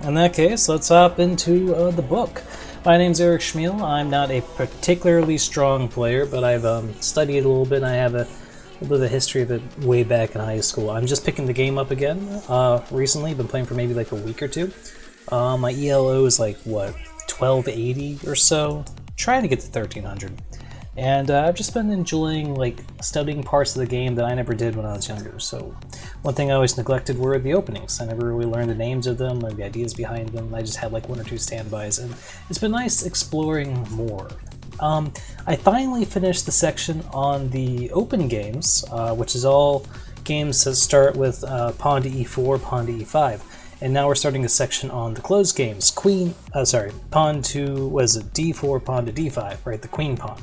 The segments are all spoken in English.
In that case, let's hop into the book. My name's Eric Schmiel. I'm not a particularly strong player, but I've studied a little bit, and I have a little bit of a history of it way back in high school. I'm just picking the game up again recently. Been playing for maybe like a week or two. My ELO is like, what, 1280 or so? Trying to get to 1300. And I've just been enjoying like studying parts of the game that I never did when I was younger. So one thing I always neglected were the openings. I never really learned the names of them and the ideas behind them. I just had like one or two standbys, and it's been nice exploring more. I finally finished the section on the open games, which is all games that start with pawn to e4, pawn to e5. And now we're starting a section on the closed games. Pawn to, what is it, d4, pawn to d5, right? The queen pawn.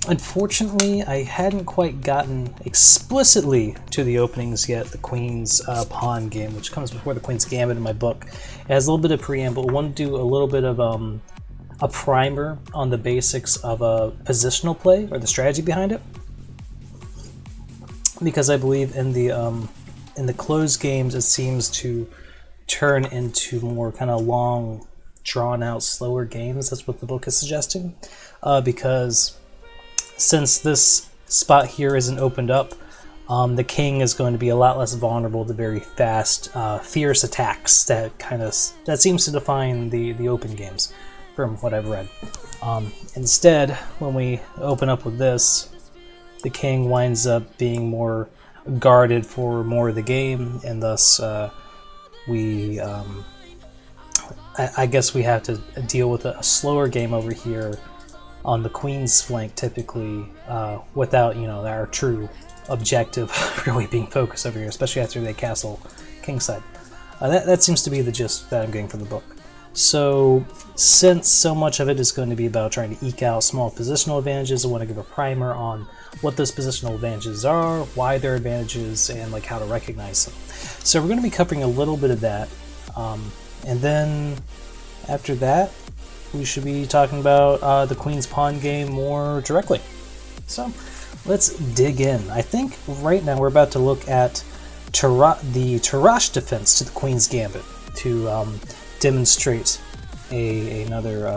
Unfortunately, I hadn't quite gotten explicitly to the openings yet, the Queen's pawn game, which comes before the Queen's Gambit in my book. It has a little bit of preamble. I want to do a little bit of a primer on the basics of a positional play, or the strategy behind it. Because I believe in the closed games, it seems to turn into more kind of long, drawn-out, slower games. That's what the book is suggesting. Because since this spot here isn't opened up, the king is going to be a lot less vulnerable to very fast, fierce attacks that seems to define the open games, from what I've read. Instead, when we open up with this, the king winds up being more guarded for more of the game, and thus I guess we have to deal with a slower game over here on the queen's flank, typically, without, our true objective really being focused over here, especially after they castle kingside. That seems to be the gist that I'm getting from the book. So, since so much of it is going to be about trying to eke out small positional advantages, I want to give a primer on what those positional advantages are, why they're advantages, and like how to recognize them. So we're going to be covering a little bit of that, and then after that, we should be talking about the Queen's Pawn game more directly. So let's dig in. I think right now we're about to look at the Tarrasch defense to the Queen's Gambit to demonstrate another,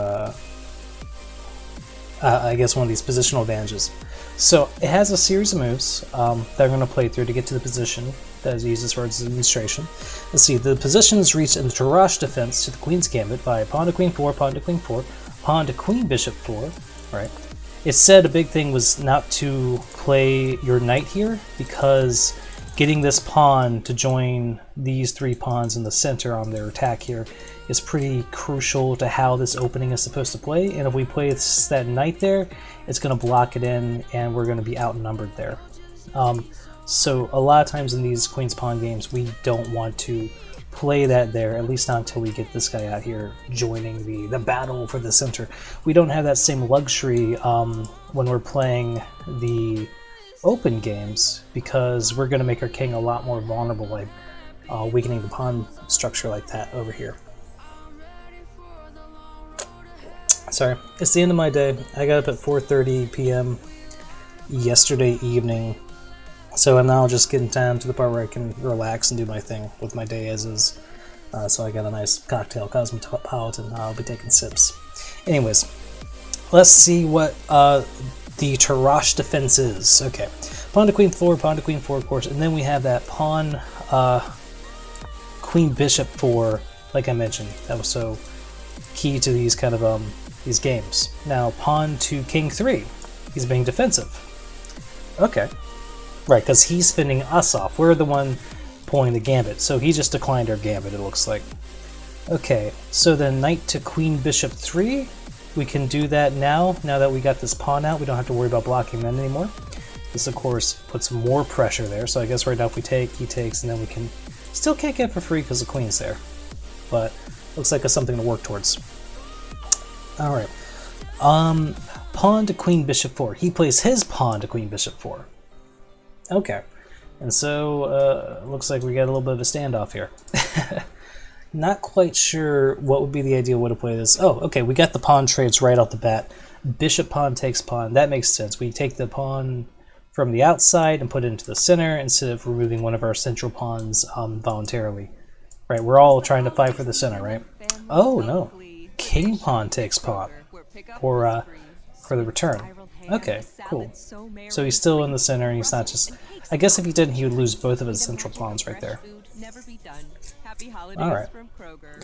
I guess, one of these positional advantages. So it has a series of moves that I'm going to play through to get to the position that is used for its demonstration. Let's see, the position is reached in the Tarrasch defense to the Queen's Gambit by pawn to queen 4, pawn to queen 4, pawn to queen bishop 4, right? It said a big thing was not to play your knight here, because getting this pawn to join these three pawns in the center on their attack here is pretty crucial to how this opening is supposed to play, and if we play that knight there, it's going to block it in, and we're going to be outnumbered there. So a lot of times in these Queen's Pawn games, we don't want to play that there, at least not until we get this guy out here joining the battle for the center. We don't have that same luxury when we're playing the open games, because we're going to make our king a lot more vulnerable by weakening the pawn structure like that over here. Sorry, it's the end of my day. I got up at 4:30 p.m. yesterday evening, so I'm now just getting time to the part where I can relax and do my thing with my day as is. So I got a nice cocktail, Cosmopolitan. I'll be taking sips. Anyways, let's see what the Tarrasch defense is. Okay, pawn to queen 4, pawn to queen 4, of course, and then we have that pawn queen bishop 4, like I mentioned. That was so key to these kind of these games. Now pawn to king 3, he's being defensive. Okay, right, because he's fending us off. We're the one pulling the gambit, so he just declined our gambit, it looks like. Okay, so then knight to queen bishop 3, we can do that now that we got this pawn out. We don't have to worry about blocking them anymore. This of course puts more pressure there, so I guess right now if we take, he takes, and then we can still can't get for free because the queen's there, but looks like it's something to work towards. Alright, pawn to queen bishop 4. He plays his pawn to queen bishop 4. Okay, and so looks like we got a little bit of a standoff here. Not quite sure what would be the ideal way to play this. Oh, okay, we got the pawn trades right off the bat. Bishop pawn takes pawn. That makes sense. We take the pawn from the outside and put it into the center instead of removing one of our central pawns voluntarily. Right, we're all trying to fight for the center, right? Oh, no. King pawn takes pawn. For the return. Okay, cool. So he's still in the center, and he's not just... I guess if he didn't, he would lose both of his central pawns right there. Alright.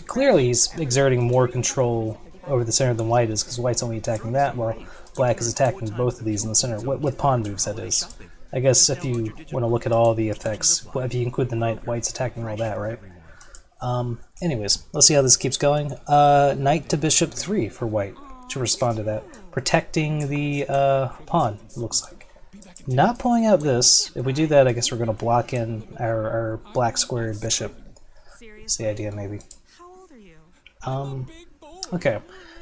Clearly he's exerting more control over the center than white is, because white's only attacking that, while black is attacking both of these in the center. With pawn moves, that is. I guess if you want to look at all the effects, if you include the knight, white's attacking all that, right? Anyways, let's see how this keeps going. Knight to bishop 3 for white to respond to that. Protecting the pawn, it looks like. Not pulling out this. If we do that, I guess we're going to block in our black squared bishop. That's the idea, maybe. Okay.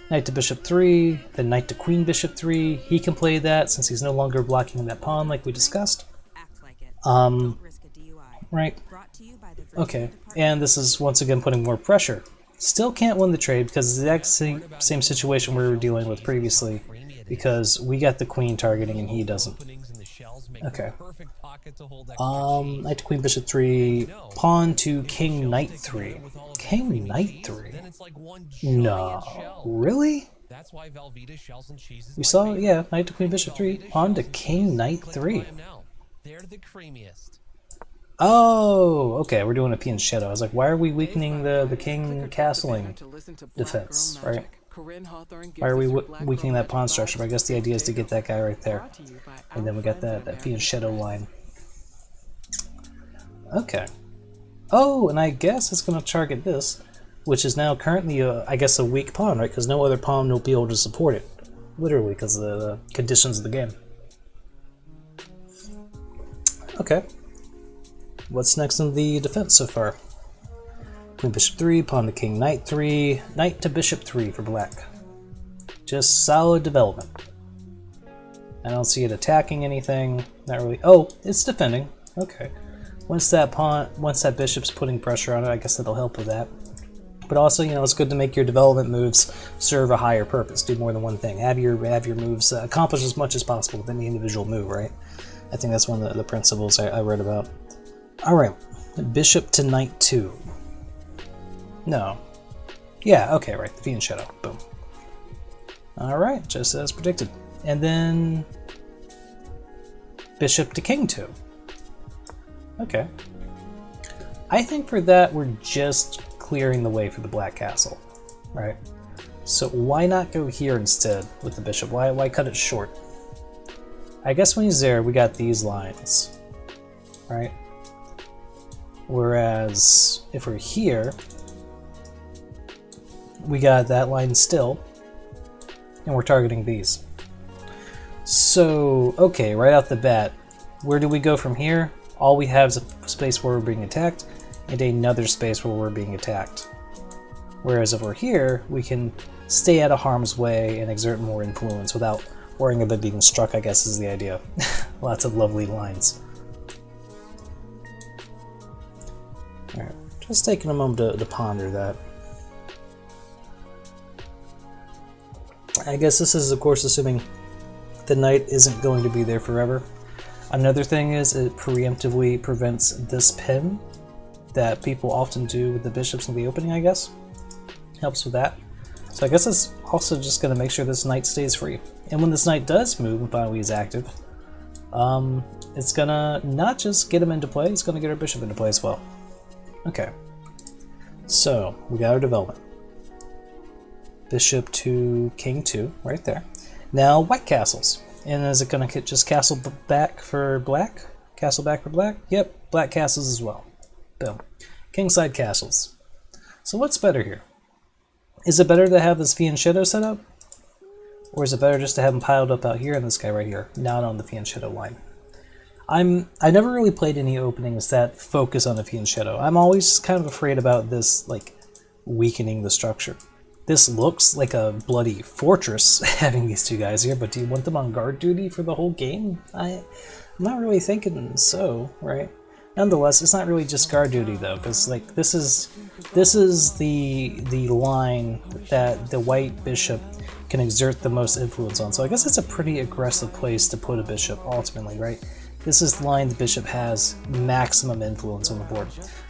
Knight to bishop 3, then knight to queen bishop 3. He can play that since he's no longer blocking that pawn like we discussed. Right. Okay, and this is once again putting more pressure. Still can't win the trade because it's the exact same situation we were dealing with previously, because we got the queen targeting and he doesn't. Okay. Knight to queen bishop 3, pawn to king knight 3. King knight 3? No. Really? We saw, yeah, knight to queen bishop 3, pawn to king knight 3. Oh, okay, we're doing a fianchetto. I was like, why are we weakening the king castling defense, right? Why are we weakening that pawn structure? But I guess the idea is to get that guy right there. And then we got that fianchetto line. Okay. Oh, and I guess it's going to target this, which is now currently, I guess, a weak pawn, right? Because no other pawn will be able to support it. Literally, because of the conditions of the game. Okay. What's next in the defense so far? Queen bishop 3, pawn to king knight 3, knight to bishop 3 for black. Just solid development. I don't see it attacking anything. Not really. Oh, it's defending. Okay. Once that bishop's putting pressure on it, I guess that'll help with that. But also, you know, it's good to make your development moves serve a higher purpose. Do more than one thing. Have your moves accomplish as much as possible with any individual move, right? I think that's one of the principles I read about. Alright, bishop to knight 2. No. Yeah, okay, right, the fianchetto. Boom. Alright, just as predicted. And then bishop to king 2. Okay. I think for that we're just clearing the way for the black castle, right? So why not go here instead with the bishop? Why cut it short? I guess when he's there, we got these lines, right? Whereas if we're here, we got that line still, and we're targeting these. So, okay, right off the bat, where do we go from here? All we have is a space where we're being attacked, and another space where we're being attacked. Whereas if we're here, we can stay out of harm's way and exert more influence without worrying about being struck, I guess is the idea. Lots of lovely lines. Alright, just taking a moment to ponder that. I guess this is, of course, assuming the knight isn't going to be there forever. Another thing is it preemptively prevents this pin that people often do with the bishops in the opening, I guess. Helps with that. So I guess it's also just going to make sure this knight stays free. And when this knight does move and finally is active, it's going to not just get him into play, it's going to get our bishop into play as well. Okay, so we got our development. Bishop to king 2, right there. Now white castles. And is it going to just castle back for black? Castle back for black? Yep, black castles as well. Boom. Kingside castles. So what's better here? Is it better to have this fianchetto set up? Or is it better just to have them piled up out here and this guy right here, not on the fianchetto line? I never really played any openings that focus on a fianchetto. I'm always kind of afraid about this, like, weakening the structure. This looks like a bloody fortress having these two guys here, but do you want them on guard duty for the whole game? I'm not really thinking so, right? Nonetheless, it's not really just guard duty though, because like this is the line that the white bishop can exert the most influence on. So I guess it's a pretty aggressive place to put a bishop ultimately, right? This is the line the bishop has maximum influence on the board.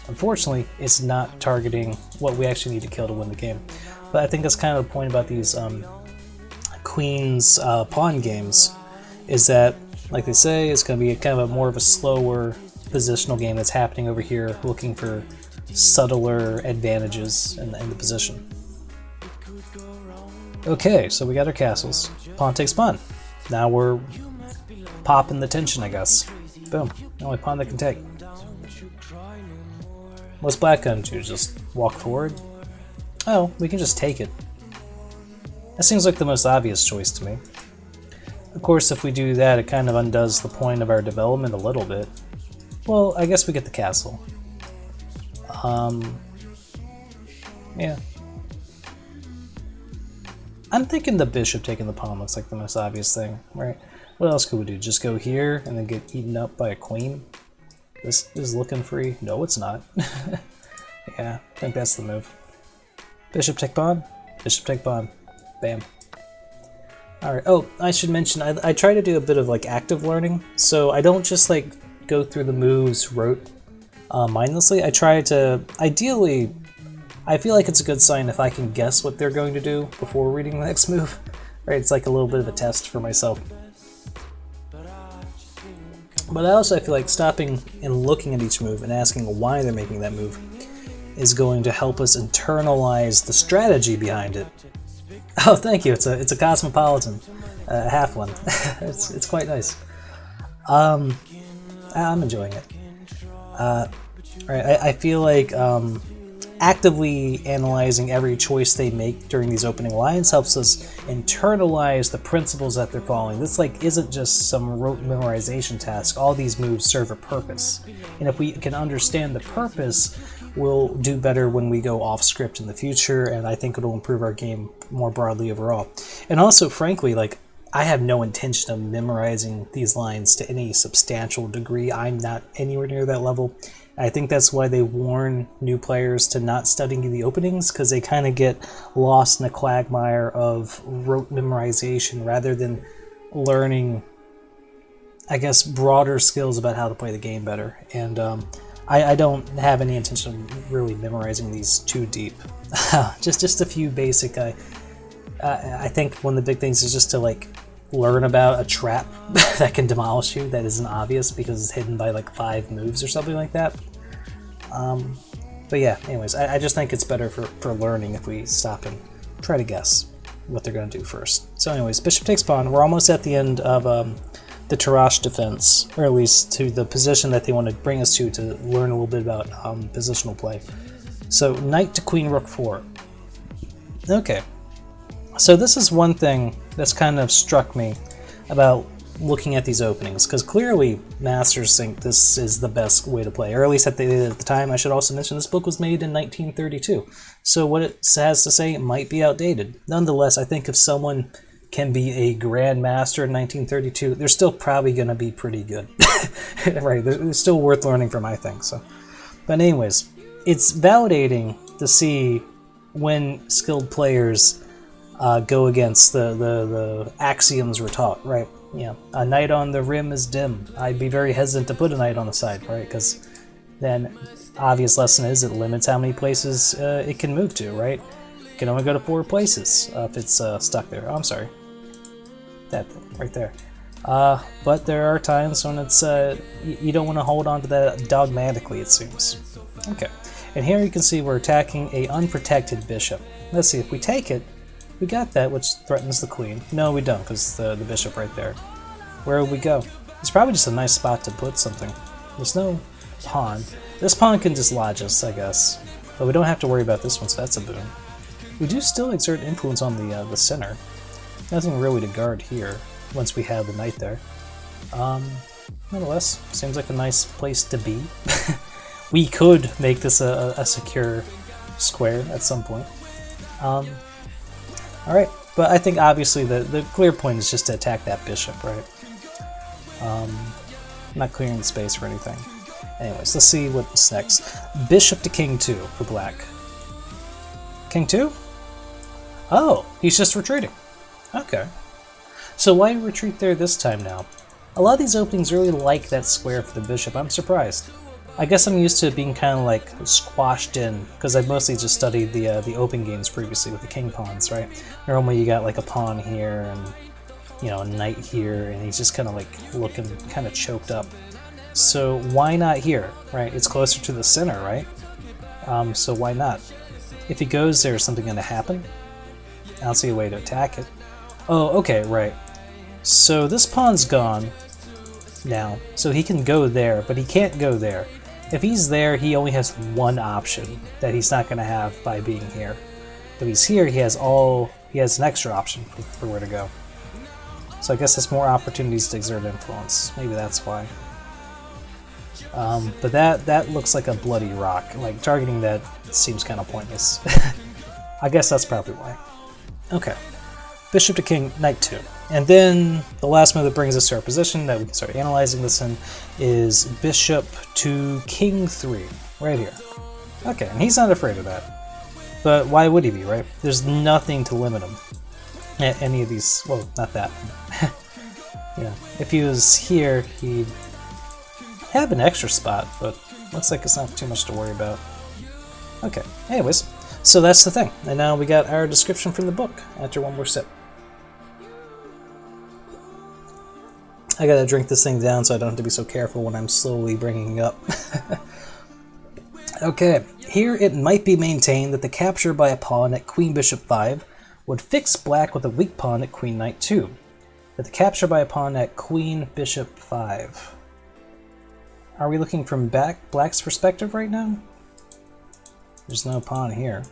Unfortunately, it's not targeting what we actually need to kill to win the game. But I think that's kind of the point about these Queen's pawn games, is that, like they say, it's going to be kind of more of a slower positional game that's happening over here, looking for subtler advantages in the position. Okay, so we got our castles. Pawn takes pawn. Now we're popping the tension, I guess. Boom. The only pawn that can take. What's black gonna do? Just walk forward? Oh, we can just take it. That seems like the most obvious choice to me. Of course, if we do that, it kind of undoes the point of our development a little bit. Well, I guess we get the castle. Yeah. I'm thinking the bishop taking the pawn looks like the most obvious thing, right? What else could we do? Just go here and then get eaten up by a queen? This is looking free. No, it's not. Yeah, I think that's the move. Bishop take pawn. Bishop take pawn. Bam. Alright, oh, I should mention, I try to do a bit of like active learning, so I don't just like go through the moves mindlessly. I try to, ideally, I feel like it's a good sign if I can guess what they're going to do before reading the next move. Right, it's like a little bit of a test for myself. But I also feel like stopping and looking at each move and asking why they're making that move is going to help us internalize the strategy behind it. Oh, thank you. It's a cosmopolitan, half one. it's quite nice. I'm enjoying it. Right, I feel like actively analyzing every choice they make during these opening lines helps us internalize the principles that they're following. This like isn't just some rote memorization task. All these moves serve a purpose, and if we can understand the purpose, we'll do better when we go off script in the future, and I think it'll improve our game more broadly overall. And also, frankly, like, I have no intention of memorizing these lines to any substantial degree. I'm not anywhere near that level. I think that's why they warn new players to not study the openings, because they kind of get lost in a quagmire of rote memorization rather than learning, I guess, broader skills about how to play the game better. And I don't have any intention of really memorizing these too deep. just a few basic. I think one of the big things is just to like learn about a trap that can demolish you that isn't obvious because it's hidden by like 5 moves or something like that. But yeah, anyways, I just think it's better for learning if we stop and try to guess what they're going to do first. So anyways, bishop takes pawn. We're almost at the end of the Tarrasch defense, or at least to the position that they want to bring us to learn a little bit about positional play. So knight to queen rook 4. Okay, so this is one thing that's kind of struck me about looking at these openings, because clearly masters think this is the best way to play, or at least at the time. I should also mention this book was made in 1932, so what it has to say might be outdated. Nonetheless, I think if someone can be a grandmaster in 1932, they're still probably going to be pretty good. Right, they're still worth learning from, I think. So, but anyways, it's validating to see when skilled players go against the axioms we're taught, right? Yeah, a knight on the rim is dim. I'd be very hesitant to put a knight on the side, right? Because then obvious lesson is it limits how many places it can move to, right? It can only go to 4 places if it's stuck there. Oh, I'm sorry. That thing right there. But there are times when it's you don't want to hold on to that dogmatically, it seems. Okay, and here you can see we're attacking a unprotected bishop. Let's see, if we take it, we got that, which threatens the queen. No, we don't, because the bishop right there. Where would we go? It's probably just a nice spot to put something. There's no pawn. This pawn can dislodge us, I guess. But we don't have to worry about this one, so that's a boon. We do still exert influence on the center. Nothing really to guard here, once we have the knight there. Nonetheless, seems like a nice place to be. We could make this a secure square at some point. Alright, but I think obviously the clear point is just to attack that bishop, right? Not clearing the space or anything. Anyways, let's see what's next. Bishop to king 2 for black. King 2? Oh, he's just retreating. Okay. So why retreat there this time now? A lot of these openings really like that square for the bishop. I'm surprised. I guess I'm used to it being kind of like squashed in, because I've mostly just studied the open games previously with the king pawns, right? Normally you got like a pawn here and, you know, a knight here, and he's just kind of like looking kind of choked up. So why not here, right? It's closer to the center, right? So why not? If he goes there, is something going to happen? I don't see a way to attack it. Oh, okay, right. So this pawn's gone now, so he can go there, but he can't go there. If he's there, he only has one option that he's not going to have by being here. If he's here, he has an extra option for where to go. So I guess there's more opportunities to exert influence. Maybe that's why. But that looks like a bloody rock. Like, targeting that seems kind of pointless. I guess that's probably why. Okay. Bishop to king, knight 2. And then the last move that brings us to our position that we can start analyzing this in is bishop to king 3, right here. Okay, and he's not afraid of that. But why would he be, right? There's nothing to limit him at any of these. Well, not that. Yeah, if he was here, he'd have an extra spot, but looks like it's not too much to worry about. Okay, anyways, so that's the thing. And now we got our description from the book after one more sip. I gotta drink this thing down so I don't have to be so careful when I'm slowly bringing it up. Okay, here it might be maintained that the capture by a pawn at queen bishop 5 would fix black with a weak pawn at queen knight 2. That the capture by a pawn at queen bishop 5. Are we looking from black's perspective right now? There's no pawn here.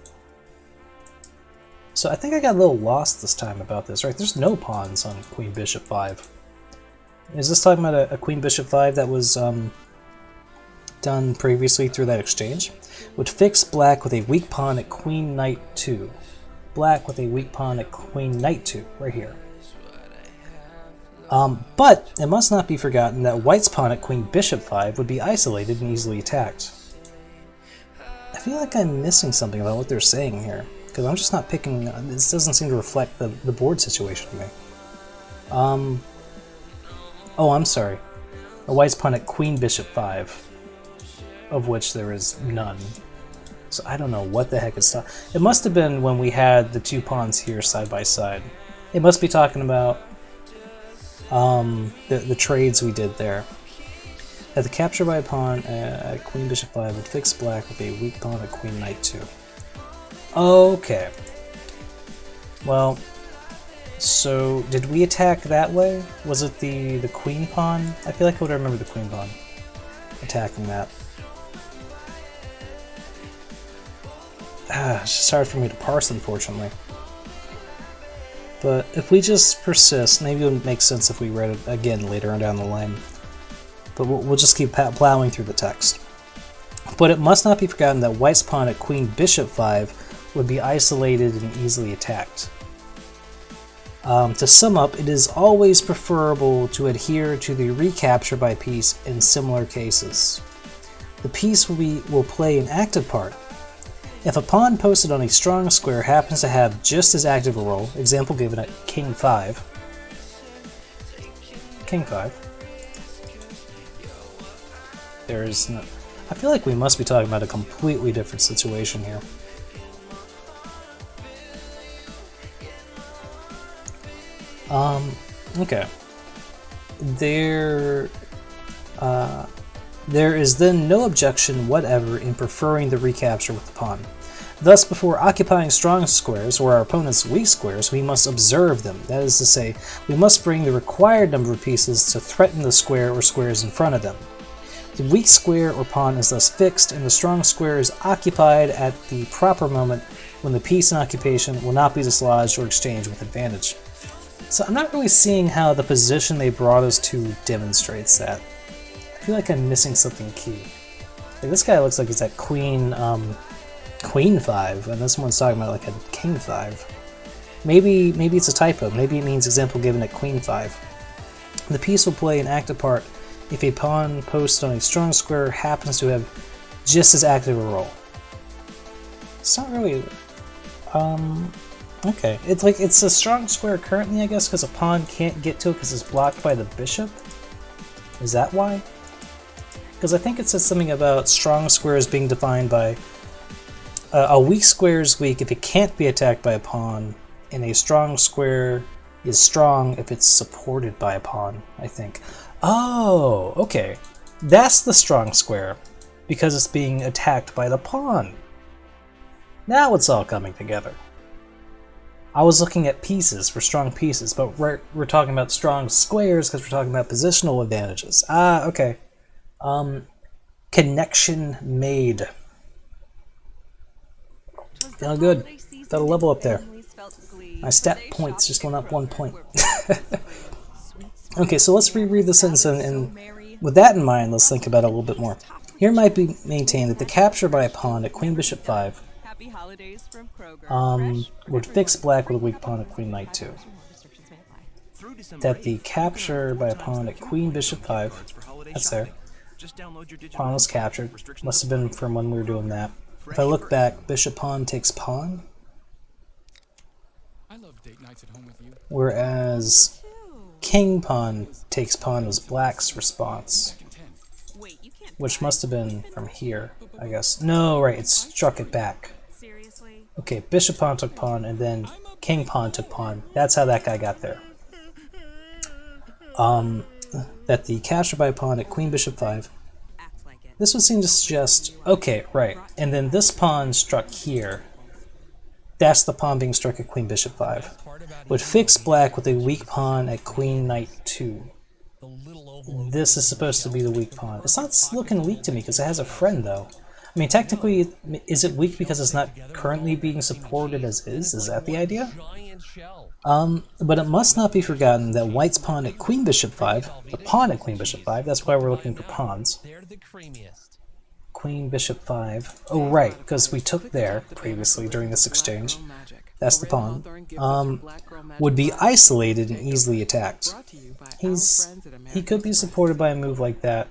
So I think I got a little lost this time about this, right? There's no pawns on queen bishop 5. Is this talking about a queen bishop 5 that was done previously through that exchange? Would fix black with a weak pawn at queen knight 2. Black with a weak pawn at queen knight 2, right here. But it must not be forgotten that white's pawn at queen bishop 5 would be isolated and easily attacked. I feel like I'm missing something about what they're saying here, because I'm just not picking. This doesn't seem to reflect the board situation to me. Oh, I'm sorry. A white's pawn at queen bishop 5, of which there is none. So I don't know what the heck it's talking. It must have been when we had the two pawns here side by side. It must be talking about the trades we did there. That the capture by a pawn at queen bishop 5 would fix black with a weak pawn at queen knight 2. Okay. Well, so did we attack that way? Was it the queen pawn? I feel like I would remember the queen pawn attacking that. It's just hard for me to parse, unfortunately. But if we just persist, maybe it would make sense if we read it again later on down the line. But we'll just keep plowing through the text. But it must not be forgotten that white's pawn at queen bishop 5 would be isolated and easily attacked. To sum up, it is always preferable to adhere to the recapture by piece in similar cases. The piece will play an active part. If a pawn posted on a strong square happens to have just as active a role, example given at king 5, there is no... I feel like we must be talking about a completely different situation here. Okay. There is then no objection whatever in preferring the recapture with the pawn. Thus, before occupying strong squares or our opponent's weak squares, we must observe them. That is to say, we must bring the required number of pieces to threaten the square or squares in front of them. The weak square or pawn is thus fixed, and the strong square is occupied at the proper moment when the piece in occupation will not be dislodged or exchanged with advantage. So I'm not really seeing how the position they brought us to demonstrates that. I feel like I'm missing something key. Like, this guy looks like he's at queen 5, and this one's talking about like a king 5. Maybe it's a typo. Maybe it means example given at queen 5. The piece will play an active part if a pawn posted on a strong square happens to have just as active a role. It's not really... Okay, it's a strong square currently, I guess, because a pawn can't get to it because it's blocked by the bishop? Is that why? Because I think it says something about strong squares being defined by a weak square is weak if it can't be attacked by a pawn, and a strong square is strong if it's supported by a pawn, I think. Oh, okay. That's the strong square, because it's being attacked by the pawn. Now it's all coming together. I was looking at pieces for strong pieces, but we're talking about strong squares because we're talking about positional advantages. Ah, okay. Connection made. Feeling good. Got a level up there. My stat points just went up 1 point. Okay, so let's reread the sentence, and with that in mind, let's think about it a little bit more. Here might be maintained that the capture by a pawn at Queen Bishop 5 would fix black with a weak pawn at Queen Knight 2. That the capture by a pawn at Queen Bishop 5, that's there. Pawn was captured. Must have been from when we were doing that. If I look back, Bishop pawn takes pawn. Whereas King pawn takes pawn was black's response. Which must have been from here, I guess. No, right, it struck it back. Okay, Bishop pawn took pawn, and then King pawn took pawn. That's how that guy got there. That the capture by pawn at Queen Bishop 5. This would seem to suggest, okay, right, and then this pawn struck here. That's the pawn being struck at Queen Bishop 5. Would fix black with a weak pawn at Queen Knight 2. This is supposed to be the weak pawn. It's not looking weak to me because it has a friend, though. I mean, technically, is it weak because it's not currently being supported as is? Is that the idea? But it must not be forgotten that white's pawn at Queen Bishop 5, the pawn at Queen Bishop 5, that's why we're looking for pawns. Queen Bishop 5, oh right, because we took there previously during this exchange, that's the pawn, would be isolated and easily attacked. He could be supported by a move like that,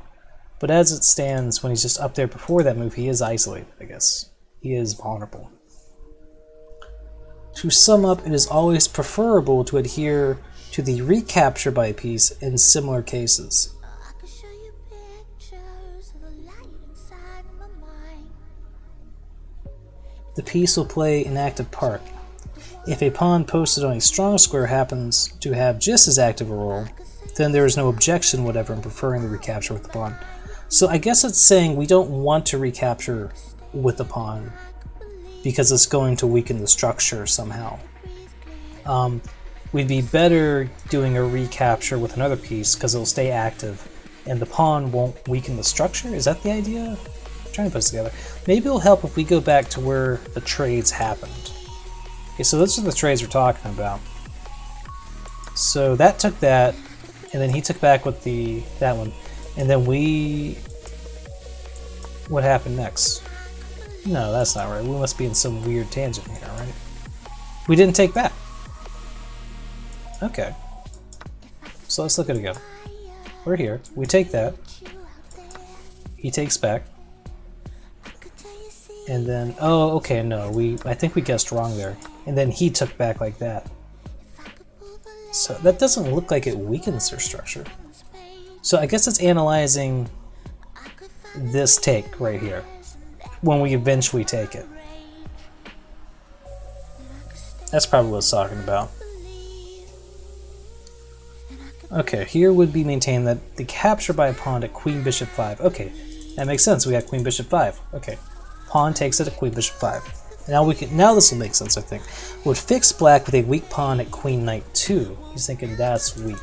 but as it stands, when he's just up there before that move, he is isolated, I guess. He is vulnerable. To sum up, it is always preferable to adhere to the recapture by a piece in similar cases. The piece will play an active part. If a pawn posted on a strong square happens to have just as active a role, then there is no objection whatever in preferring the recapture with the pawn. So I guess it's saying we don't want to recapture with the pawn because it's going to weaken the structure somehow. We'd be better doing a recapture with another piece because it'll stay active and the pawn won't weaken the structure? Is that the idea? I'm trying to put this together. Maybe it'll help if we go back to where the trades happened. Okay, so those are the trades we're talking about. So that took that, and then he took back with that one. And then what happened next? No, that's not right. We must be in some weird tangent here, right? We didn't take back. Okay. So let's look at it again. We're here. We take that. He takes back. And then, oh, okay, no, I think we guessed wrong there. And then he took back like that. So that doesn't look like it weakens their structure. So I guess it's analyzing this take right here when we eventually take it. That's probably what it's talking about. Okay, here would be maintained that the capture by a pawn at Queen Bishop 5. Okay, that makes sense. We got Queen Bishop 5. Okay, pawn takes it at Queen Bishop 5. Now this will make sense, I think. Would fix black with a weak pawn at Queen Knight 2. He's thinking that's weak.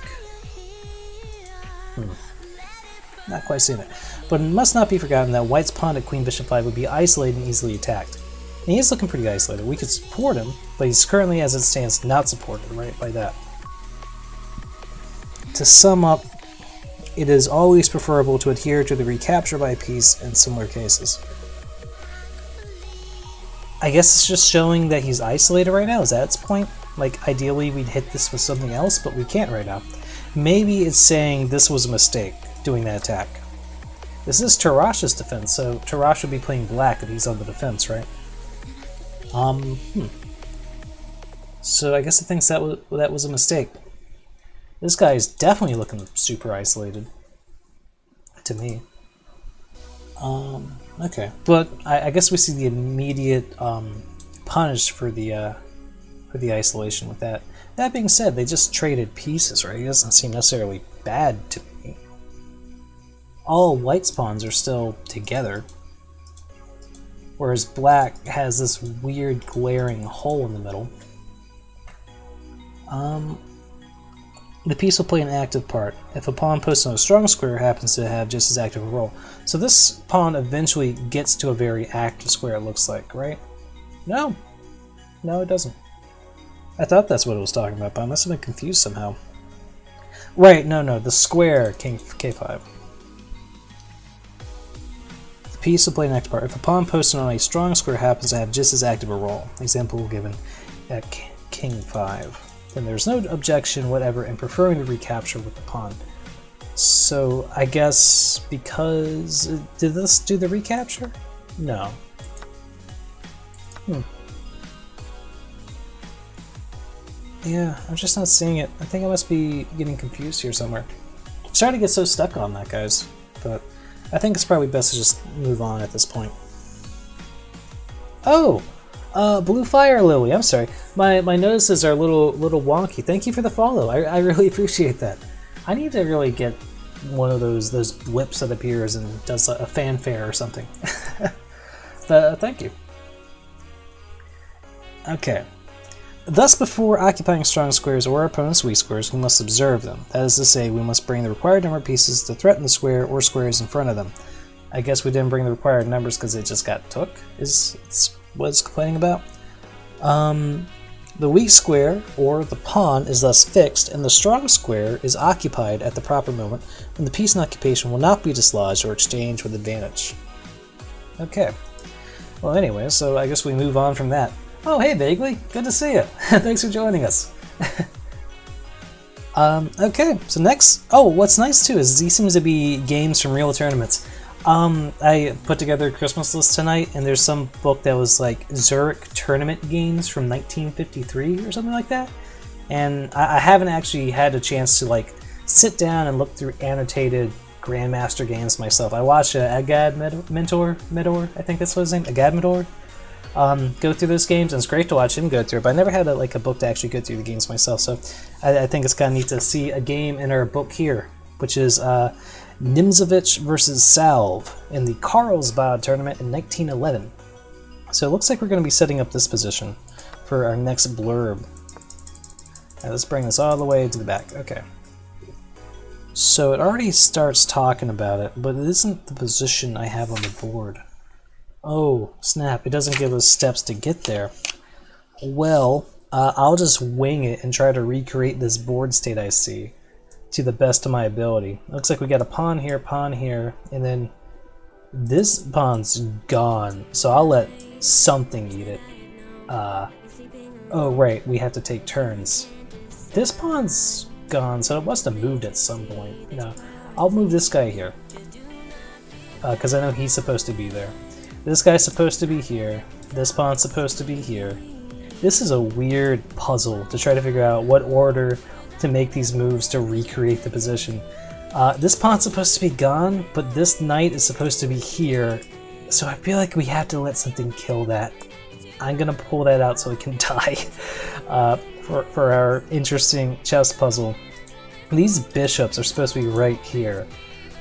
Not quite seeing it. But it must not be forgotten that white's pawn at Queen Bishop 5 would be isolated and easily attacked. And he is looking pretty isolated. We could support him, but he's currently, as it stands, not supported, right, by that. To sum up, it is always preferable to adhere to the recapture by a piece in similar cases. I guess it's just showing that he's isolated right now. Is that its point? Like, ideally we'd hit this with something else, but we can't right now. Maybe it's saying this was a mistake, doing that attack. This is Tarash's defense, so Tarash would be playing black if he's on the defense, right? So I guess it thinks that was a mistake. This guy is definitely looking super isolated. To me. Okay, but I guess we see the immediate punish for the isolation with that. That being said, they just traded pieces, right? It doesn't seem necessarily bad to me. All white spawns are still together, whereas black has this weird glaring hole in the middle. The piece will play an active part. If a pawn posted on a strong square happens to have just as active a role. So this pawn eventually gets to a very active square, it looks like, right? No. No, it doesn't. I thought that's what it was talking about, but I must have been confused somehow. Right, no, the square, king k5. The piece will play an active part. If a pawn posted on a strong square happens to have just as active a role. Example given at king 5. Then there's no objection whatever in preferring the recapture with the pawn. So I guess because... did this do the recapture? No. Yeah, I'm just not seeing it. I think I must be getting confused here somewhere. I'm starting to get so stuck on that, guys. But I think it's probably best to just move on at this point. Oh! Blue Fire Lily, I'm sorry. My notices are a little wonky. Thank you for the follow. I really appreciate that. I need to really get one of those blips that appears and does a fanfare or something. Thank you. Okay. Thus, before occupying strong squares or opponent's weak squares, we must observe them. That is to say, we must bring the required number of pieces to threaten the square or squares in front of them. I guess we didn't bring the required numbers because it just got took, is what it's complaining about. The weak square, or the pawn, is thus fixed, and the strong square is occupied at the proper moment when the piece in occupation will not be dislodged or exchanged with advantage. Okay. Well, anyway, so I guess we move on from that. Oh, hey, Vaguely! Good to see you! Thanks for joining us! Okay, so next... Oh, what's nice, too, is these seems to be games from real tournaments. I put together a Christmas list tonight, and there's some book that was like Zurich tournament games from 1953 or something like that. And I haven't actually had a chance to like sit down and look through annotated Grandmaster games myself. I watched Agad Medor, I think that's what his name, Agad Medor, go through those games, and it's great to watch him go through it, but I never had a book to actually go through the games myself, so I think it's kind of neat to see a game in our book here, which is Nimzovich versus Salve in the Carlsbad tournament in 1911. So it looks like we're going to be setting up this position for our next blurb. Now let's bring this all the way to the back. Okay. So it already starts talking about it, but it isn't the position I have on the board. Oh, snap. It doesn't give us steps to get there. Well, I'll just wing it and try to recreate this board state I see to the best of my ability. Looks like we got a pawn here, and then this pawn's gone, so I'll let something eat it. Oh right, we have to take turns. This pawn's gone, so it must have moved at some point. No, I'll move this guy here, because I know he's supposed to be there. This guy's supposed to be here. This pawn's supposed to be here. This is a weird puzzle to try to figure out what order to make these moves to recreate the position. This pawn's supposed to be gone, but this knight is supposed to be here, so I feel like we have to let something kill that. I'm gonna pull that out so it can die for our interesting chess puzzle. These bishops are supposed to be right here,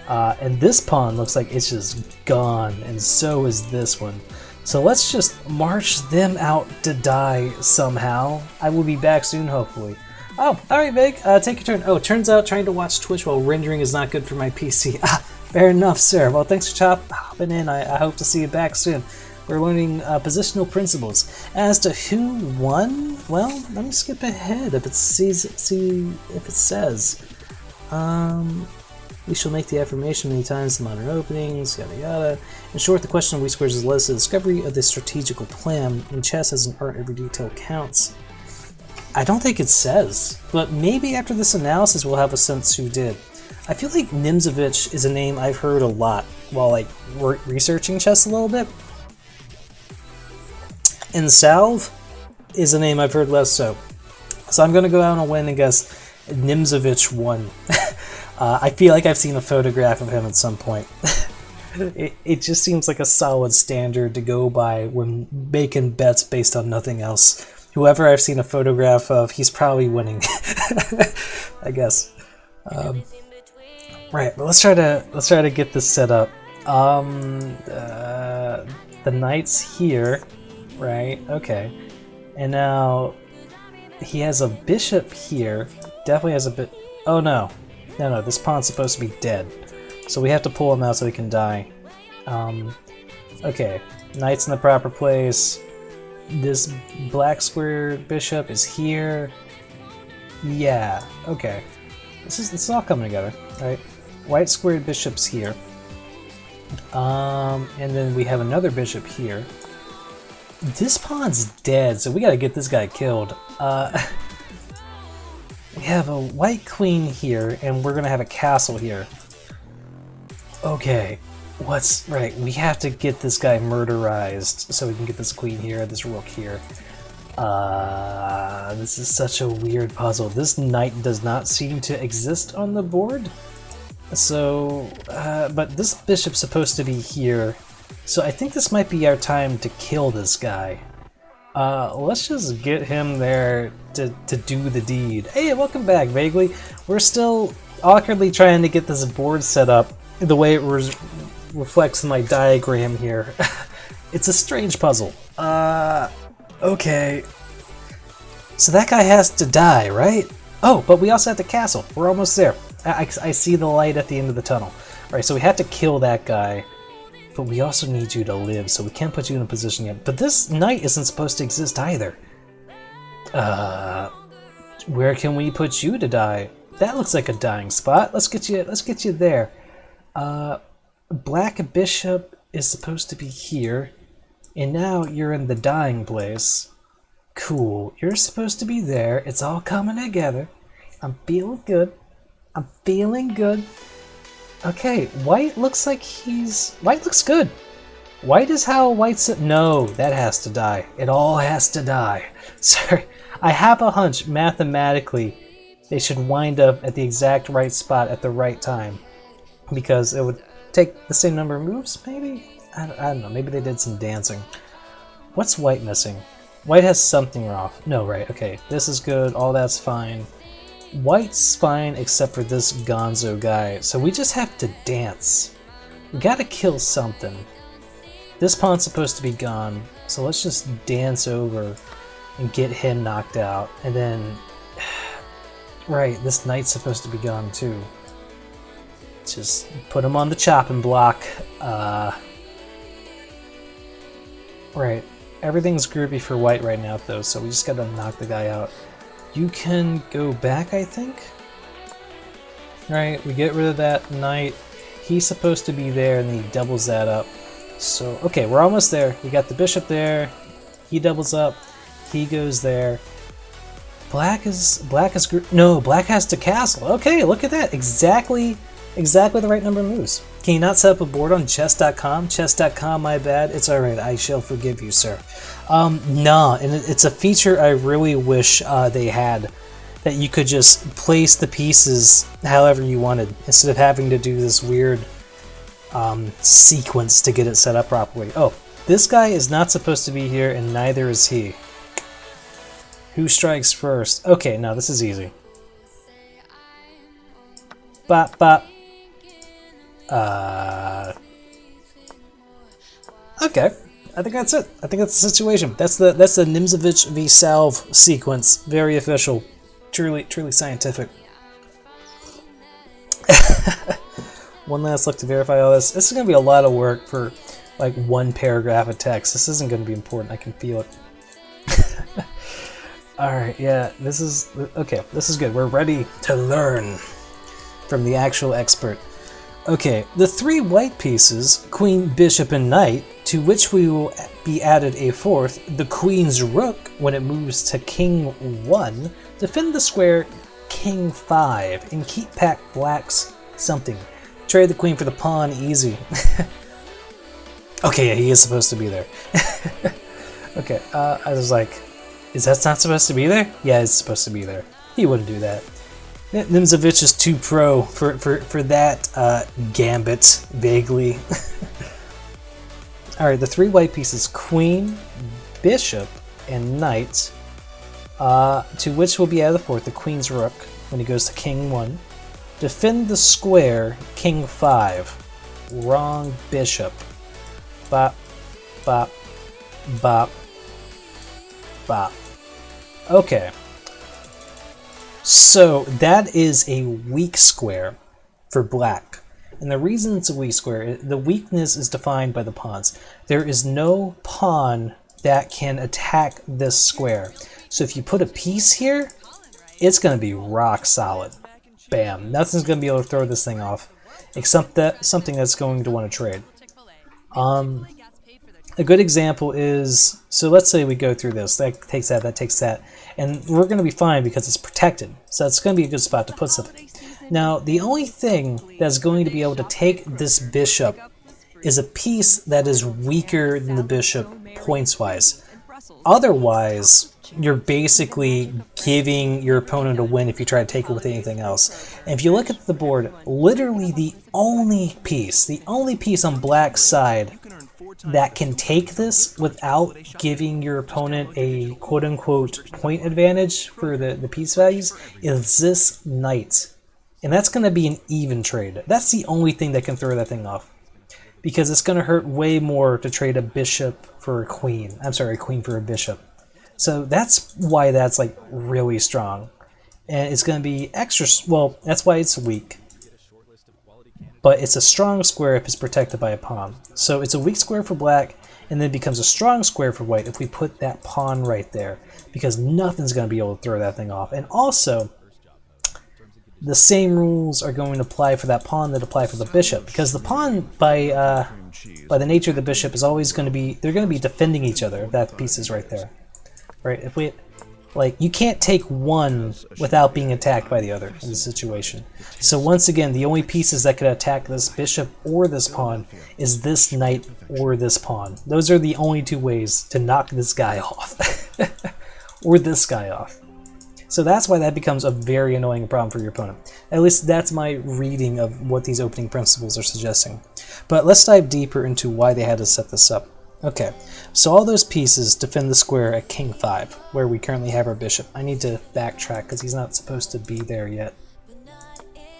and this pawn looks like it's just gone, and so is this one. So let's just march them out to die somehow. I will be back soon, hopefully. Oh, alright, Vig, take your turn. Oh, turns out trying to watch Twitch while rendering is not good for my PC. Fair enough, sir. Well, thanks for hopping in. I hope to see you back soon. We're learning positional principles. As to who won, well, let me skip ahead if it see if it says. We shall make the affirmation many times in modern openings, yada yada. In short, the question of weak squares is led to the discovery of the strategical plan. In chess, as an art, every detail counts. I don't think it says, but maybe after this analysis we'll have a sense who did. I feel like Nimzovich is a name I've heard a lot while like researching chess a little bit. And Salve is a name I've heard less so. So I'm going to go out on a win and guess Nimzovich won. I feel like I've seen a photograph of him at some point. It just seems like a solid standard to go by when making bets based on nothing else. Whoever I've seen a photograph of, he's probably winning. I guess. Right, but let's try to get this set up. The knight's here, right? Okay, and now he has a bishop here. Definitely has a bit. Oh no, no! This pawn's supposed to be dead, so we have to pull him out so he can die. Okay, knight's in the proper place. This black square bishop is here. Yeah. Okay. This is all coming together, right? White squared bishop's here. And then we have another bishop here. This pawn's dead, so we gotta get this guy killed. We have a white queen here, and we're gonna have a castle here. Okay, what's right? We have to get this guy murderized so we can get this queen here, this rook here. This is such a weird puzzle. This knight does not seem to exist on the board. So, but this bishop's supposed to be here. So I think this might be our time to kill this guy. Let's just get him there to do the deed. Hey, welcome back, Vaguely. We're still awkwardly trying to get this board set up the way it reflects in my diagram here. It's a strange puzzle. Okay. So that guy has to die, right? Oh, but we also have the castle. We're almost there. I see the light at the end of the tunnel. Alright, so we have to kill that guy. But we also need you to live, so we can't put you in a position yet. But this knight isn't supposed to exist either. Where can we put you to die? That looks like a dying spot. Let's get you there. Black bishop is supposed to be here. And now you're in the dying place. Cool. You're supposed to be there. It's all coming together. I'm feeling good. I'm feeling good. Okay, white looks like white looks good. White is how white's... No, that has to die. It all has to die. Sorry. I have a hunch, mathematically, they should wind up at the exact right spot at the right time. Because it would take the same number of moves, maybe? I don't know. Maybe they did some dancing. What's white missing? White has something off. No, right. Okay, this is good. All that's fine. White's fine except for this gonzo guy, so we just have to dance. We gotta kill something. This pawn's supposed to be gone, so let's just dance over and get him knocked out. And then, right, this knight's supposed to be gone too. Just put him on the chopping block. Right, everything's groupy for white right now though, so we just gotta knock the guy out. You can go back, I think? Right, we get rid of that knight. He's supposed to be there, and then he doubles that up. So, okay, we're almost there. We got the bishop there. He doubles up. He goes there. Black is no, black has to castle. Okay, look at that. Exactly the right number of moves. Can you not set up a board on chess.com? Chess.com, my bad. It's alright, I shall forgive you, sir. Nah, and it's a feature I really wish they had, that you could just place the pieces however you wanted, instead of having to do this weird sequence to get it set up properly. Oh, this guy is not supposed to be here, and neither is he. Who strikes first? Okay, now this is easy. Bop, bop. Okay, I think that's it. I think that's the situation. That's the Nimzovich v. Salve sequence. Very official. Truly scientific. One last look to verify all this. This is going to be a lot of work for like one paragraph of text. This isn't going to be important. I can feel it. Alright, yeah, this is... Okay, this is good. We're ready to learn from the actual expert. Okay, the three white pieces, queen, bishop, and knight, to which we will be added a fourth, the queen's rook, when it moves to king 1, defend the square king 5, and keep back black's something. Trade the queen for the pawn, easy. Okay, yeah, he is supposed to be there. Okay, I was like, is that not supposed to be there? Yeah, it's supposed to be there. He wouldn't do that. Nimzovich is too pro for that Gambit, vaguely. Alright, the 3 white pieces, queen, bishop, and knight, to which will be added the 4th, the queen's rook, when he goes to king 1. Defend the square, king 5. Wrong bishop. Bop, bop, bop, bop. Okay. So that is a weak square for black. And the reason it's a weak square, the weakness is defined by the pawns. There is no pawn that can attack this square. So if you put a piece here, it's going to be rock solid. Bam. Nothing's going to be able to throw this thing off, except that something that's going to want to trade. A good example is, so let's say we go through this. That takes that, and we're going to be fine because it's protected. So it's going to be a good spot to put something. Now, the only thing that's going to be able to take this bishop is a piece that is weaker than the bishop points-wise. Otherwise, you're basically giving your opponent a win if you try to take it with anything else. And if you look at the board, literally the only piece on black's side that can take this without giving your opponent a quote-unquote point advantage for the piece values is this knight. And that's going to be an even trade. That's the only thing that can throw that thing off. Because it's going to hurt way more to trade a bishop for a queen. I'm sorry, a queen for a bishop. So that's why that's like really strong. And it's going to be extra, well, that's why it's weak. But it's a strong square if it's protected by a pawn. So it's a weak square for black, and then it becomes a strong square for white if we put that pawn right there. Because nothing's going to be able to throw that thing off. And also, the same rules are going to apply for that pawn that apply for the bishop. Because the pawn, by the nature of the bishop, is always going to be, they're going to be defending each other if that piece is right there. Right? If we, like, you can't take one without being attacked by the other in this situation. So once again, the only pieces that could attack this bishop or this pawn is this knight or this pawn. Those are the only two ways to knock this guy off. Or this guy off. So that's why that becomes a very annoying problem for your opponent. At least that's my reading of what these opening principles are suggesting. But let's dive deeper into why they had to set this up. Okay, so all those pieces defend the square at king 5, where we currently have our bishop. I need to backtrack because he's not supposed to be there yet.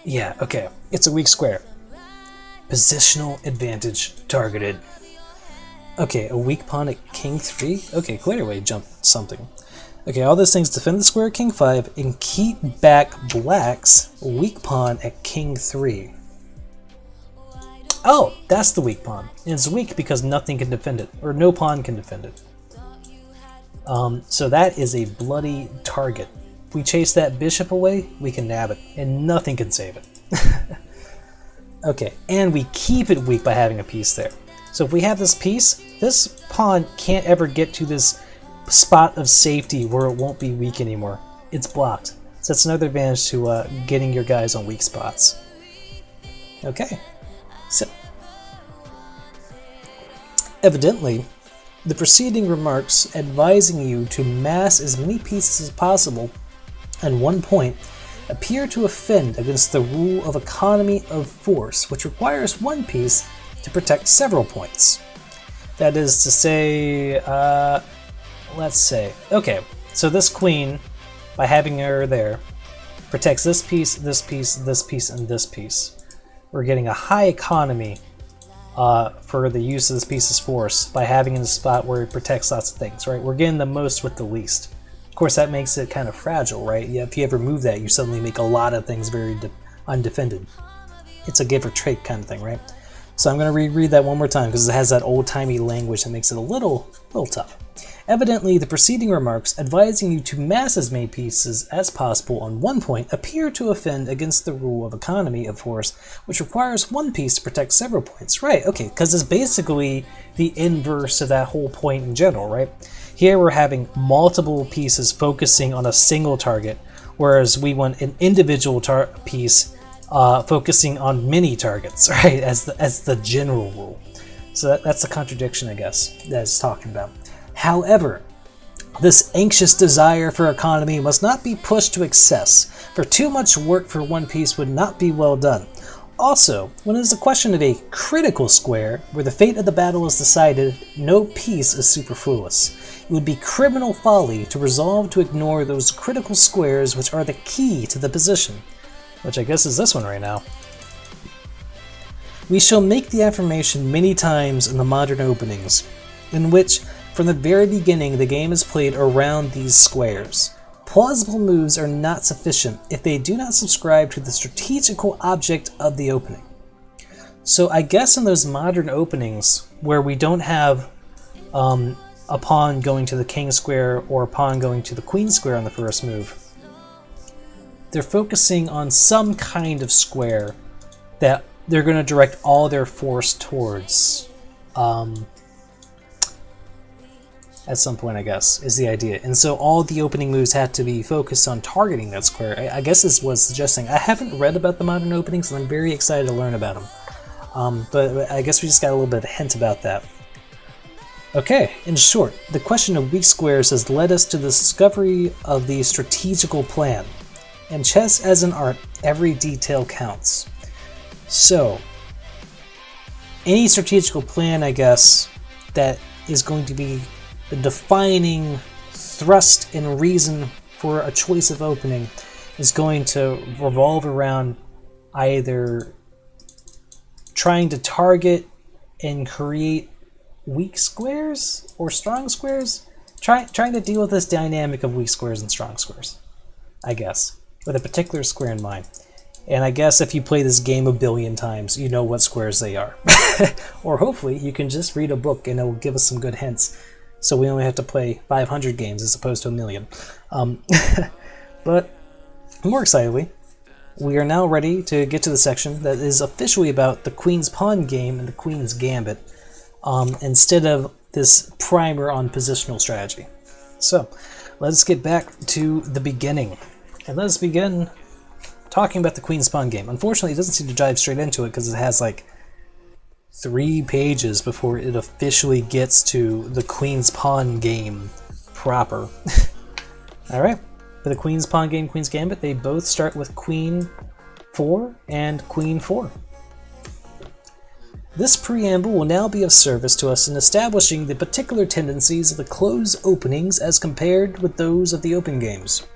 Yeah, okay, it's a weak square. Positional advantage targeted. Okay, a weak pawn at king 3? Okay, clearly jump something. Okay, all those things defend the square at king 5 and keep back black's weak pawn at king 3. Oh, that's the weak pawn. And it's weak because nothing can defend it, or no pawn can defend it. So that is a bloody target. If we chase that bishop away, we can nab it, and nothing can save it. Okay, and we keep it weak by having a piece there. So if we have this piece, this pawn can't ever get to this spot of safety where it won't be weak anymore. It's blocked. So that's another advantage to getting your guys on weak spots. Okay. So, evidently, the preceding remarks advising you to mass as many pieces as possible at one point appear to offend against the rule of economy of force, which requires one piece to protect several points. That is to say, let's say, okay, so this queen, by having her there, protects this piece, this piece, this piece, and this piece. We're getting a high economy for the use of this piece's force by having it in a spot where it protects lots of things, right? We're getting the most with the least. Of course, that makes it kind of fragile, right? Yeah, if you ever move that, you suddenly make a lot of things very undefended. It's a give or take kind of thing, right? So I'm going to reread that one more time because it has that old-timey language that makes it a little tough. Evidently, the preceding remarks advising you to mass as many pieces as possible on one point appear to offend against the rule of economy of force, which requires one piece to protect several points. Right, okay, because it's basically the inverse of that whole point in general, right? Here we're having multiple pieces focusing on a single target, whereas we want an individual piece focusing on many targets, right, as the general rule. So that's the contradiction, I guess, that it's talking about. However, This anxious desire for economy must not be pushed to excess, for too much work for one piece would not be well done. Also, when it is a question of a critical square, where the fate of the battle is decided, no piece is superfluous. It would be criminal folly to resolve to ignore those critical squares which are the key to the position, which I guess is this one right now. We shall make the affirmation many times in the modern openings, in which, from the very beginning, the game is played around these squares. Plausible moves are not sufficient if they do not subscribe to the strategical object of the opening. So I guess in those modern openings, where we don't have a pawn going to the king square or a pawn going to the queen square on the first move, they're focusing on some kind of square that they're going to direct all their force towards at some point, I guess, is the idea. And so all the opening moves had to be focused on targeting that square. I guess this was suggesting. I haven't read about the modern openings, and I'm very excited to learn about them. But I guess we just got a little bit of a hint about that. Okay, in short, the question of weak squares has led us to the discovery of the strategical plan. In chess as an art, every detail counts. So, any strategical plan, I guess, that is going to be the defining thrust and reason for a choice of opening is going to revolve around either trying to target and create weak squares or strong squares, trying to deal with this dynamic of weak squares and strong squares, I guess, with a particular square in mind. And I guess if you play this game a billion times, you know what squares they are. Or hopefully you can just read a book and it will give us some good hints. So we only have to play 500 games as opposed to 1,000,000. But more excitedly, we are now ready to get to the section that is officially about the Queen's Pawn game and the Queen's Gambit, instead of this primer on positional strategy. So let's get back to the beginning. And let's begin talking about the Queen's Pawn game. Unfortunately, it doesn't seem to dive straight into it because it has like 3 pages before it officially gets to the Queen's Pawn game proper. Alright, for the Queen's Pawn game, Queen's Gambit, they both start with Queen 4 and Queen 4. This preamble will now be of service to us in establishing the particular tendencies of the closed openings as compared with those of the open games.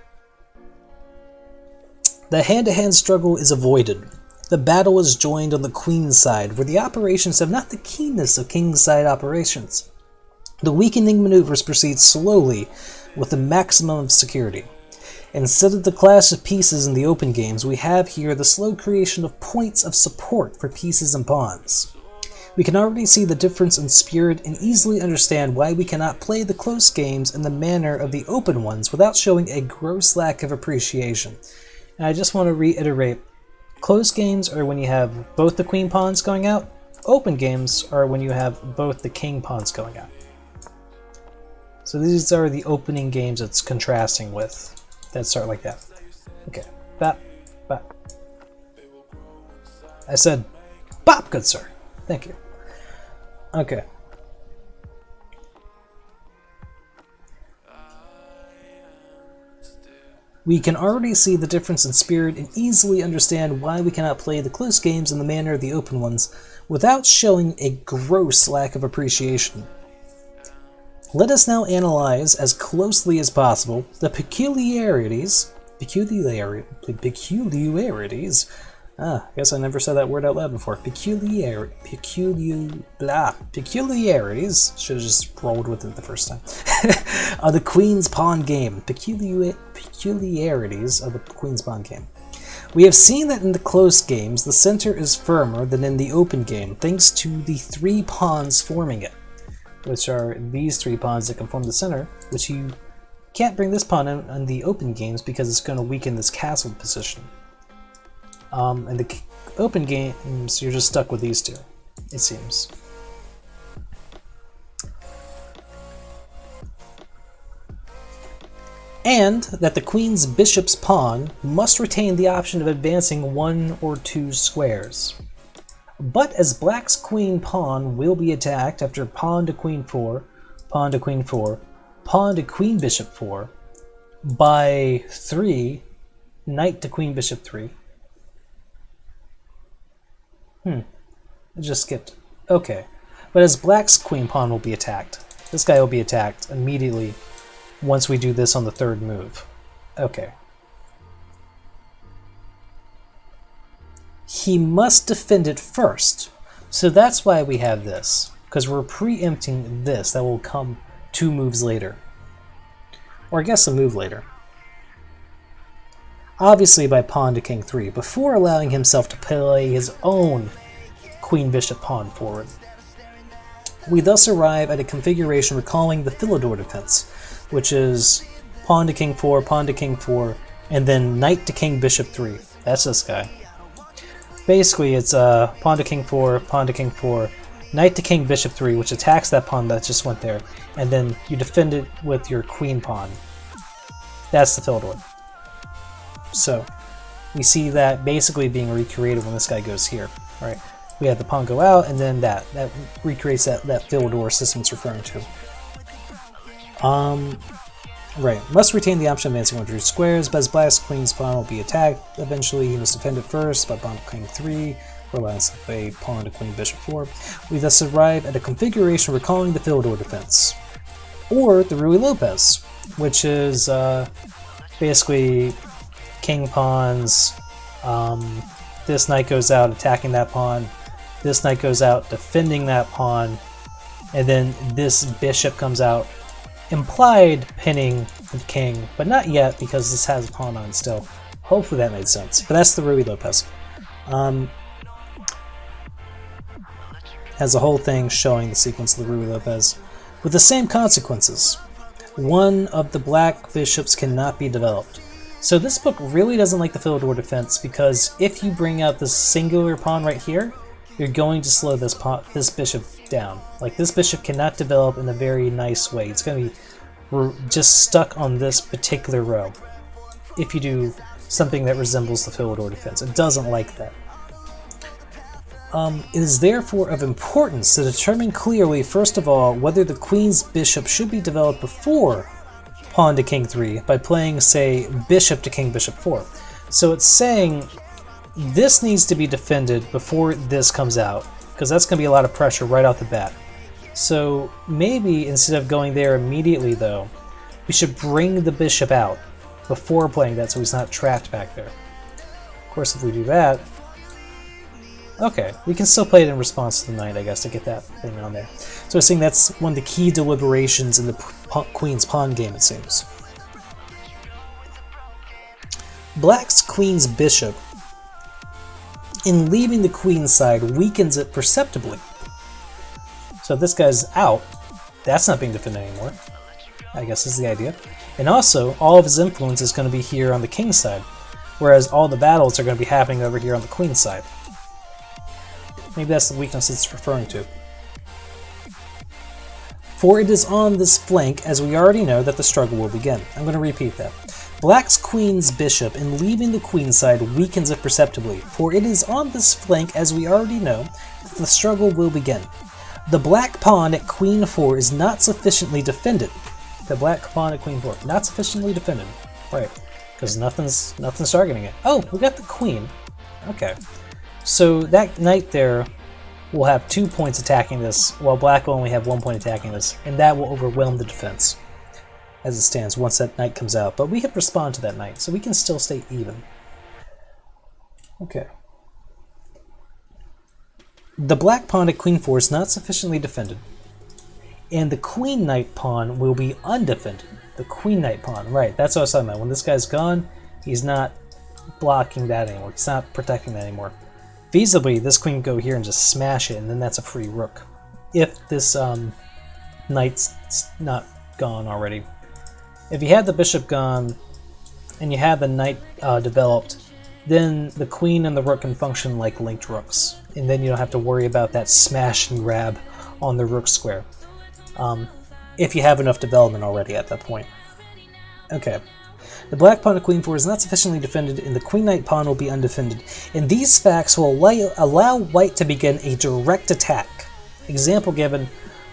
The hand-to-hand struggle is avoided. The battle is joined on the queen's side, where the operations have not the keenness of king's side operations. The weakening maneuvers proceed slowly with the maximum of security. Instead of the clash of pieces in the open games, we have here the slow creation of points of support for pieces and pawns. We can already see the difference in spirit and easily understand why we cannot play the close games in the manner of the open ones without showing a gross lack of appreciation. And I just want to reiterate, close games are when you have both the queen pawns going out. Open games are when you have both the king pawns going out. So these are the opening games it's contrasting with that start like that. Okay, bop, bop. I said bop, good sir. Thank you. Okay. We can already see the difference in spirit and easily understand why we cannot play the close games in the manner of the open ones without showing a gross lack of appreciation. Let us now analyze as closely as possible the peculiarities. I guess I never said that word out loud before. Peculiarities. Should have just rolled with it the first time. Of the Queen's Pawn game. Peculiarities of the Queen's Pawn game. We have seen that in the close games, the center is firmer than in the open game, thanks to the 3 pawns forming it, which are these 3 pawns that can form the center, which you can't bring this pawn in the open games because it's going to weaken this castle position. In the open games, you're just stuck with these 2, it seems. And that the queen's bishop's pawn must retain the option of advancing 1 or 2 squares. But as black's queen pawn will be attacked after pawn to queen 4, pawn to queen 4, pawn to queen bishop 4, by 3, knight to queen bishop 3. I just skipped. Okay. But as black's queen pawn will be attacked. This guy will be attacked immediately once we do this on the third move. Okay. He must defend it first. So that's why we have this. Because we're preempting this. That will come 2 moves later. Or I guess a move later. Obviously by pawn to king 3, before allowing himself to play his own queen bishop pawn forward. We thus arrive at a configuration recalling the Philidor defense, which is pawn to king 4, and then knight to king bishop 3. That's this guy. Basically it's pawn to king 4, knight to king bishop 3, which attacks that pawn that just went there, and then you defend it with your queen pawn. That's the Philidor. So we see that basically being recreated when this guy goes here, right? We have the pawn go out, and then that recreates that Philidor system it's referring to. Right. Must retain the option of advancing 1 squares, but as black's queen's pawn will be attacked. Eventually, he must defend it first by pawn to king 3, or last a pawn to queen bishop 4. We thus arrive at a configuration recalling the Philidor defense, or the Ruy Lopez, which is basically king pawns. This knight goes out attacking that pawn. This knight goes out defending that pawn, and then this bishop comes out, implied pinning the king, but not yet because this has a pawn on still. Hopefully that made sense. But that's the Ruy Lopez. Has a whole thing showing the sequence of the Ruy Lopez with the same consequences. One of the black bishops cannot be developed. So this book really doesn't like the Philidor defense because if you bring out this singular pawn right here, you're going to slow this bishop down. Like, this bishop cannot develop in a very nice way. It's going to be just stuck on this particular row if you do something that resembles the Philidor defense. It doesn't like that. It is therefore of importance to determine clearly, first of all, whether the queen's bishop should be developed before pawn to king 3 by playing, say, bishop to king bishop 4. So it's saying this needs to be defended before this comes out, because that's going to be a lot of pressure right off the bat. So maybe instead of going there immediately, though, we should bring the bishop out before playing that so he's not trapped back there. Of course, if we do that, okay, we can still play it in response to the knight, I guess, to get that thing on there. So I think that's one of the key deliberations in the queen's pawn game, it seems. Black's queen's bishop, in leaving the queen's side, weakens it perceptibly. So if this guy's out, that's not being defended anymore. I guess is the idea. And also, all of his influence is going to be here on the king's side, whereas all the battles are going to be happening over here on the queen's side. Maybe that's the weakness it's referring to. For it is on this flank, as we already know, that the struggle will begin. I'm going to repeat that. Black's queen's bishop, in leaving the queen's side, weakens it perceptibly. For it is on this flank, as we already know, that the struggle will begin. The black pawn at queen 4 is not sufficiently defended. The black pawn at queen 4, not sufficiently defended. Right, because nothing's targeting it. Oh, we got the queen. Okay. So that knight there will have 2 points attacking this, while black will only have 1 point attacking this, and that will overwhelm the defense as it stands once that knight comes out. But we can respond to that knight, so we can still stay even. Okay. The black pawn at queen 4 is not sufficiently defended, and the queen knight pawn will be undefended. The queen knight pawn, right, that's what I was talking about. When this guy's gone, he's not blocking that anymore. He's not protecting that anymore. Feasibly, this queen can go here and just smash it, and then that's a free rook. If this knight's not gone already. If you had the bishop gone, and you had the knight developed, then the queen and the rook can function like linked rooks. And then you don't have to worry about that smash and grab on the rook square. If you have enough development already at that point. Okay. The black pawn at queen 4 is not sufficiently defended, and the queen knight pawn will be undefended. And these facts will allow white to begin a direct attack. Example given,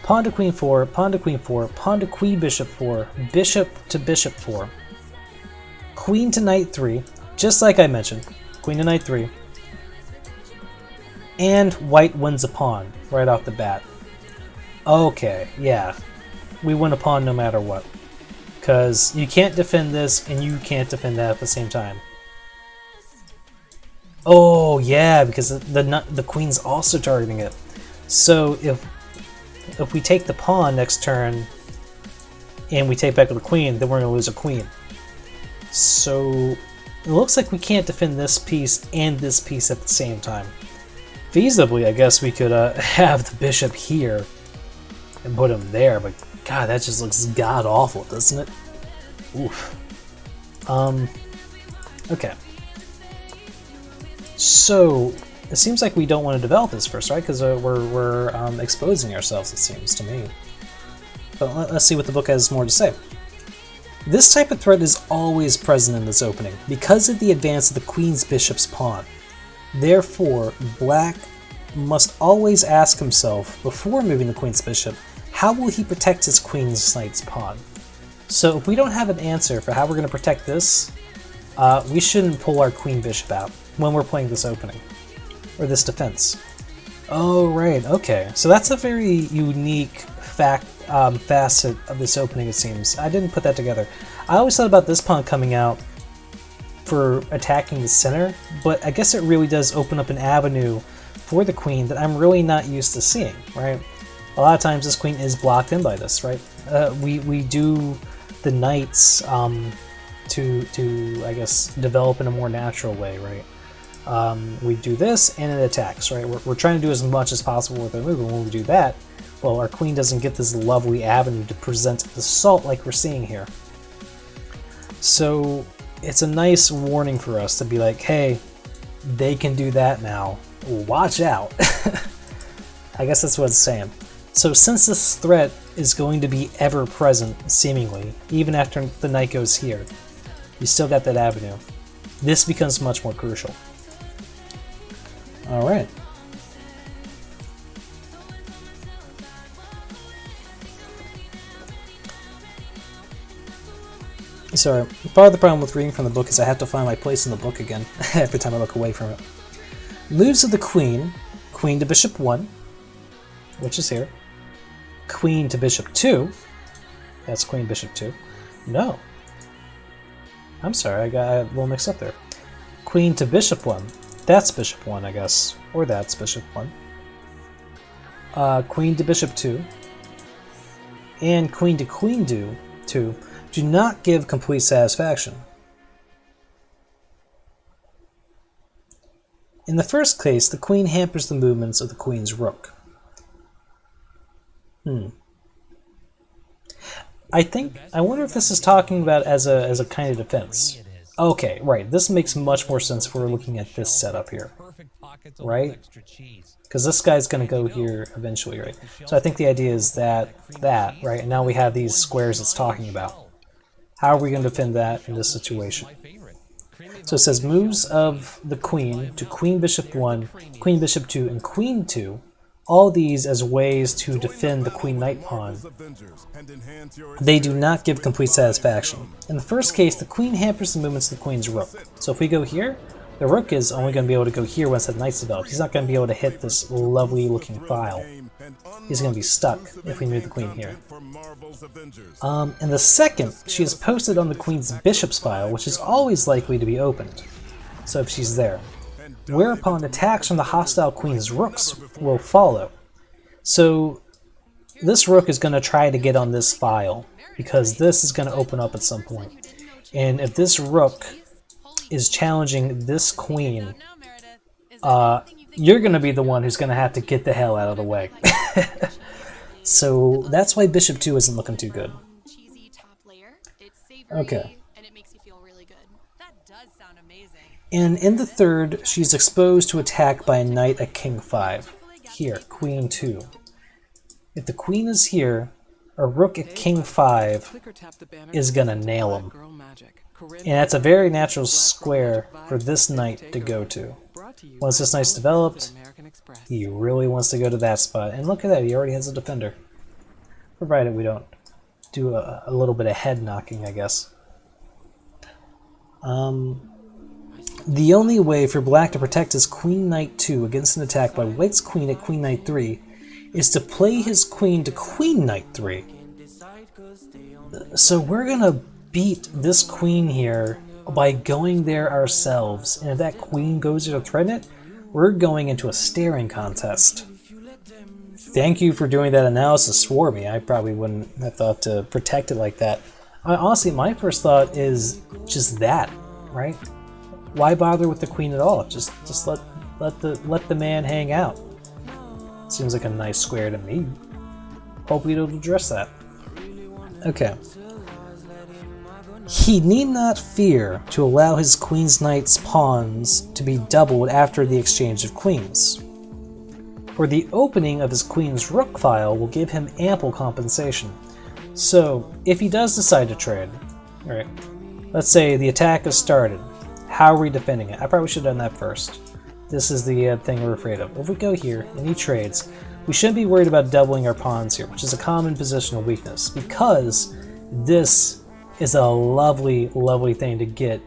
Pawn to queen 4, pawn to queen 4, pawn to queen bishop 4, bishop to bishop 4, queen to knight 3, just like I mentioned, queen to knight 3, and white wins a pawn right off the bat. Okay, yeah, we win a pawn no matter what, because you can't defend this and you can't defend that at the same time. Oh yeah, because the queen's also targeting it. So if we take the pawn next turn and we take back the queen, then we're going to lose a queen. So it looks like we can't defend this piece and this piece at the same time. Feasibly, I guess we could have the bishop here and put him there, but god, that just looks god-awful, doesn't it? Oof. Okay. So it seems like we don't want to develop this first, right? Because we're exposing ourselves, it seems to me. But let's see what the book has more to say. This type of threat is always present in this opening because of the advance of the queen's bishop's pawn. Therefore, black must always ask himself, before moving the queen's bishop, how will he protect his queen's knight's pawn? So if we don't have an answer for how we're going to protect this, we shouldn't pull our queen bishop out when we're playing this opening, or this defense. Oh right, okay. So that's a very unique facet of this opening, it seems. I didn't put that together. I always thought about this pawn coming out for attacking the center, but I guess it really does open up an avenue for the queen that I'm really not used to seeing, right? A lot of times this queen is blocked in by this, right? We do the knights to I guess develop in a more natural way, right? We do this and it attacks, right? We're trying to do as much as possible with our move, and when we do that, well, our queen doesn't get this lovely avenue to present assault like we're seeing here. So it's a nice warning for us to be like, hey, they can do that now. Watch out. I guess that's what it's saying. So since this threat is going to be ever present, seemingly, even after the knight goes here, you still got that avenue. This becomes much more crucial. Alright. Sorry, part of the problem with reading from the book is I have to find my place in the book again every time I look away from it. Moves of the queen, queen to bishop 1, which is here. Queen to bishop 2, that's queen bishop 2. No. I'm sorry, I got a little mixed up there. Queen to bishop 1, that's bishop 1, I guess. Or that's bishop 1. Queen to bishop 2. And queen to queen 2 do not give complete satisfaction. In the first case, the queen hampers the movements of the queen's rook. I wonder if this is talking about as a kind of defense. Okay, right. This makes much more sense if we're looking at this setup here, right? Because this guy's going to go here eventually, right? So I think the idea is that, right? And now we have these squares it's talking about. How are we going to defend that in this situation? So it says moves of the queen to queen bishop 1, queen bishop 2, and queen 2. All these as ways to defend the queen knight pawn. They do not give complete satisfaction. In the first case, the queen hampers the movements of the queen's rook. So if we go here, the rook is only going to be able to go here once that knight's developed. He's not going to be able to hit this lovely looking file. He's going to be stuck if we move the queen here. In the second, she is posted on the queen's bishop's file, which is always likely to be opened. So if she's there. Whereupon attacks from the hostile queen's rooks will follow. So this rook is going to try to get on this file, because this is going to open up at some point. And if this rook is challenging this queen, you're going to be the one who's going to have to get the hell out of the way. So that's why bishop 2 isn't looking too good. Okay. And in the third, she's exposed to attack by a knight at king 5. Here, queen 2. If the queen is here, a rook at king 5 is going to nail him. And that's a very natural square for this knight to go to. Once this knight's developed, he really wants to go to that spot. And look at that, he already has a defender. provided we don't do a little bit of head knocking, I guess. The only way for black to protect his queen knight 2 against an attack by white's queen at queen knight 3 is to play his queen to queen knight 3. So we're gonna beat this queen here by going there ourselves, and if that queen goes to threaten it, we're going into a staring contest. Thank you for doing that analysis for me. I probably wouldn't have thought to protect it like that. Honestly, my first thought is just that, right? Why bother with the queen at all? Just let the man hang out. Seems like a nice square to me. Hope we don't address that. Okay. He need not fear to allow his queen's knight's pawns to be doubled after the exchange of queens. For the opening of his queen's rook file will give him ample compensation. So, if he does decide to trade, right? Let's say the attack is started. How are we defending it? I probably should have done that first. This is the thing we're afraid of. If we go here and he trades, we shouldn't be worried about doubling our pawns here, which is a common positional weakness, because this is a lovely, lovely thing to get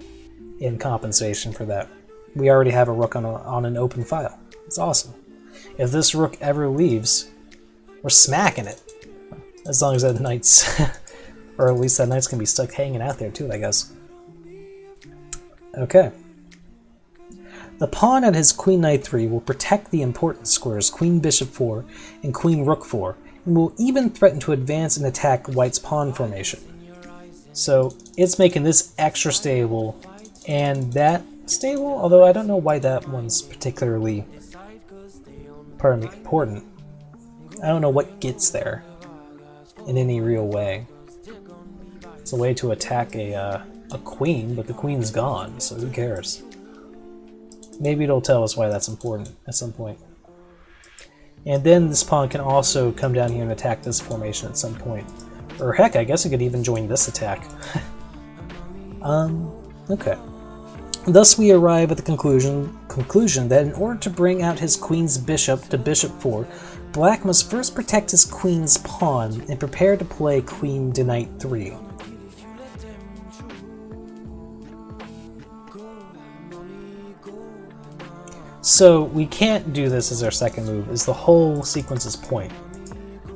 in compensation for that. We already have a rook on an open file. It's awesome. If this rook ever leaves, we're smacking it. As long as that knight's, or at least that knight's gonna be stuck hanging out there too, I guess. Okay. The pawn at his queen knight 3 will protect the important squares queen bishop 4 and queen rook 4, and will even threaten to advance and attack white's pawn formation. So it's making this extra stable and that stable, although I don't know why that one's particularly, pardon me, important. I don't know what gets there in any real way. It's a way to attack a queen, but the queen's gone, so who cares? Maybe it'll tell us why that's important at some point. And then this pawn can also come down here and attack this formation at some point. Or heck, I guess it could even join this attack. Okay. Thus we arrive at the conclusion that in order to bring out his queen's bishop to bishop 4, black must first protect his queen's pawn and prepare to play queen to knight 3. So we can't do this as our second move, is the whole sequence's point.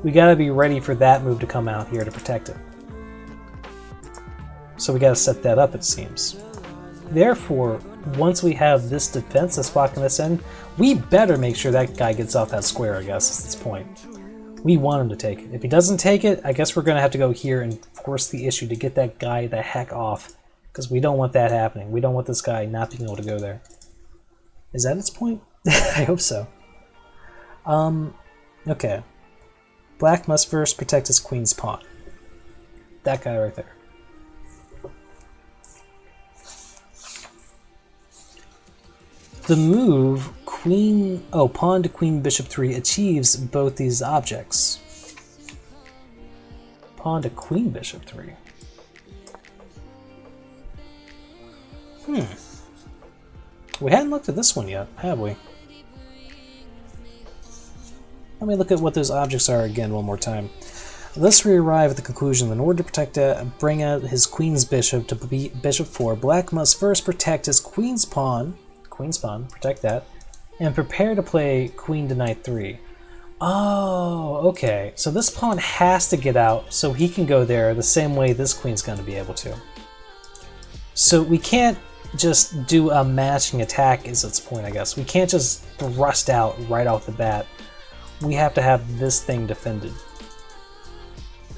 We gotta be ready for that move to come out here to protect it. So we gotta set that up, it seems. Therefore, once we have this defense that's blocking this in, we better make sure that guy gets off that square, I guess, is this point. We want him to take it. If he doesn't take it, I guess we're gonna have to go here and force the issue to get that guy the heck off, because we don't want that happening. We don't want this guy not being able to go there. Is that its point? I hope so. Okay. Black must first protect his queen's pawn. That guy right there. The move pawn to queen bishop 3 achieves both these objects. Pawn to queen bishop 3. We hadn't looked at this one yet, have we? Let me look at what those objects are again one more time. Thus we arrive at the conclusion that in order to protect bring out his queen's bishop to bishop 4, black must first protect his queen's pawn, protect that, and prepare to play queen to knight 3. Oh, okay. So this pawn has to get out so he can go there the same way this queen's going to be able to. So we can't just do a matching attack is its point, I guess. We can't just thrust out right off the bat. We have to have this thing defended.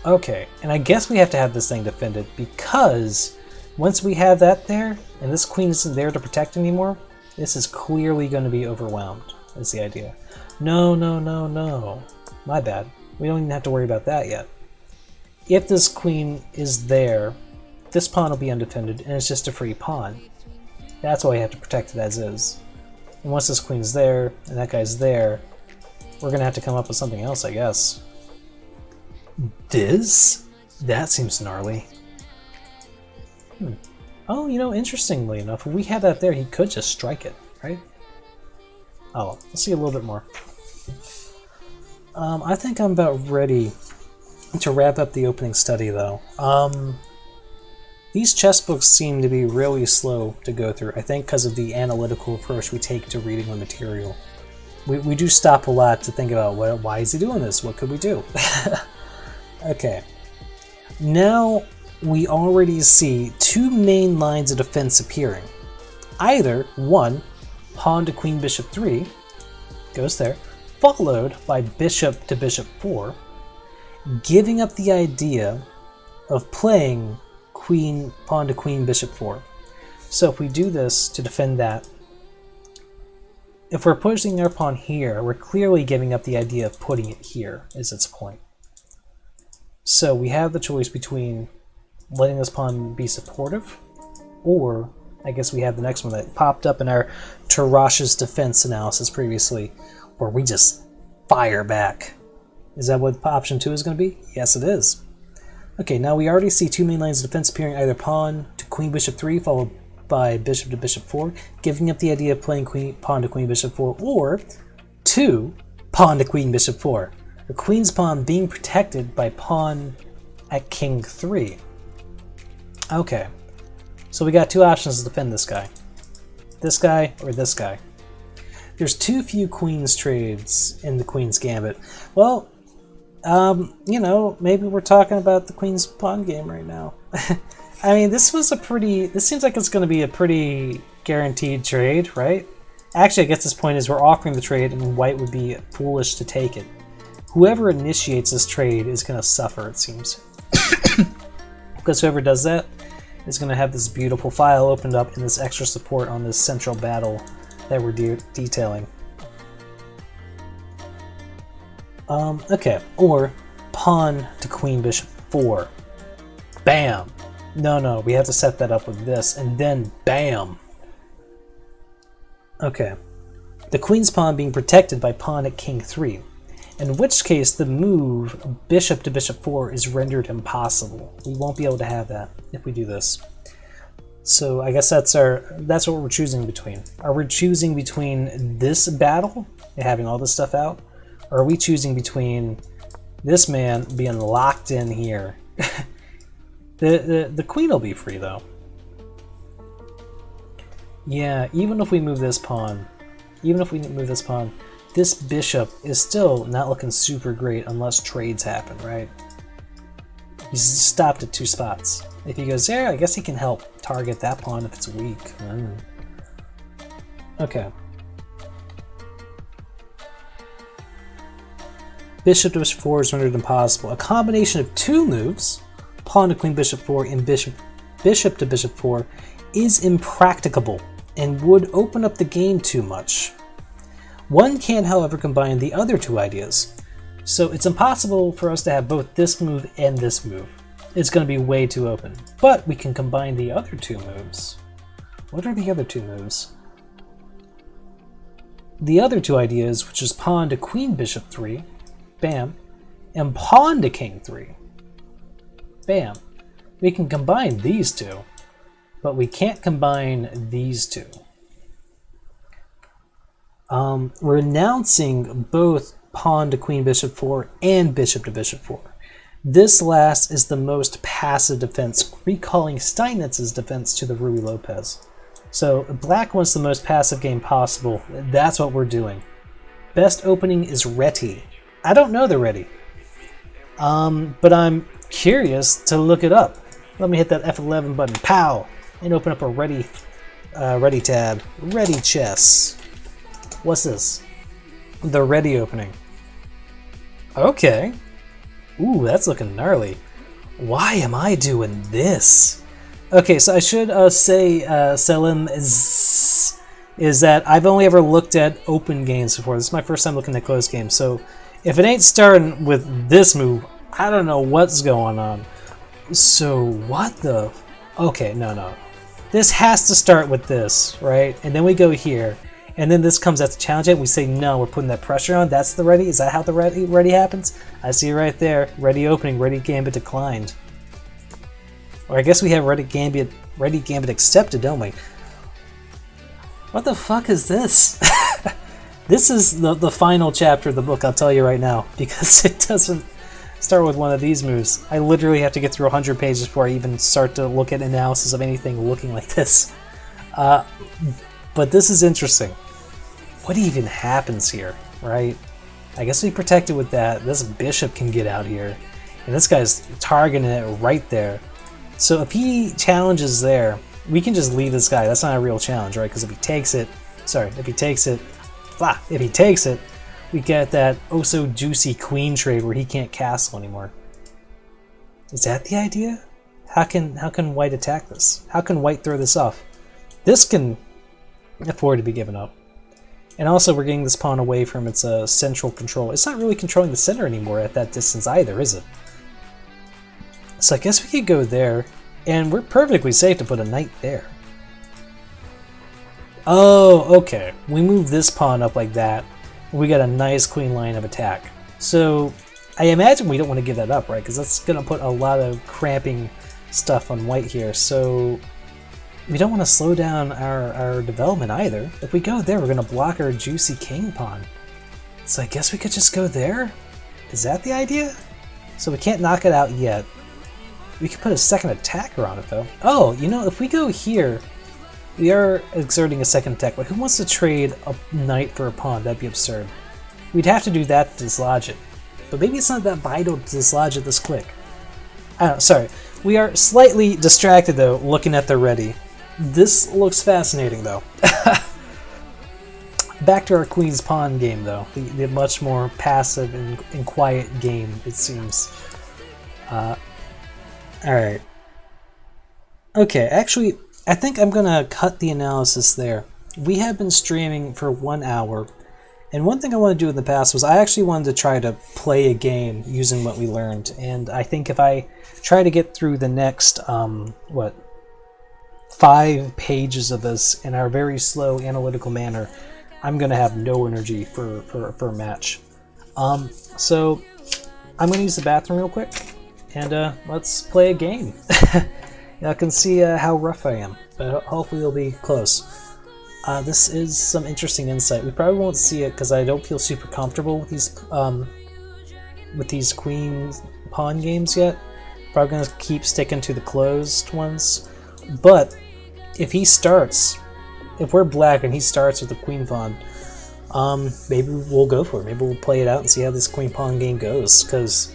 Okay, and I guess we have to have this thing defended because once we have that there, and this queen isn't there to protect anymore, this is clearly going to be overwhelmed, is the idea. No. My bad. We don't even have to worry about that yet. If this queen is there, this pawn will be undefended, and it's just a free pawn. That's why we have to protect it as is. And once this queen's there, and that guy's there, we're going to have to come up with something else, I guess. Diz? That seems gnarly. Oh, you know, interestingly enough, if we had that there, he could just strike it, right? Oh, let's see a little bit more. I think I'm about ready To wrap up the opening study, though, these chess books seem to be really slow to go through, I think because of the analytical approach we take to reading the material. We do stop a lot to think about, why is he doing this? What could we do? Okay. Now we already see two main lines of defense appearing. Either, one, pawn to queen bishop 3, goes there, followed by bishop to bishop 4, giving up the idea of playing pawn to queen bishop 4. So if we do this to defend that, if we're pushing our pawn here, we're clearly giving up the idea of putting it here, is its point. So we have the choice between letting this pawn be supportive, or I guess we have the next one that popped up in our Tarash's defense analysis previously, where we just fire back. Is that what option 2 is going to be? Yes, it is. Okay, now we already see two main lines of defense appearing, either pawn to queen bishop 3 followed by bishop to bishop 4, giving up the idea of playing pawn to queen bishop 4, or 2, pawn to queen bishop 4. The queen's pawn being protected by pawn at king 3. Okay, so we got two options to defend this guy. This guy or this guy. There's too few queen's trades in the Queen's Gambit. Well, you know, maybe we're talking about the Queen's Pawn game right now. I mean, this seems like it's going to be a pretty guaranteed trade, right? Actually, I guess this point is we're offering the trade and white would be foolish to take it. Whoever initiates this trade is going to suffer, it seems. Because whoever does that is going to have this beautiful file opened up and this extra support on this central battle that we're detailing. Okay, or pawn to queen bishop 4. Bam! No, we have to set that up with this, and then bam! Okay, the queen's pawn being protected by pawn at king 3, in which case the move bishop to bishop 4 is rendered impossible. We won't be able to have that if we do this. So I guess that's what we're choosing between. Are we choosing between this battle, having all this stuff out, or are we choosing between this man being locked in here? The queen will be free though. Yeah, even if we move this pawn, this bishop is still not looking super great unless trades happen, right? He's stopped at 2 spots. If he goes there, I guess he can help target that pawn if it's weak. Okay. Bishop to bishop 4 is rendered impossible. A combination of 2 moves, pawn to queen bishop 4 and bishop to bishop 4, is impracticable and would open up the game too much. One can, however, combine the other 2 ideas. So it's impossible for us to have both this move and this move. It's going to be way too open. But we can combine the other 2 moves. What are the other 2 moves? The other 2 ideas, which is pawn to queen bishop 3, bam, and pawn to king 3, bam. We can combine these 2, but we can't combine these 2. Renouncing both pawn to queen bishop 4 and bishop to bishop 4. This last is the most passive defense, recalling Steinnitz's defense to the Ruy Lopez. So black wants the most passive game possible. That's what we're doing. Best opening is Reti. I don't know the Reti, but I'm curious to look it up. Let me hit that F11 button, pow, and open up a Reti tab. Reti chess. What's this? The Reti opening. Okay. Ooh, that's looking gnarly. Why am I doing this? Okay, so I should say, Selim, is that I've only ever looked at open games before. This is my first time looking at closed games, so if it ain't starting with this move, I don't know what's going on. So, what the... Okay, no. This has to start with this, right? And then we go here. And then this comes at the challenge and we say, no, we're putting that pressure on. That's the Reti? Is that how the Reti happens? I see it right there. Reti opening, Reti Gambit declined. Or I guess we have Reti Gambit accepted, don't we? What the fuck is this? This is the final chapter of the book, I'll tell you right now, because it doesn't start with one of these moves. I literally have to get through 100 pages before I even start to look at analysis of anything looking like this. But this is interesting. What even happens here, right? I guess we protect it with that. This bishop can get out here. And this guy's targeting it right there. So if he challenges there, we can just leave this guy. That's not a real challenge, right? Because if he takes it, if he takes it, we get that oh so juicy queen trade where he can't castle anymore. Is that the idea? How can white attack this? How can white throw this off? This can afford to be given up. And also we're getting this pawn away from its central control. It's not really controlling the center anymore at that distance either, is it? So I guess we could go there, and we're perfectly safe to put a knight there. Oh, okay. We move this pawn up like that. We got a nice queen line of attack. So I imagine we don't want to give that up, right? Because that's going to put a lot of cramping stuff on white here. So we don't want to slow down our development either. If we go there, we're going to block our juicy king pawn. So I guess we could just go there? Is that the idea? So we can't knock it out yet. We could put a second attacker on it though. Oh, you know, if we go here, we are exerting a second attack, but who wants to trade a knight for a pawn? That'd be absurd. We'd have to do that to dislodge it. But maybe it's not that vital to dislodge it this quick. I don't know, sorry. We are slightly distracted though, looking at the ready. This looks fascinating though. Back to our queen's pawn game though. The much more passive and quiet game, it seems. Alright. Okay, actually, I think I'm gonna cut the analysis there. We have been streaming for 1 hour, and one thing I want to do in the past was I actually wanted to try to play a game using what we learned, and I think if I try to get through the next, 5 pages of this in our very slow analytical manner, I'm gonna have no energy for a match. So I'm gonna use the bathroom real quick, and let's play a game. Y'all can see how rough I am, but hopefully it'll be close. This is some interesting insight. We probably won't see it because I don't feel super comfortable with these queen pawn games yet. Probably gonna keep sticking to the closed ones. But if he starts, if we're black and he starts with the queen pawn, maybe we'll go for it. Maybe we'll play it out and see how this queen pawn game goes. Because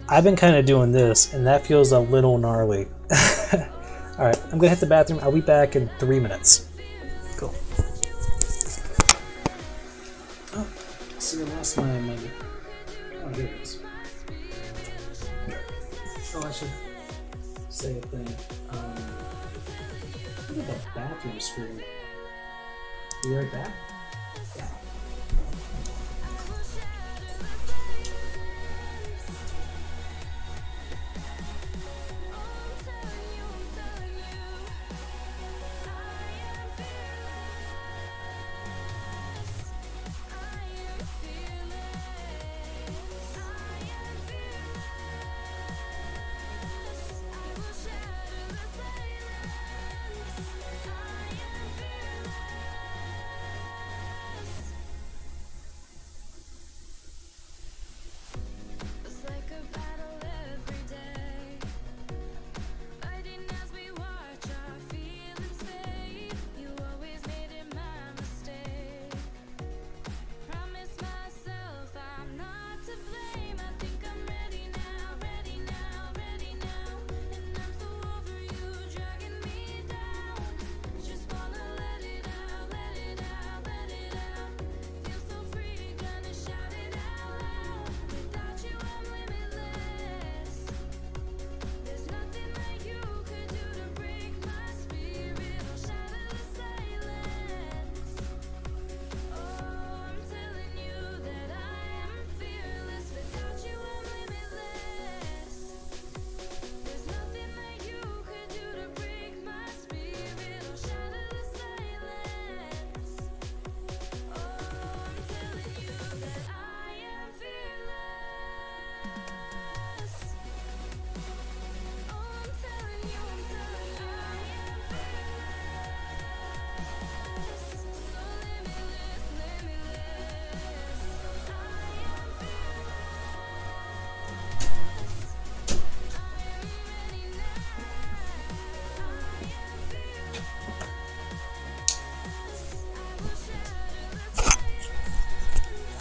I've been kind of doing this, and that feels a little gnarly. Alright, I'm gonna hit the bathroom. I'll be back in 3 minutes. Cool. Oh, see, I lost my oh, here it is. Oh, I should say a thing. Look at that bathroom screen. Be right back. Yeah.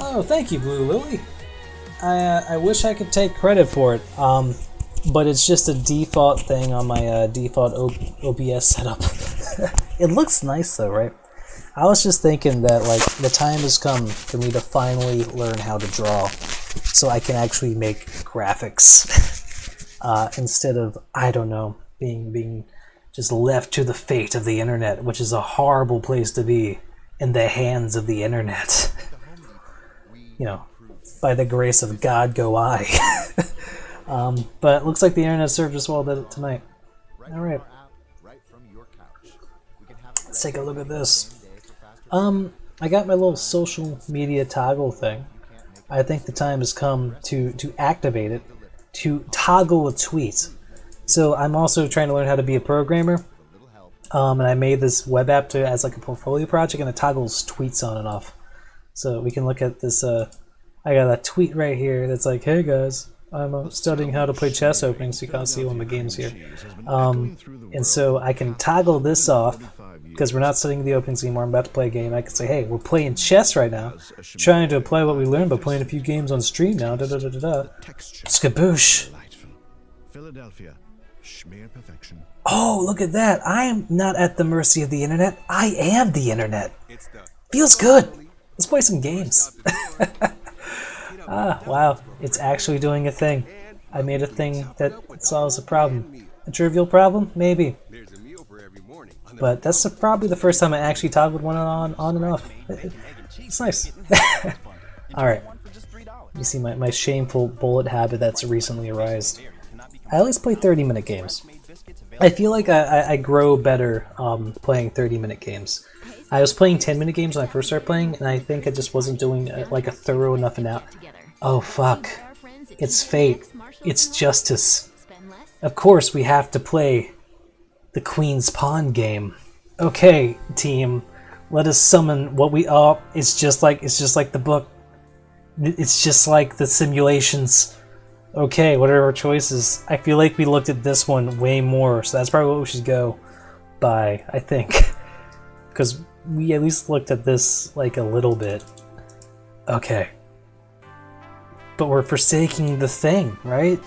Oh, thank you, Blue Lily. I wish I could take credit for it, but it's just a default thing on my default OBS setup. It looks nice though, right? I was just thinking that like the time has come for me to finally learn how to draw, so I can actually make graphics instead of, I don't know, being just left to the fate of the internet, which is a horrible place to be, in the hands of the internet. You know, by the grace of God go I. But it looks like the internet served us well tonight. Alright. Let's take a look at this. I got my little social media toggle thing. I think the time has come to activate it, to toggle a tweet. So I'm also trying to learn how to be a programmer. And I made this web app as like a portfolio project, and it toggles tweets on and off. So we can look at this. I got a tweet right here that's like, "Hey guys, I'm studying how to play chess openings." So you can't see one of my games here. And so I can toggle this off because we're not studying the openings anymore. I'm about to play a game. I can say, "Hey, we're playing chess right now, trying to apply what we learned by playing a few games on stream now." Da da da da da. Skaboosh. Philadelphia. Perfection. Oh, look at that. I am not at the mercy of the internet. I am the internet. Feels good. Let's play some games. Wow. It's actually doing a thing. I made a thing that solves a problem. A trivial problem? Maybe. But that's probably the first time I actually toggled one on and off. It's nice. Alright. You see my shameful bullet habit that's recently arisen. I always play 30-minute games. I feel like I grow better playing 30-minute games. I was playing 10-minute games when I first started playing, and I think I just wasn't doing like a thorough enough Oh fuck. It's fate. It's justice. Of course we have to play the Queen's Pawn game. Okay, team. Let us summon what we it's just like the book. It's just like the simulations. Okay, what are our choices? I feel like we looked at this one way more, so that's probably what we should go by, I think. Because we at least looked at this like a little bit. Okay. But we're forsaking the thing, right?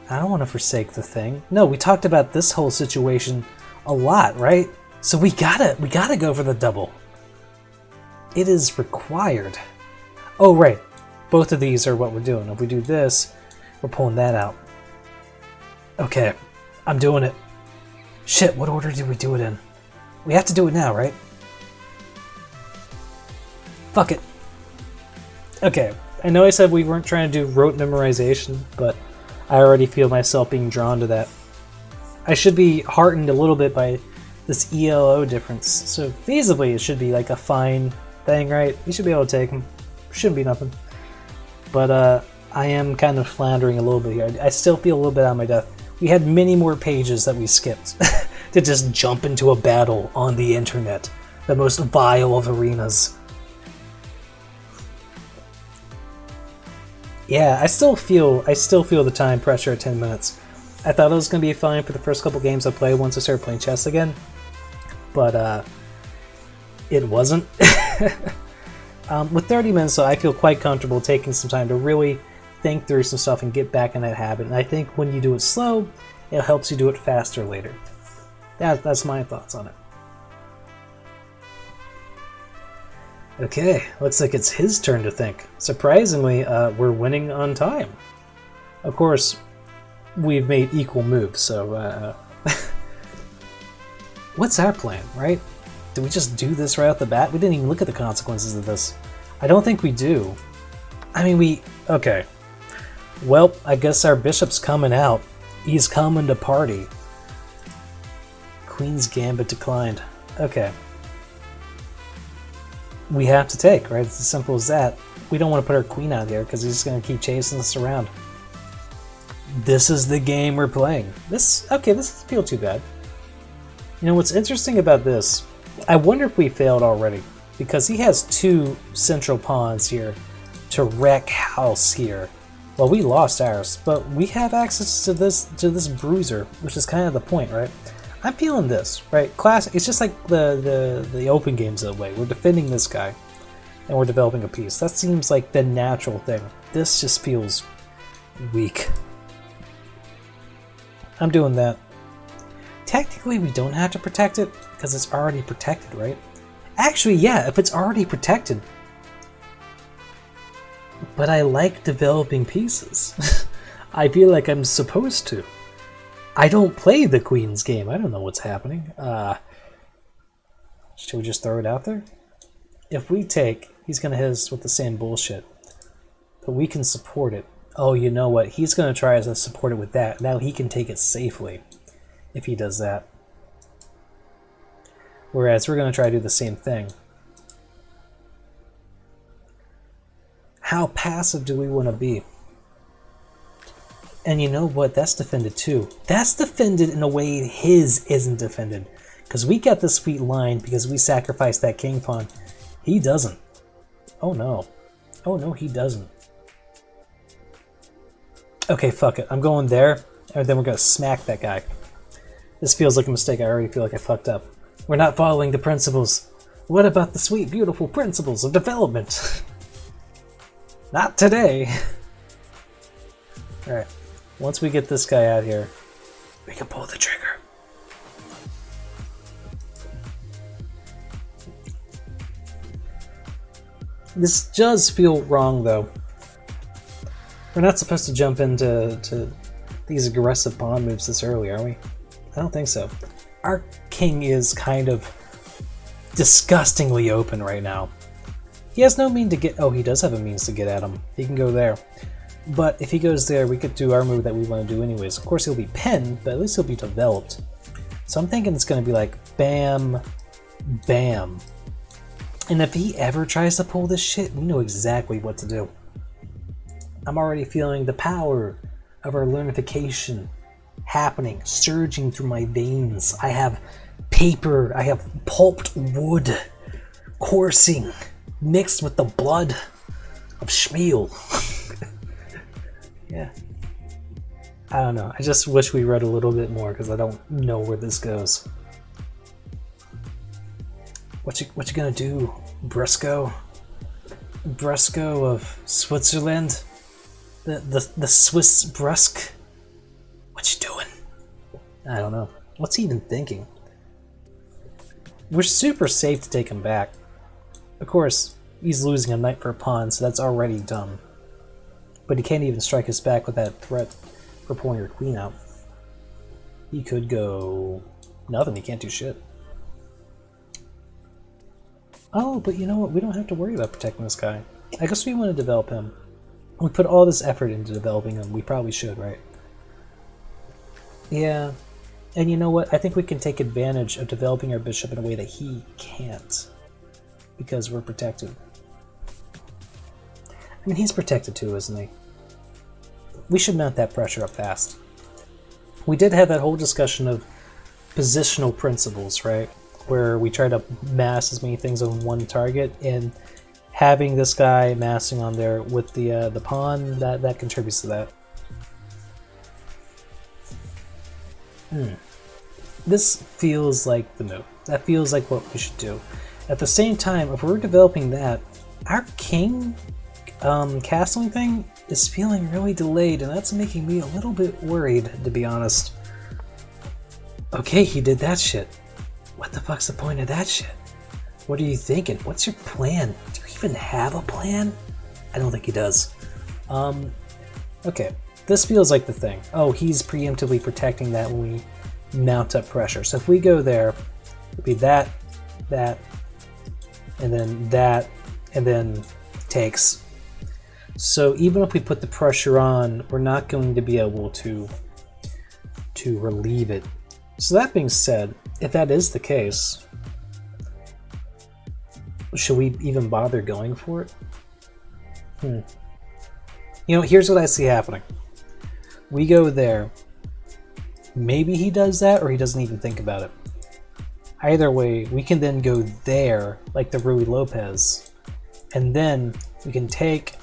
I don't want to forsake the thing. No, we talked about this whole situation a lot, right? So we gotta go for the double. It is required. Oh, right. Both of these are what we're doing. If we do this, we're pulling that out. Okay, I'm doing it. Shit, what order do we do it in? We have to do it now, right? Fuck it. Okay, I know I said we weren't trying to do rote memorization, but I already feel myself being drawn to that. I should be heartened a little bit by this ELO difference, so feasibly it should be like a fine thing, right? We should be able to take them. Shouldn't be nothing. But I am kind of floundering a little bit here. I still feel a little bit out of my depth. We had many more pages that we skipped to just jump into a battle on the internet. The most vile of arenas. Yeah, I still feel the time pressure at 10 minutes. I thought it was going to be fine for the first couple games I played once I started playing chess again. But it wasn't. With 30 minutes, though, I feel quite comfortable taking some time to really think through some stuff and get back in that habit. And I think when you do it slow, it helps you do it faster later. That's my thoughts on it. Okay, looks like it's his turn to think. Surprisingly, we're winning on time. Of course, we've made equal moves, so what's our plan, right? Do we just do this right off the bat? We didn't even look at the consequences of this. I don't think we do. I mean, okay. Well, I guess our bishop's coming out. He's coming to party. Queen's Gambit declined. Okay. We have to take, right? It's as simple as that. We don't want to put our queen out there because he's just going to keep chasing us around. This is the game we're playing. This doesn't feel too bad. You know, what's interesting about this, I wonder if we failed already, because he has two central pawns here to wreck house here. Well, we lost ours, but we have access to this bruiser, which is kind of the point, right? I'm feeling this, right? It's just like the open games that way. We're defending this guy. and we're developing a piece. That seems like the natural thing. This just feels weak. I'm doing that. Technically, we don't have to protect it, because it's already protected, right? Actually, yeah, if it's already protected. But I like developing pieces. I feel like I'm supposed to. I don't play the Queen's game. I don't know what's happening. Should we just throw it out there? If we take, he's going to hit us with the same bullshit. But we can support it. Oh, you know what? He's going to try to support it with that. Now he can take it safely if he does that. Whereas we're going to try to do the same thing. How passive do we want to be? And you know what? That's defended too. That's defended in a way his isn't defended. Because we got the sweet line because we sacrificed that king pawn. He doesn't. Oh no. Oh no, he doesn't. Okay, fuck it. I'm going there, and then we're going to smack that guy. This feels like a mistake. I already feel like I fucked up. We're not following the principles. What about the sweet, beautiful principles of development? Not today. Alright. Once we get this guy out here, we can pull the trigger. This does feel wrong, though. We're not supposed to jump into these aggressive pawn moves this early, are we? I don't think so. Our king is kind of disgustingly open right now. He has no mean to get... Oh, he does have a means to get at him. He can go there. But if he goes there, we could do our move that we want to do anyways. Of course, he'll be pinned, but at least he'll be developed. So I'm thinking it's going to be like bam, bam. And if he ever tries to pull this shit, we know exactly what to do. I'm already feeling the power of our learnification happening, surging through my veins. I have paper, I have pulped wood coursing, mixed with the blood of Schmiel. Yeah. I don't know. I just wish we read a little bit more because I don't know where this goes. What you gonna do, Briscoe? Briscoe of Switzerland? The Swiss Brusque? What you doing? I don't know. What's he even thinking? We're super safe to take him back. Of course, he's losing a knight for a pawn, so that's already dumb. But he can't even strike us back with that threat for pulling your queen out. He could go... nothing, he can't do shit. Oh, but you know what? We don't have to worry about protecting this guy. I guess we want to develop him. We put all this effort into developing him. We probably should, right? Yeah. And you know what? I think we can take advantage of developing our bishop in a way that he can't. Because we're protected. I mean, he's protected too, isn't he? We should mount that pressure up fast. We did have that whole discussion of positional principles, right? Where we try to mass as many things on one target, and having this guy massing on there with the pawn, that contributes to that. This feels like the move. That feels like what we should do. At the same time, if we're developing that, our king castling thing is feeling really delayed, and that's making me a little bit worried, to be honest. Okay, he did that shit. What the fuck's the point of that shit? What are you thinking? What's your plan? Do you even have a plan? I don't think he does. Okay, this feels like the thing. Oh, he's preemptively protecting that when we mount up pressure. So if we go there, it'd be that, and then takes. So even if we put the pressure on, we're not going to be able to relieve it. So that being said, if that is the case, should we even bother going for it? You know, here's what I see happening. We go there. Maybe he does that, or he doesn't even think about it. Either way, we can then go there, like the Ruy Lopez, and then we can take,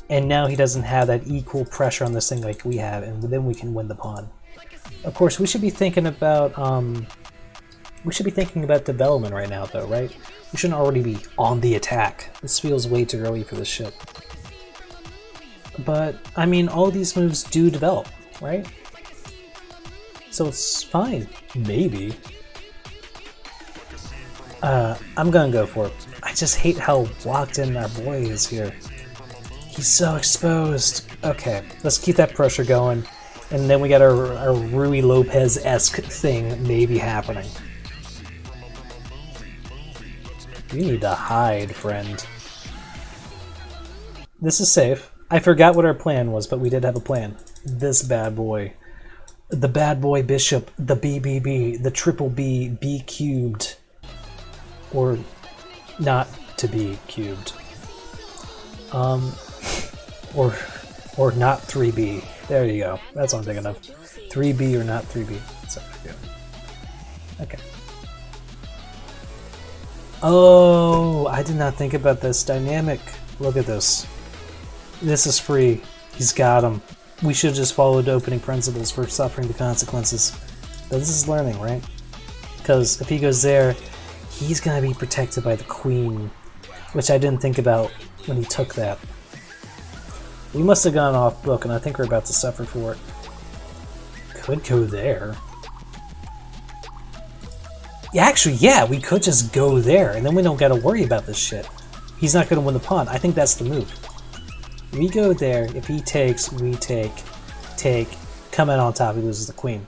and now he doesn't have that equal pressure on this thing like we have, and then we can win the pawn. Of course, we should be thinking about We should be thinking about development right now, though, right? We shouldn't already be on the attack. This feels way too early for this shit. But, I mean, all these moves do develop, right? So it's fine. Maybe. I'm gonna go for it. I just hate how locked in our boy is here. He's so exposed. Okay, let's keep that pressure going. And then we got our Rui Lopez-esque thing maybe happening. You need to hide, friend. This is safe. I forgot what our plan was, but we did have a plan. This bad boy. The bad boy bishop, the BBB, the triple B, B cubed. Or not to be cubed. Or not 3B. There you go. That's what I'm thinking of. 3B or not 3B. So, yeah. Okay. Oh, I did not think about this dynamic. Look at this. This is free. He's got him. We should have just followed opening principles for suffering the consequences. But this is learning, right? Because if he goes there, he's going to be protected by the queen, which I didn't think about when he took that. We must have gone off book, and I think we're about to suffer for it. Could go there. Yeah, actually, yeah, we could just go there, and then we don't got to worry about this shit. He's not going to win the pawn. I think that's the move. We go there. If he takes, we take, come out on top. He loses the queen.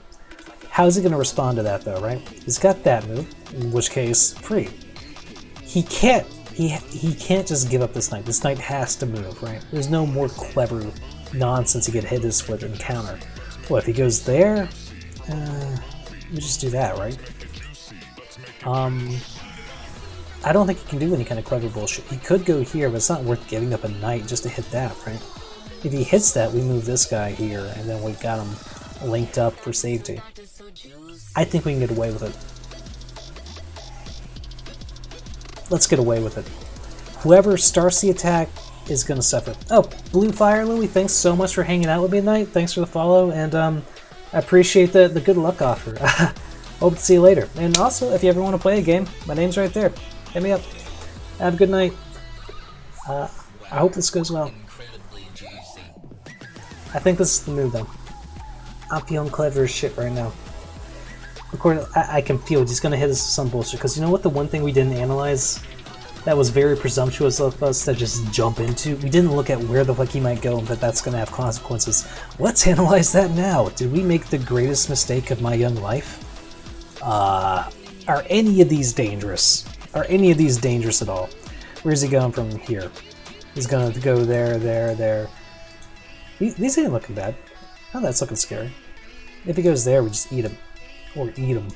How's he going to respond to that, though, right? He's got that move, in which case, free. He can't. He can't just give up this knight. This knight has to move, right? There's no more clever nonsense he could hit his with and counter. Well, if he goes there, we just do that, right? I don't think he can do any kind of clever bullshit. He could go here, but it's not worth giving up a knight just to hit that, right? If he hits that, we move this guy here, and then we got him linked up for safety. I think we can get away with it. Let's get away with it. Whoever starts the attack is going to suffer. Oh, Blue Fire Lily, thanks so much for hanging out with me tonight. Thanks for the follow, and I appreciate the good luck offer. Hope to see you later. And also, if you ever want to play a game, my name's right there. Hit me up. Have a good night. I hope this goes well. I think this is the move, though. I'm feeling clever as shit right now. Of course, I can feel it. He's going to hit us with some bullshit. Because you know what the one thing we didn't analyze that was very presumptuous of us to just jump into? We didn't look at where the fuck he might go and that that's going to have consequences. Let's analyze that now. Did we make the greatest mistake of my young life? Are any of these dangerous? Are any of these dangerous at all? Where's he going from here? He's going to go there, there. These ain't looking bad. Oh, that's looking scary. If he goes there, we just eat him. Or eat him.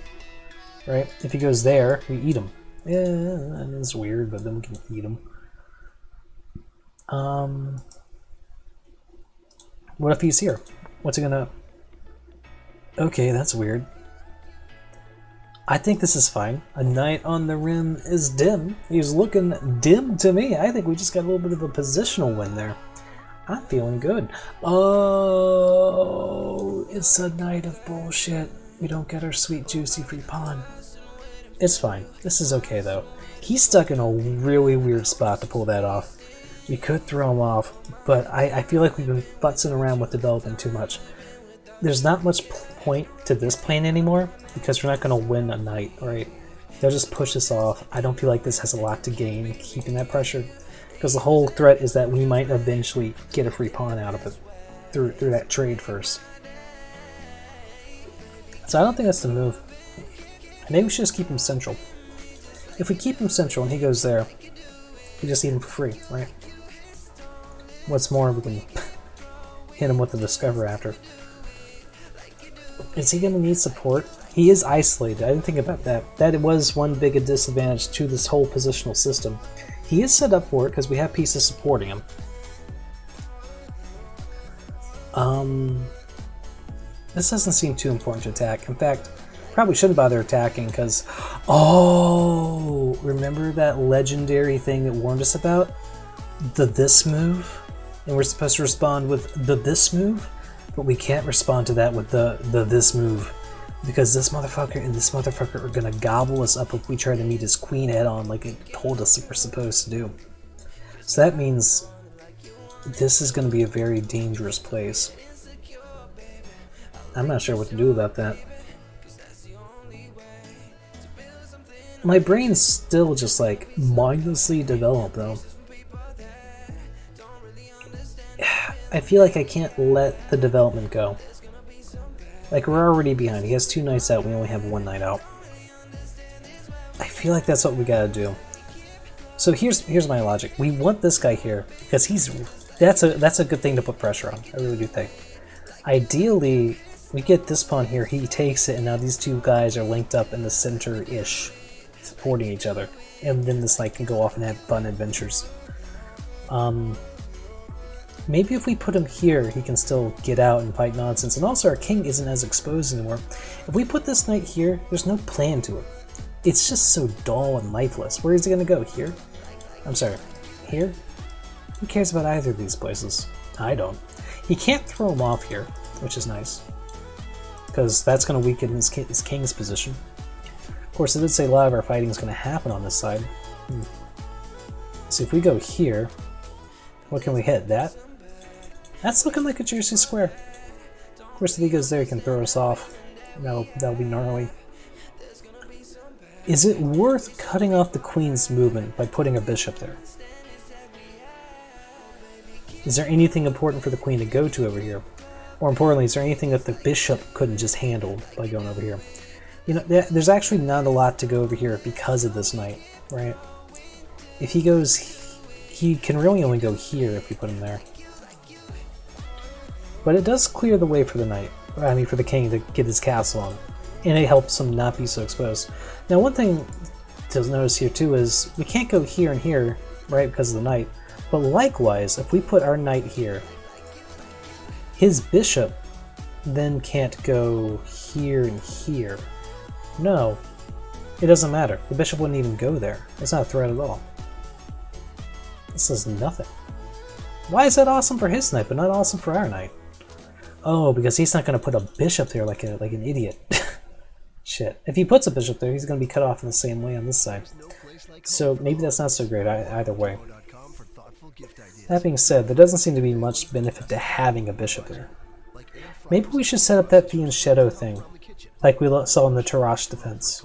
Right? If he goes there, we eat him. Yeah, I mean, it's weird, but then we can eat him. What if he's here? What's he gonna... Okay, that's weird. I think this is fine. A knight on the rim is dim. He's looking dim to me. I think we just got a little bit of a positional win there. I'm feeling good. Oh, it's a night of bullshit. We don't get our sweet, juicy free pawn. It's fine. This is okay, though. He's stuck in a really weird spot to pull that off. We could throw him off, but I feel like we've been futzing around with developing too much. There's not much point to this plan anymore, because we're not going to win a night, right? They'll just push us off. I don't feel like this has a lot to gain, keeping that pressure, because the whole threat is that we might eventually get a free pawn out of it through that trade first. So I don't think that's the move. Maybe we should just keep him central. If we keep him central and he goes there, we just eat him for free, right? What's more, we can hit him with the Discover after. Is he going to need support? He is isolated. I didn't think about that. That was one big disadvantage to this whole positional system. He is set up for it because we have pieces supporting him. This doesn't seem too important to attack. In fact, probably shouldn't bother attacking because... Oh! Remember that legendary thing that warned us about? The this move? And we're supposed to respond with the this move? But we can't respond to that with the this move. Because this motherfucker and this motherfucker are gonna gobble us up if we try to meet his queen head on like it told us we're supposed to do. So that means this is gonna be a very dangerous place. I'm not sure what to do about that. My brain's still just like mindlessly developed though. I feel like I can't let the development go. Like, we're already behind. He has 2 nights out, we only have 1 night out. I feel like that's what we gotta do. So here's my logic. We want this guy here because that's a good thing to put pressure on. I really do think. Ideally, we get this pawn here, he takes it, and now these 2 guys are linked up in the center-ish, supporting each other. And then this knight can go off and have fun adventures. Maybe if we put him here, he can still get out and fight nonsense. And also, our king isn't as exposed anymore. If we put this knight here, there's no plan to it. It's just so dull and lifeless. Where is he going to go? Here? I'm sorry. Here? Who cares about either of these places? I don't. He can't throw him off here, which is nice. Because that's going to weaken his king's position. Of course, it did say a lot of our fighting is going to happen on this side. So if we go here, what can we hit? That? That's looking like a juicy square. Of course, if he goes there, he can throw us off. That'll be gnarly. Is it worth cutting off the queen's movement by putting a bishop there? Is there anything important for the queen to go to over here? More importantly, is there anything that the bishop couldn't just handle by going over here? You know, there's actually not a lot to go over here because of this knight, right? If he goes, he can really only go here if we put him there. But it does clear the way for the knight, I mean for the king to get his castle on. And it helps him not be so exposed. Now one thing to notice here too is we can't go here and here, right, because of the knight. But likewise, if we put our knight here, his bishop then can't go here and here. No, it doesn't matter. The bishop wouldn't even go there. It's not a threat at all. This is nothing. Why is that awesome for his knight, but not awesome for our knight? Oh, because he's not going to put a bishop there like an idiot. Shit. If he puts a bishop there, he's going to be cut off in the same way on this side. So maybe that's not so great either way. That being said, there doesn't seem to be much benefit to having a bishop there. Maybe we should set up that Fiend Shadow thing, like we saw in the Tarrasch defense.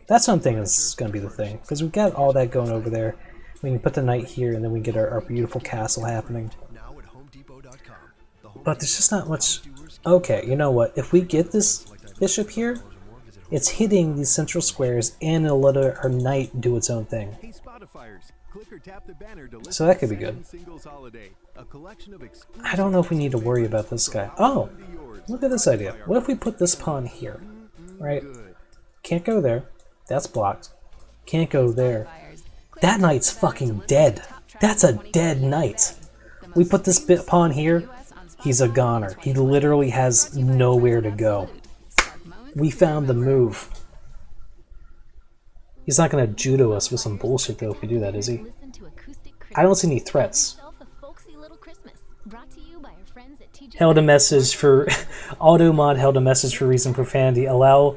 That's what I'm thinking is going to be the thing, because we've got all that going over there. We can put the knight here, and then we get our beautiful castle happening. But there's just not much... Okay, you know what? If we get this bishop here, it's hitting these central squares, and it'll let our knight do its own thing. So that could be good. I don't know if we need to worry about this guy. Oh! Look at this idea. What if we put this pawn here? Right? Can't go there. That's blocked. Can't go there. That knight's fucking dead. That's a dead knight. We put this pawn here, he's a goner. He literally has nowhere to go. We found the move. He's not going to judo us with some bullshit though if we do that, is he? I don't see any threats. Held a message for... Automod held a message for Reason Profanity. Allow...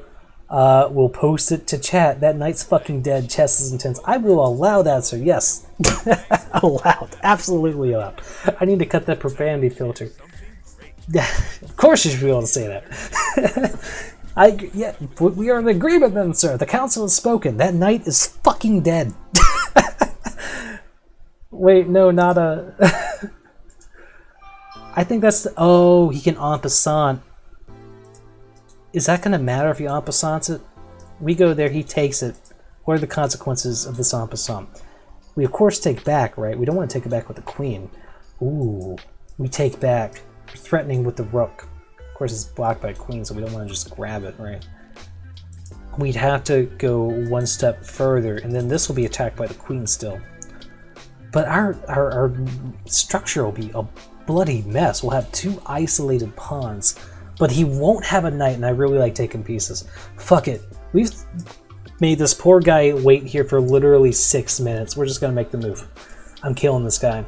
we'll post it to chat. That knight's fucking dead. Chess is intense. I will allow that, sir. Yes. Allowed. Absolutely allowed. I need to cut that profanity filter. Of course you should be able to say that. Yeah, we are in agreement then, sir. The council has spoken. That knight is fucking dead. Wait, no, not a... I think that's the... Oh, he can en passant. Is that going to matter if he en passants it? We go there, he takes it. What are the consequences of this en passant? We of course take back, right? We don't want to take it back with the queen. Ooh, we take back. We're threatening with the rook. Of course it's blocked by queen, so we don't want to just grab it, right? We'd have to go one step further, and then this will be attacked by the queen still. But our structure will be a bloody mess. We'll have 2 isolated pawns. But he won't have a knight, and I really like taking pieces. Fuck it. We've made this poor guy wait here for literally 6 minutes. We're just going to make the move. I'm killing this guy.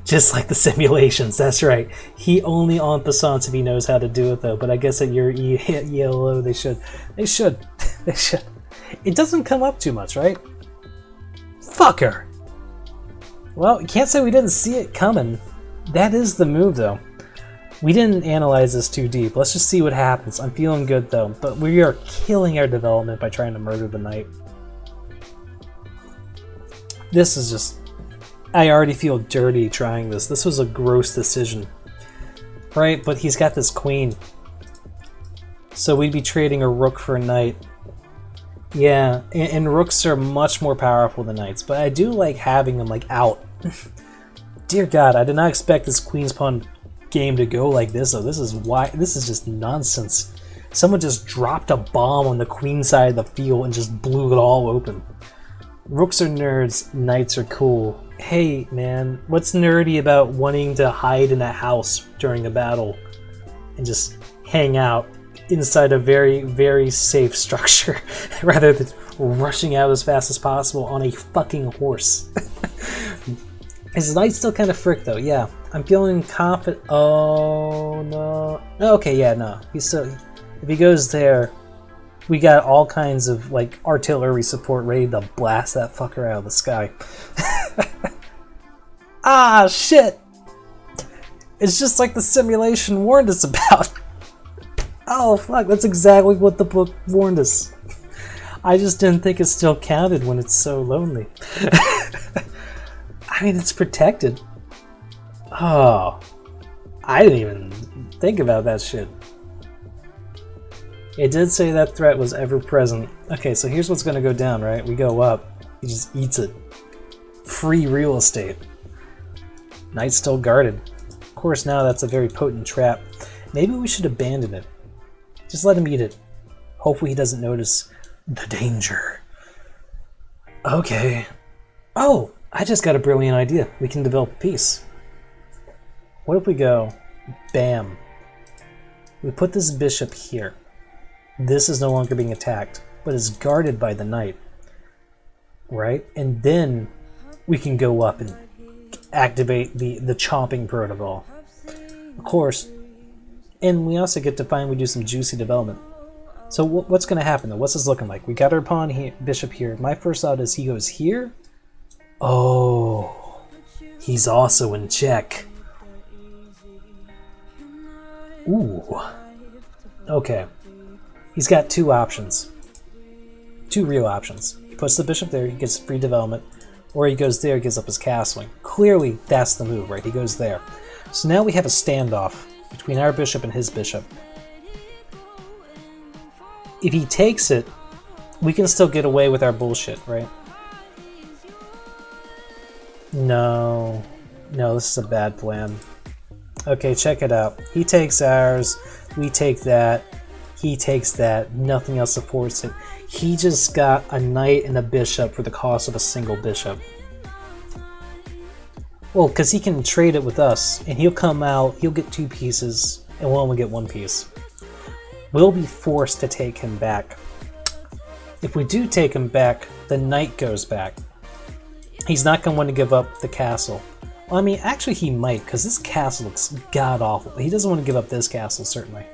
Just like the simulations, that's right. He only en passant if he knows how to do it though, but I guess at your ELO they should. They should. They should. It doesn't come up too much, right? Fucker! Well, you can't say we didn't see it coming. That is the move though. We didn't analyze this too deep. Let's just see what happens. I'm feeling good though, but we are killing our development by trying to murder the knight. This is just... I already feel dirty trying this. This was a gross decision. Right, but he's got this queen. So we'd be trading a rook for a knight. Yeah, and rooks are much more powerful than knights, but I do like having them like out. Dear God, I did not expect this queen's pawn game to go like this though. This is just nonsense. Someone just dropped a bomb on the queen side of the field and just blew it all open. Rooks are nerds, knights are cool. Hey man, what's nerdy about wanting to hide in a house during a battle and just hang out inside a very, very safe structure rather than rushing out as fast as possible on a fucking horse? His knight's still kind of frick though, yeah. I'm feeling confident. Oh no. Okay, yeah, no. He's still... If he goes there, we got all kinds of like artillery support ready to blast that fucker out of the sky. Ah, shit! It's just like the simulation warned us about. Oh, fuck, that's exactly what the book warned us. I just didn't think it still counted when it's so lonely. I mean, it's protected. Oh, I didn't even think about that shit. It did say that threat was ever present. Okay, so here's what's gonna go down, right? We go up, he just eats it. Free real estate. Knight's still guarded. Of course, now that's a very potent trap. Maybe we should abandon it. Just let him eat it. Hopefully he doesn't notice the danger. Okay. Oh, I just got a brilliant idea. We can develop a piece. What if we go, bam. We put this bishop here. This is no longer being attacked, but is guarded by the knight. Right? And then we can go up and activate the chomping protocol. Of course. And we also get to find we do some juicy development. So what's going to happen though? What's this looking like? We got our pawn here, bishop here. My first thought is he goes here. Oh, he's also in check. Ooh. Okay. He's got two options. Two real options. He puts the bishop there, he gets free development. Or he goes there, gives up his castling. Clearly, that's the move, right? He goes there. So now we have a standoff between our bishop and his bishop. If he takes it, we can still get away with our bullshit, right? No. No, this is a bad plan. Okay, check it out. He takes ours, we take that, he takes that, nothing else supports it. He just got a knight and a bishop for the cost of a single bishop. Well, because he can trade it with us, and he'll come out, he'll get two pieces, and we'll only get one piece. We'll be forced to take him back. If we do take him back, the knight goes back. He's not going to want to give up the castle. Well, I mean, actually he might, because this castle looks god-awful. He doesn't want to give up this castle, certainly.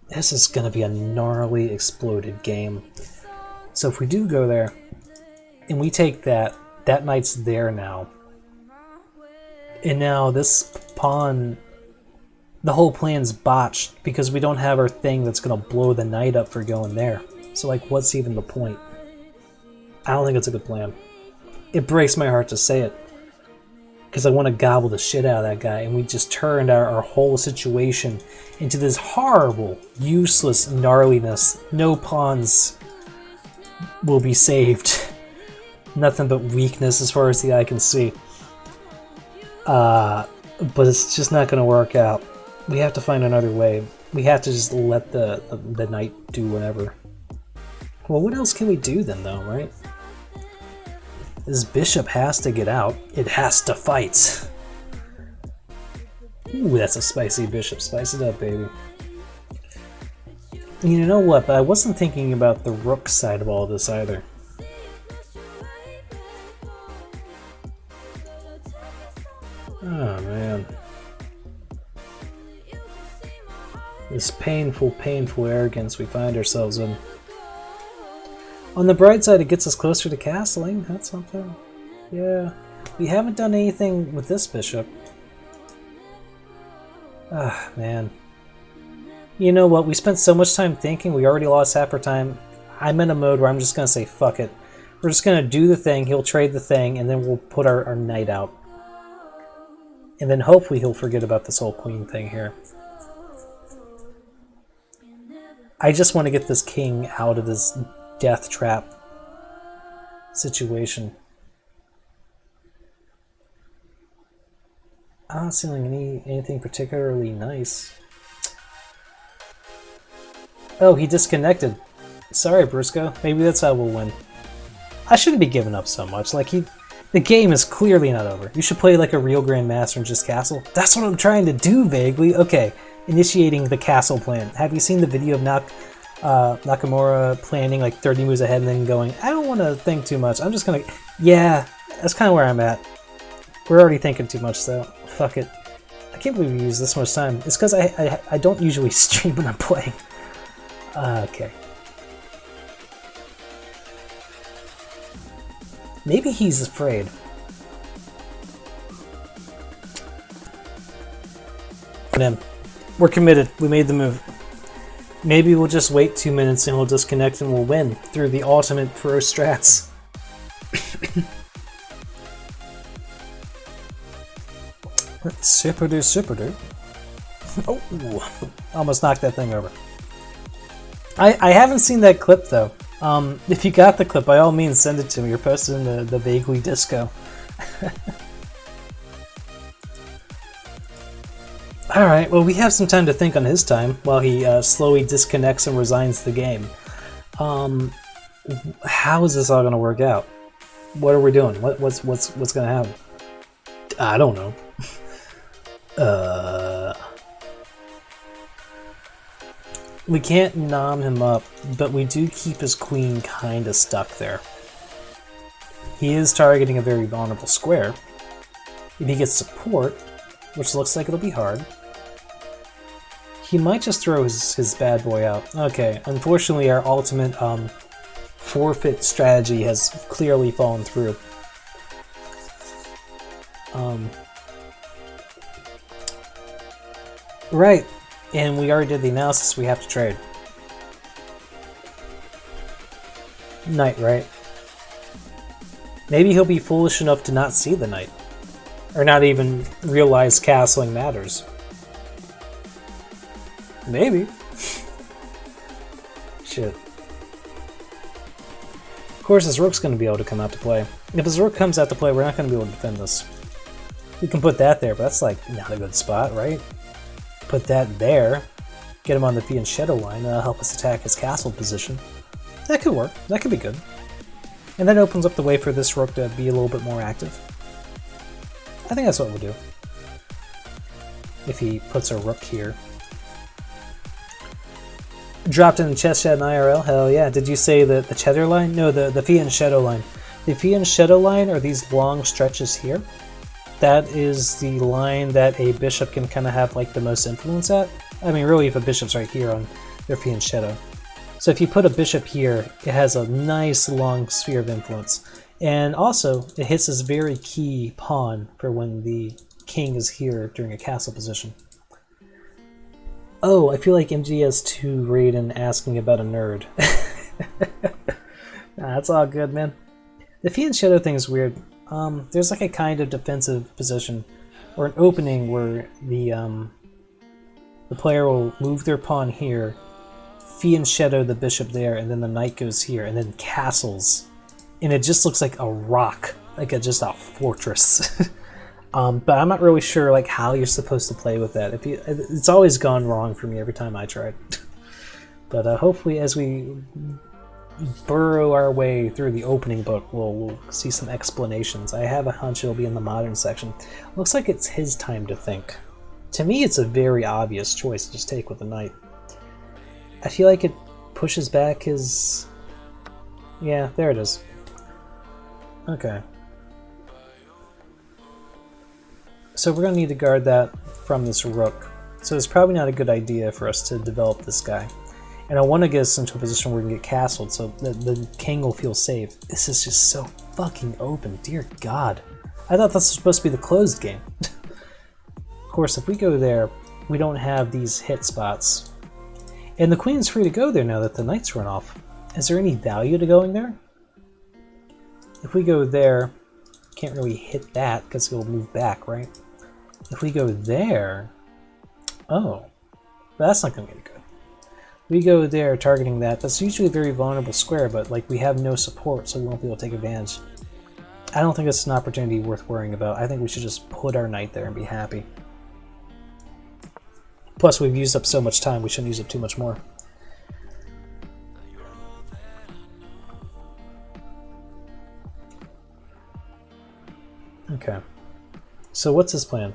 This is going to be a gnarly, exploded game. So if we do go there, and we take that, that knight's there now. And now this pawn, the whole plan's botched, because we don't have our thing that's going to blow the knight up for going there. So, like, what's even the point? I don't think it's a good plan. It breaks my heart to say it. Because I want to gobble the shit out of that guy, and we just turned our whole situation into this horrible, useless gnarliness. No pawns will be saved. Nothing but weakness as far as the eye can see. But it's just not going to work out. We have to find another way. We have to just let the knight do whatever. Well, what else can we do then, though, right? This bishop has to get out. It has to fight. Ooh, that's a spicy bishop. Spice it up, baby. You know what? But I wasn't thinking about the rook side of all this either. Oh man. This painful, painful arrogance we find ourselves in. On the bright side, it gets us closer to castling. That's something. Yeah. We haven't done anything with this bishop. Ah, man. You know what? We spent so much time thinking, we already lost half our time. I'm in a mode where I'm just going to say, fuck it. We're just going to do the thing, he'll trade the thing, and then we'll put our knight out. And then hopefully he'll forget about this whole queen thing here. I just want to get this king out of this death trap situation. I'm not seeing anything particularly nice. Oh, he disconnected. Sorry, Brusco. Maybe that's how we'll win. I shouldn't be giving up so much. Like, the game is clearly not over. You should play like a real grandmaster and just castle. That's what I'm trying to do, vaguely. Okay, initiating the castle plan. Have you seen the video of Nakamura planning like 30 moves ahead and then going, I don't want to think too much. I'm just going to... Yeah, that's kind of where I'm at. We're already thinking too much, though. Fuck it. I can't believe we use this much time. It's because I don't usually stream when I'm playing. Okay. Maybe he's afraid. We're committed. We made the move. Maybe we'll just wait 2 minutes and we'll disconnect and we'll win through the ultimate pro strats. Super do, super do. Oh, almost knocked that thing over. I haven't seen that clip though. If you got the clip, by all means send it to me. You're posted in the vaguely disco. Alright, well we have some time to think on his time while he slowly disconnects and resigns the game. How is this all going to work out? What are we doing? What's going to happen? I don't know. We can't nom him up, but we do keep his queen kind of stuck there. He is targeting a very vulnerable square. If he gets support, which looks like it'll be hard, he might just throw his bad boy out. Okay, unfortunately our ultimate forfeit strategy has clearly fallen through. Right. And we already did the analysis, we have to trade. Knight, right? Maybe he'll be foolish enough to not see the knight. Or not even realize castling matters. Maybe. Shit. Of course his rook's going to be able to come out to play. If his rook comes out to play, we're not going to be able to defend this. We can put that there, but that's like not a good spot, right? Put that there, get him on the Fiend Shadow line, that'll help us attack his castle position. That could work, that could be good. And that opens up the way for this rook to be a little bit more active. I think that's what we'll do. If he puts a rook here. Dropped in the chess chat in IRL, hell yeah. Did you say the cheddar line? No, the Fiend Shadow line. The Fiend Shadow line are these long stretches here. That is the line that a bishop can kind of have like the most influence at. I mean, really, if a bishop's right here on their Fiend Shadow. So if you put a bishop here, it has a nice long sphere of influence. And also, it hits this very key pawn for when the king is here during a castle position. Oh, I feel like MGS2 Raiden asking about a nerd. Nah, that's all good, man. The Fiend Shadow thing is weird. There's like a kind of defensive position, or an opening where the player will move their pawn here, Fiend Shadow the bishop there, and then the knight goes here, and then castles. And it just looks like a rock, like just a fortress. But I'm not really sure like how you're supposed to play with that. It's always gone wrong for me every time I tried. But hopefully as we burrow our way through the opening book, we'll see some explanations. I have a hunch it'll be in the modern section. Looks like it's his time to think. To me, it's a very obvious choice to just take with the knight. I feel like it pushes back his... Yeah, there it is. Okay. So we're going to need to guard that from this rook. So it's probably not a good idea for us to develop this guy. And I want to get us into a position where we can get castled so the king will feel safe. This is just so fucking open, dear God. I thought this was supposed to be the closed game. Of course, if we go there, we don't have these hit spots. And the queen's free to go there now that the knight's run off. Is there any value to going there? If we go there, can't really hit that because he'll move back, right? If we go there, oh, that's not going to get good. We go there targeting that. That's usually a very vulnerable square, but like we have no support, so we won't be able to take advantage. I don't think it's an opportunity worth worrying about. I think we should just put our knight there and be happy. Plus, we've used up so much time, we shouldn't use up too much more. Okay. So what's his plan?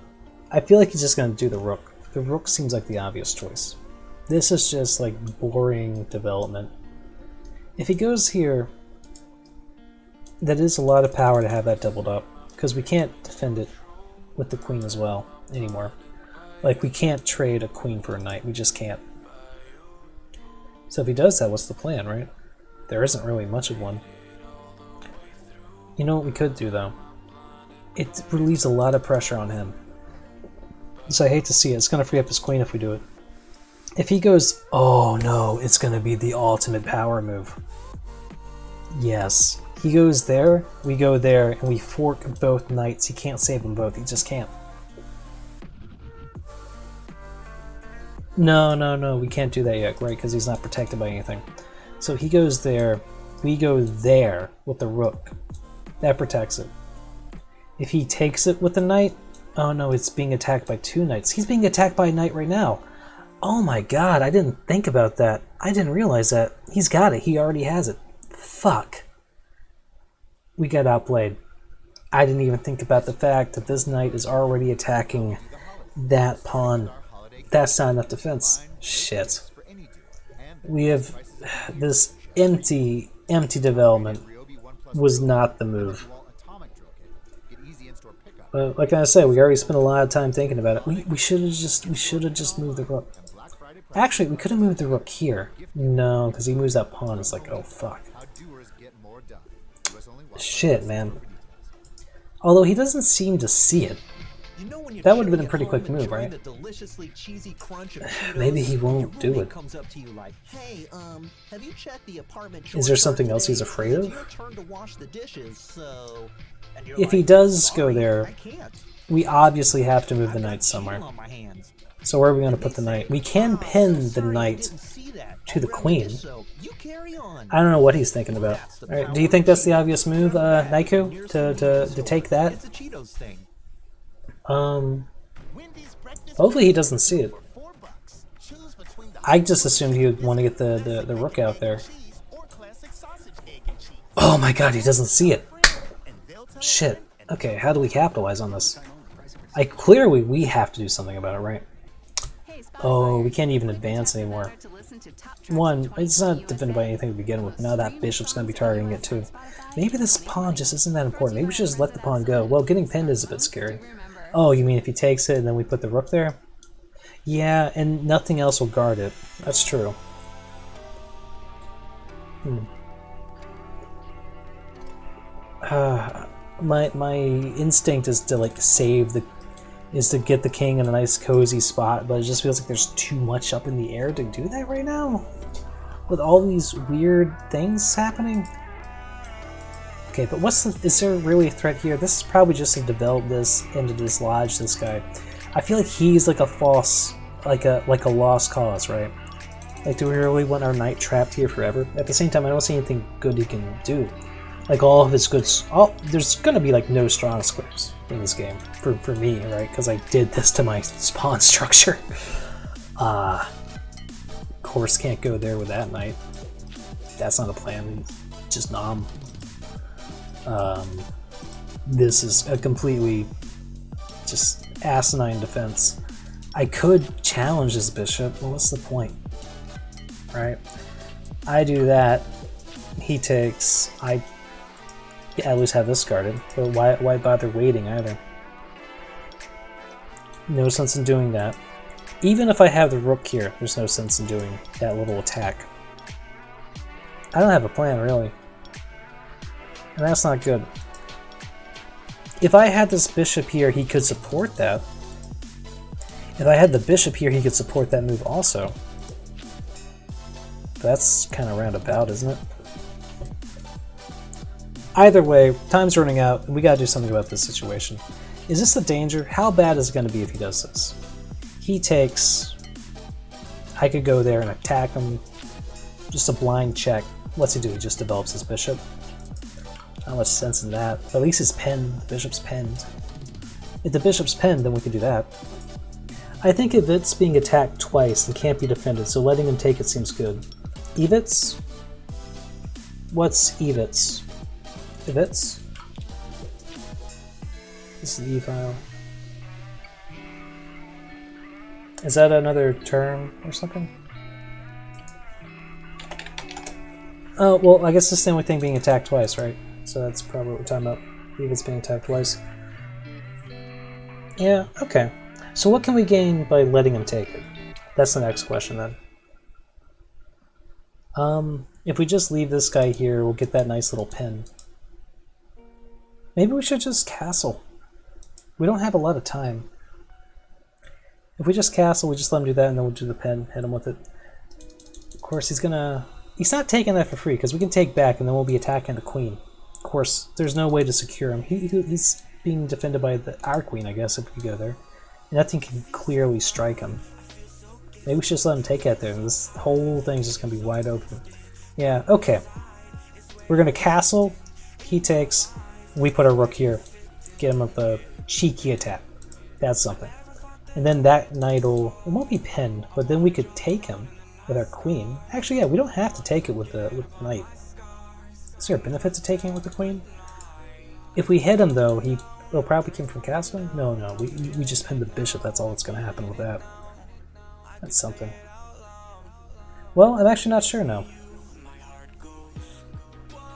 I feel like he's just going to do the rook. The rook seems like the obvious choice. This is just like boring development. If he goes here, that is a lot of power to have that doubled up, because we can't defend it with the queen as well anymore. Like, we can't trade a queen for a knight, we just can't. So if he does that, what's the plan, right? There isn't really much of one. You know what we could do, though? It relieves a lot of pressure on him. So I hate to see it. It's going to free up his queen if we do it. If he goes, oh no, it's going to be the ultimate power move. Yes. He goes there, we go there, and we fork both knights. He can't save them both. He just can't. No, we can't do that yet, right? Because he's not protected by anything. So he goes there, we go there with the rook. That protects it. If he takes it with the knight, oh no, it's being attacked by two knights. He's being attacked by a knight right now. Oh my god, I didn't think about that. I didn't realize that. He's got it. He already has it. Fuck. We got outplayed. I didn't even think about the fact that this knight is already attacking that pawn. That's not enough defense. Shit. We have this empty development was not the move. But like I said, we already spent a lot of time thinking about it. We should have just moved the rook. Actually, we could have moved the rook here. No, because he moves that pawn. It's like, oh fuck. Shit, man. Although he doesn't seem to see it. That would have been a pretty quick move, right? Maybe he won't do it. Is there something else he's afraid of? If he does go there, we obviously have to move the knight somewhere. So where are we going to put the knight? We can pin the knight to the queen. I don't know what he's thinking about. Alright, do you think that's the obvious move, Naiku? To take that? Hopefully he doesn't see it. I just assumed he would want to get the rook out there. Oh my god, he doesn't see it. Shit. Okay, how do we capitalize on this? Clearly we have to do something about it, right? Oh, we can't even advance anymore. One, it's not defended by anything to begin with. Now that bishop's going to be targeting it too. Maybe this pawn just isn't that important. Maybe we should just let the pawn go. Well, getting pinned is a bit scary. Oh, you mean if he takes it and then we put the rook there? Yeah, and nothing else will guard it. That's true. My instinct is to like is to get the king in a nice cozy spot, but it just feels like there's too much up in the air to do that right now. With all these weird things happening. Okay, but is there really a threat here? This is probably just to develop this and to dislodge this guy. I feel like he's like a false, like a lost cause, right? Like, do we really want our knight trapped here forever? At the same time, I don't see anything good he can do. Like all of his goods, there's gonna be like no strong squares in this game for me, right? Because I did this to my pawn structure. Of course, can't go there with that knight. That's not a plan. Just nom. This is a completely just asinine defense. I could challenge this bishop. Well, what's the point, right? I do that. He takes. I at least have this guarded. But why bother waiting either? No sense in doing that. Even if I have the rook here, there's no sense in doing that little attack. I don't have a plan, really. And that's not good. If I had this bishop here, he could support that. If I had the bishop here, he could support that move also. But that's kind of roundabout, isn't it? Either way, time's running out, and we gotta do something about this situation. Is this a danger? How bad is it going to be if he does this? He takes... I could go there and attack him. Just a blind check. What's he do? He just develops his bishop. Not much sense in that. But at least he's pinned. The bishop's pinned. If the bishop's pinned, then we can do that. I think Evit's being attacked twice and can't be defended, so letting him take it seems good. Evit's? What's Evit's? Evit's? This is the E-file. Is that another term or something? Oh, well, I guess it's the same thing being attacked twice, right? So that's probably what we're talking about. Evit's being attacked twice. Yeah, okay. So what can we gain by letting him take it? That's the next question then. If we just leave this guy here, we'll get that nice little pin. Maybe we should just castle. We don't have a lot of time. If we just castle, we just let him do that, and then we'll do the pin, hit him with it. Of course, he's not taking that for free, because we can take back, and then we'll be attacking the queen. Of course, there's no way to secure him. He's being defended by our queen, I guess, if we go there. Nothing can clearly strike him. Maybe we should just let him take that there, and this whole thing's just going to be wide open. Yeah, okay. We're going to castle, he takes, we put our rook here. Get him with a cheeky attack. That's something. And then that knight it won't be pinned, but then we could take him with our queen. Actually, yeah, we don't have to take it with the knight. Is there a benefit to taking it with the queen? If we hit him, though, he'll probably come from castling? No, we just pin the bishop. That's all that's going to happen with that. That's something. Well, I'm actually not sure now.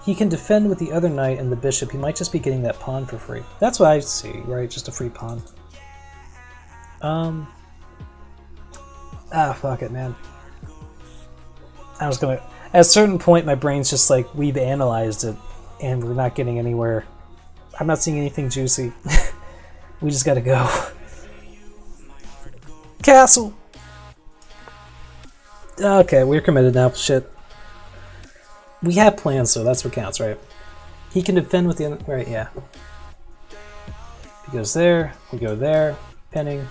He can defend with the other knight and the bishop. He might just be getting that pawn for free. That's what I see, right? Just a free pawn. Fuck it, man. I was gonna... At a certain point, my brain's just like, we've analyzed it, and we're not getting anywhere. I'm not seeing anything juicy. We just gotta go. Castle! Okay, we're committed now. Shit. We have plans, so that's what counts, right? He can defend with the other... Right, yeah. If he goes there, we go there. Pinning.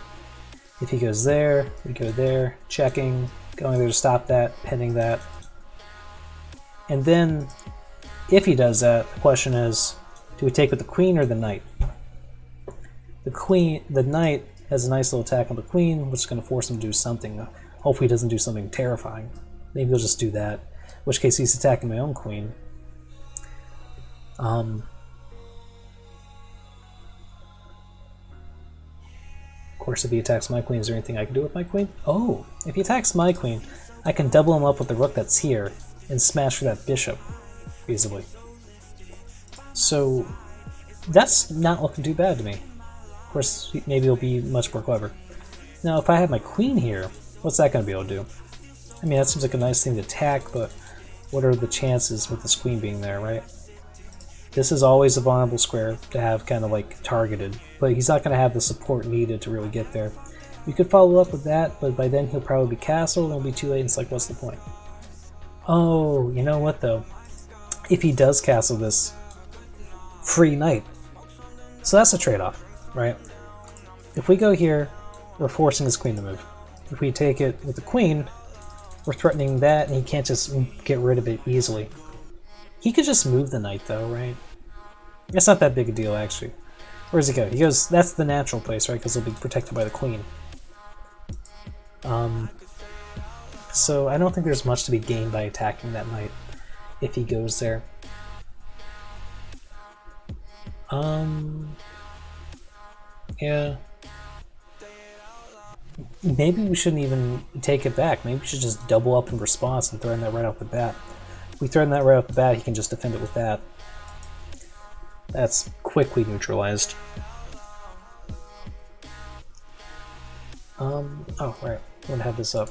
If he goes there, we go there. Checking. Going there to stop that. Pinning that. And then, if he does that, the question is, do we take with the queen or the knight? The knight has a nice little attack on the queen, which is going to force him to do something. Hopefully he doesn't do something terrifying. Maybe he'll just do that. In which case he's attacking my own queen. Of course, if he attacks my queen, is there anything I can do with my queen? Oh, if he attacks my queen, I can double him up with the rook that's here and smash for that bishop easily. So that's not looking too bad to me. Of course, maybe he'll be much more clever. Now, if I have my queen here, what's that going to be able to do? I mean, that seems like a nice thing to attack, but what are the chances with this queen being there, right? This is always a vulnerable square to have kind of like targeted, but he's not going to have the support needed to really get there. We could follow up with that, but by then he'll probably be castled and it'll be too late, and it's like, what's the point? Oh, you know what though? If he does castle this, free knight. So that's a trade-off, right? If we go here, we're forcing his queen to move. If we take it with the queen, we're threatening that, and he can't just get rid of it easily. He could just move the knight, though, right? It's not that big a deal, actually. Where does he go? He goes, that's the natural place, right? Because he'll be protected by the queen. So I don't think there's much to be gained by attacking that knight if he goes there. Yeah. Maybe we shouldn't even take it back. Maybe we should just double up in response and threaten that right off the bat. If we threaten that right off the bat, he can just defend it with that. That's quickly neutralized. Oh, right. I'm gonna have this up.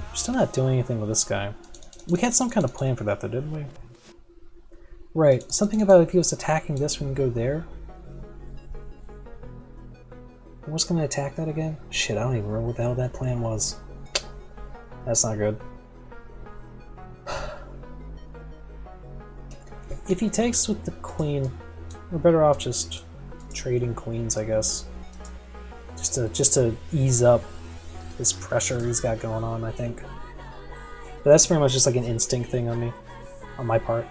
We're still not doing anything with this guy. We had some kind of plan for that though, didn't we? Right, something about if he was attacking this, we can go there. What's gonna attack that again? Shit, I don't even remember what the hell that plan was. That's not good. If he takes with the queen, we're better off just trading queens, I guess. Just to ease up this pressure he's got going on, I think. But that's pretty much just like an instinct thing on my part.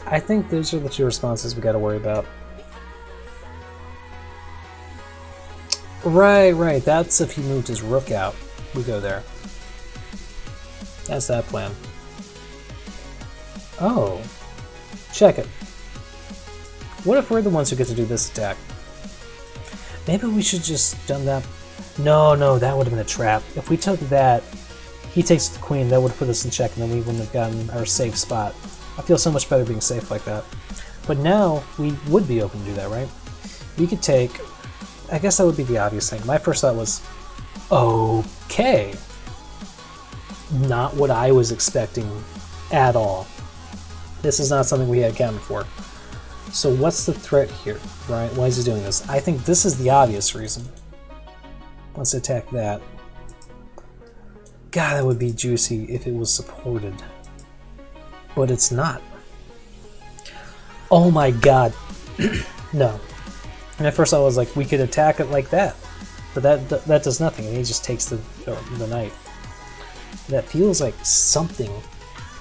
I think those are the two responses we gotta worry about. Right, that's if he moved his rook out. We go there. That's that plan. Oh. Check it. What if we're the ones who get to do this attack? Maybe we should just done that. No, that would have been a trap. If we took that, he takes the queen, that would have put us in check, and then we wouldn't have gotten our safe spot. I feel so much better being safe like that. But now, we would be open to do that, right? We could take... I guess that would be the obvious thing. My first thought was, okay. Not what I was expecting at all. This is not something we had accounted for. So what's the threat here, right? Why is he doing this? I think this is the obvious reason. Let's attack that. God, that would be juicy if it was supported. But it's not. Oh my god. No. And at first I was like, we could attack it like that. But that does nothing, and he just takes the knight. That feels like something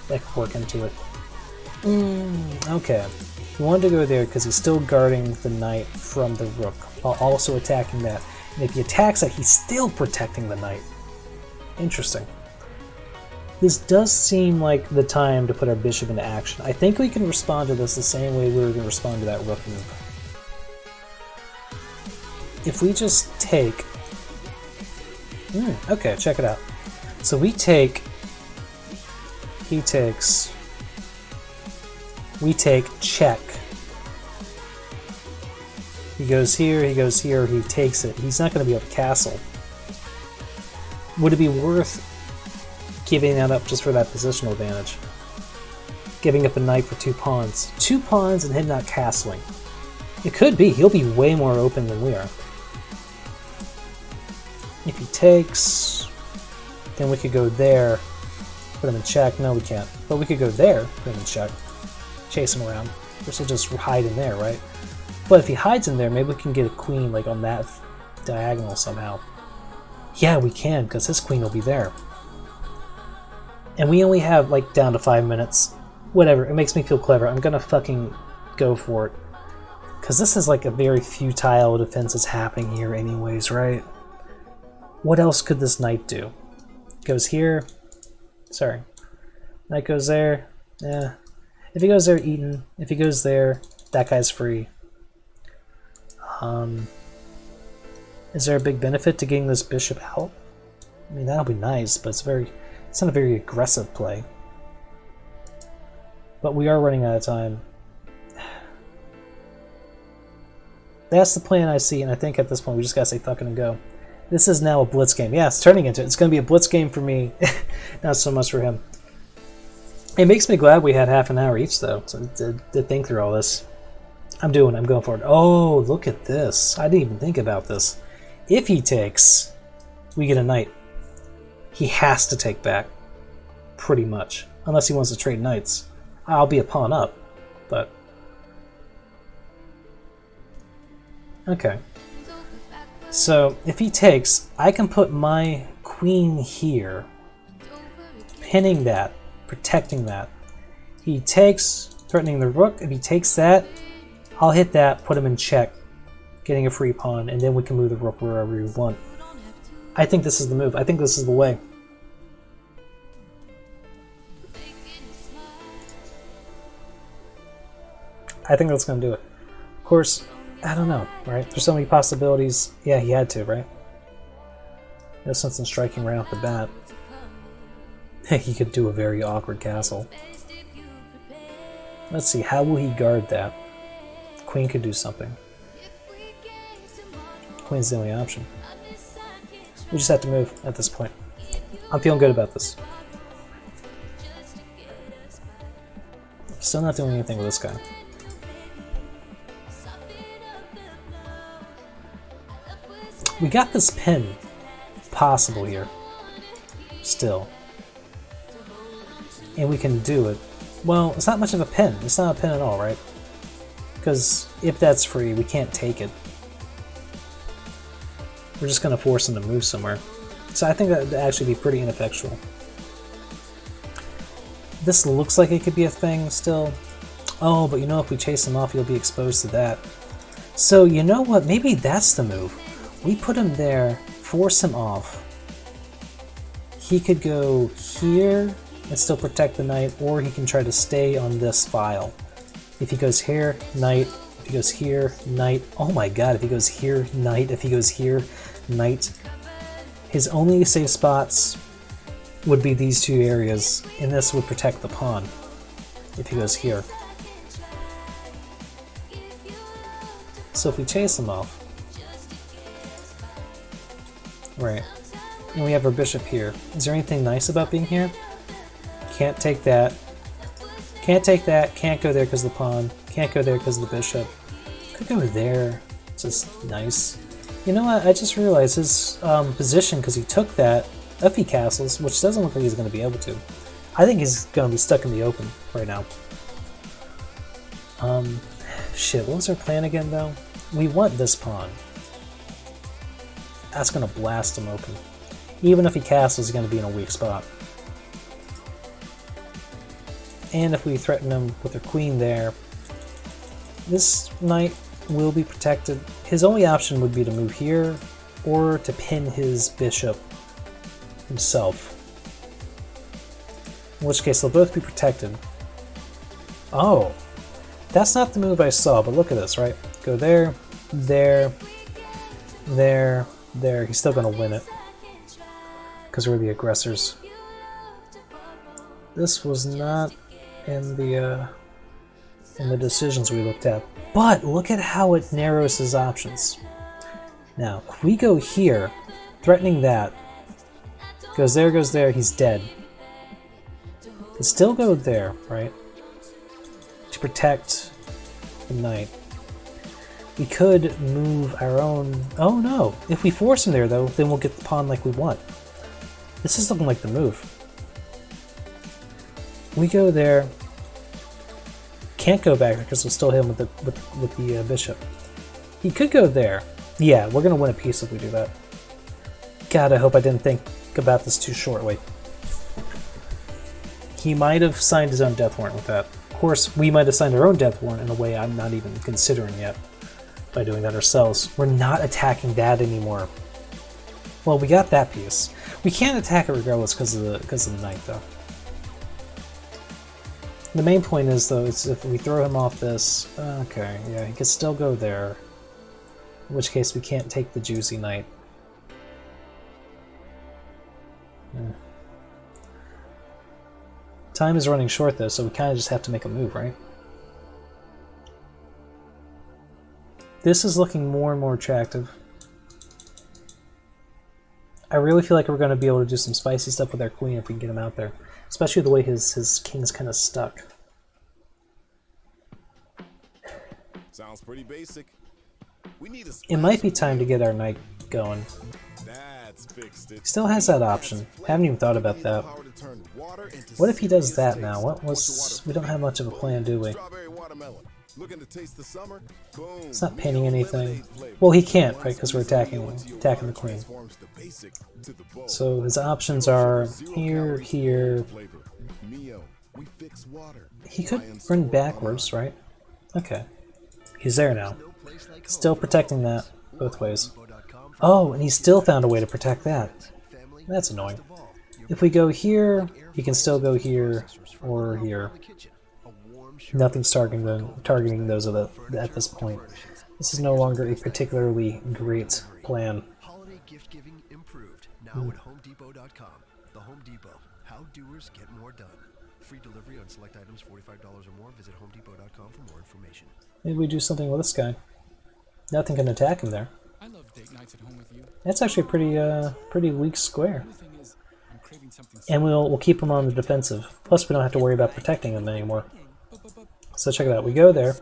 that could work into it. Okay. He wanted to go there because he's still guarding the knight from the rook, while also attacking that. And if he attacks that, he's still protecting the knight. Interesting. This does seem like the time to put our bishop into action. I think we can respond to this the same way we were going to respond to that rook move. If we just take... okay, check it out. So we take... He takes... We take check. He goes here, he takes it. He's not going to be able to castle. Would it be worth giving that up just for that positional advantage? Giving up a knight for 2 pawns. 2 pawns and him not castling. It could be. He'll be way more open than we are. If he takes, then we could go there, put him in check. No, we can't. But we could go there, put him in check, chase him around. This will just hide in there, right? But if he hides in there, maybe we can get a queen like on that diagonal somehow. Yeah, we can, because his queen will be there. And we only have like down to 5 minutes. Whatever, it makes me feel clever. I'm gonna fucking go for it. Because this is like a very futile defense that's happening here anyways, right? What else could this knight do? Goes here. Sorry. Knight goes there. Yeah. If he goes there, eaten. If he goes there, that guy's free. Is there a big benefit to getting this bishop out? I mean, that'll be nice, but it's not a very aggressive play. But we are running out of time. That's the plan I see, and I think at this point we just gotta say fucking and go. This is now a blitz game. Yeah, it's turning into it. It's gonna be a blitz game for me, not so much for him. It makes me glad we had half an hour each, though, to think through all this. I'm going for it. Oh, look at this. I didn't even think about this. If he takes, we get a knight. He has to take back, pretty much. Unless he wants to trade knights. I'll be a pawn up, but... Okay. So, if he takes, I can put my queen here, pinning that, protecting that. He takes, threatening the rook. If he takes that, I'll hit that, put him in check, getting a free pawn, and then we can move the rook wherever we want. I think this is the move. I think this is the way. I think that's going to do it. Of course, I don't know, right? There's so many possibilities. Yeah, he had to, right? No sense in striking right off the bat. He could do a very awkward castle. Let's see, how will he guard that? Queen could do something. Queen's the only option. We just have to move at this point. I'm feeling good about this. Still not doing anything with this guy. We got this pin possible here. Still. And we can do it. Well, it's not much of a pin. It's not a pin at all, right? Because if that's free, we can't take it. We're just going to force him to move somewhere. So I think that would actually be pretty ineffectual. This looks like it could be a thing still. Oh, but you know, if we chase him off, he'll be exposed to that. So you know what? Maybe that's the move. We put him there, force him off. He could go here and still protect the knight, or he can try to stay on this file. If he goes here, knight. If he goes here, knight. Oh my god, if he goes here, knight. If he goes here, knight. His only safe spots would be these two areas, and this would protect the pawn if he goes here. So if we chase him off, right, and we have our bishop here, is there anything nice about being here? Can't take that. Can't take that. Can't go there because of the pawn. Can't go there because of the bishop. Could go there. It's just nice. You know what? I just realized his position, because he took that, if he castles, which doesn't look like he's going to be able to. I think he's going to be stuck in the open right now. Shit, what was our plan again, though? We want this pawn. That's going to blast him open. Even if he castles, he's going to be in a weak spot. And if we threaten him with a queen there, this knight will be protected. His only option would be to move here, or to pin his bishop himself. In which case they'll both be protected. Oh, that's not the move I saw, but look at this, right? Go there, there, there, there. He's still going to win it, because we're the aggressors. This was not in the decisions we looked at, but look at how it narrows his options. Now, if we go here, threatening that, goes there, he's dead. Could still go there, right? To protect the knight. We could move our own... Oh no! If we force him there, though, then we'll get the pawn like we want. This is looking like the move. We go there. Can't go back because we'll still hit him with the bishop. He could go there. Yeah, we're gonna win a piece if we do that. God, I hope I didn't think about this too shortly. He might have signed his own death warrant with that. Of course, we might have signed our own death warrant in a way I'm not even considering yet by doing that ourselves. We're not attacking that anymore. Well, we got that piece. We can't attack it regardless because of the knight, though. The main point is, though, is if we throw him off this... Okay, yeah, he could still go there. In which case we can't take the juicy knight. Time is running short, though, so we kind of just have to make a move, right? This is looking more and more attractive. I really feel like we're going to be able to do some spicy stuff with our queen if we can get him out there. Especially the way his king's kind of stuck. Sounds pretty basic. We need it might be time to get our knight going. He still has that option. Haven't even thought about that. What if he does that now? We don't have much of a plan, do we? It's not pinning anything. Well, he can't, right? Because we're attacking the queen. So his options are here, here. He could run backwards, right? Okay. He's there now. Still protecting that both ways. Oh, and he still found a way to protect that. That's annoying. If we go here, he can still go here or here. Nothing's targeting those at this point. This is no longer a particularly great plan. Now at HomeDepot.com. The Home Depot. How doers get more done. Free delivery on select items $45 or more. Visit HomeDepot.com for more information. Maybe we do something with this guy. Nothing can attack him there. I love date nights at home with you. That's actually pretty weak square. The only thing is, I'm craving something And we'll keep him on the defensive. Plus, we don't have to worry about protecting him anymore. So check it out. We go there.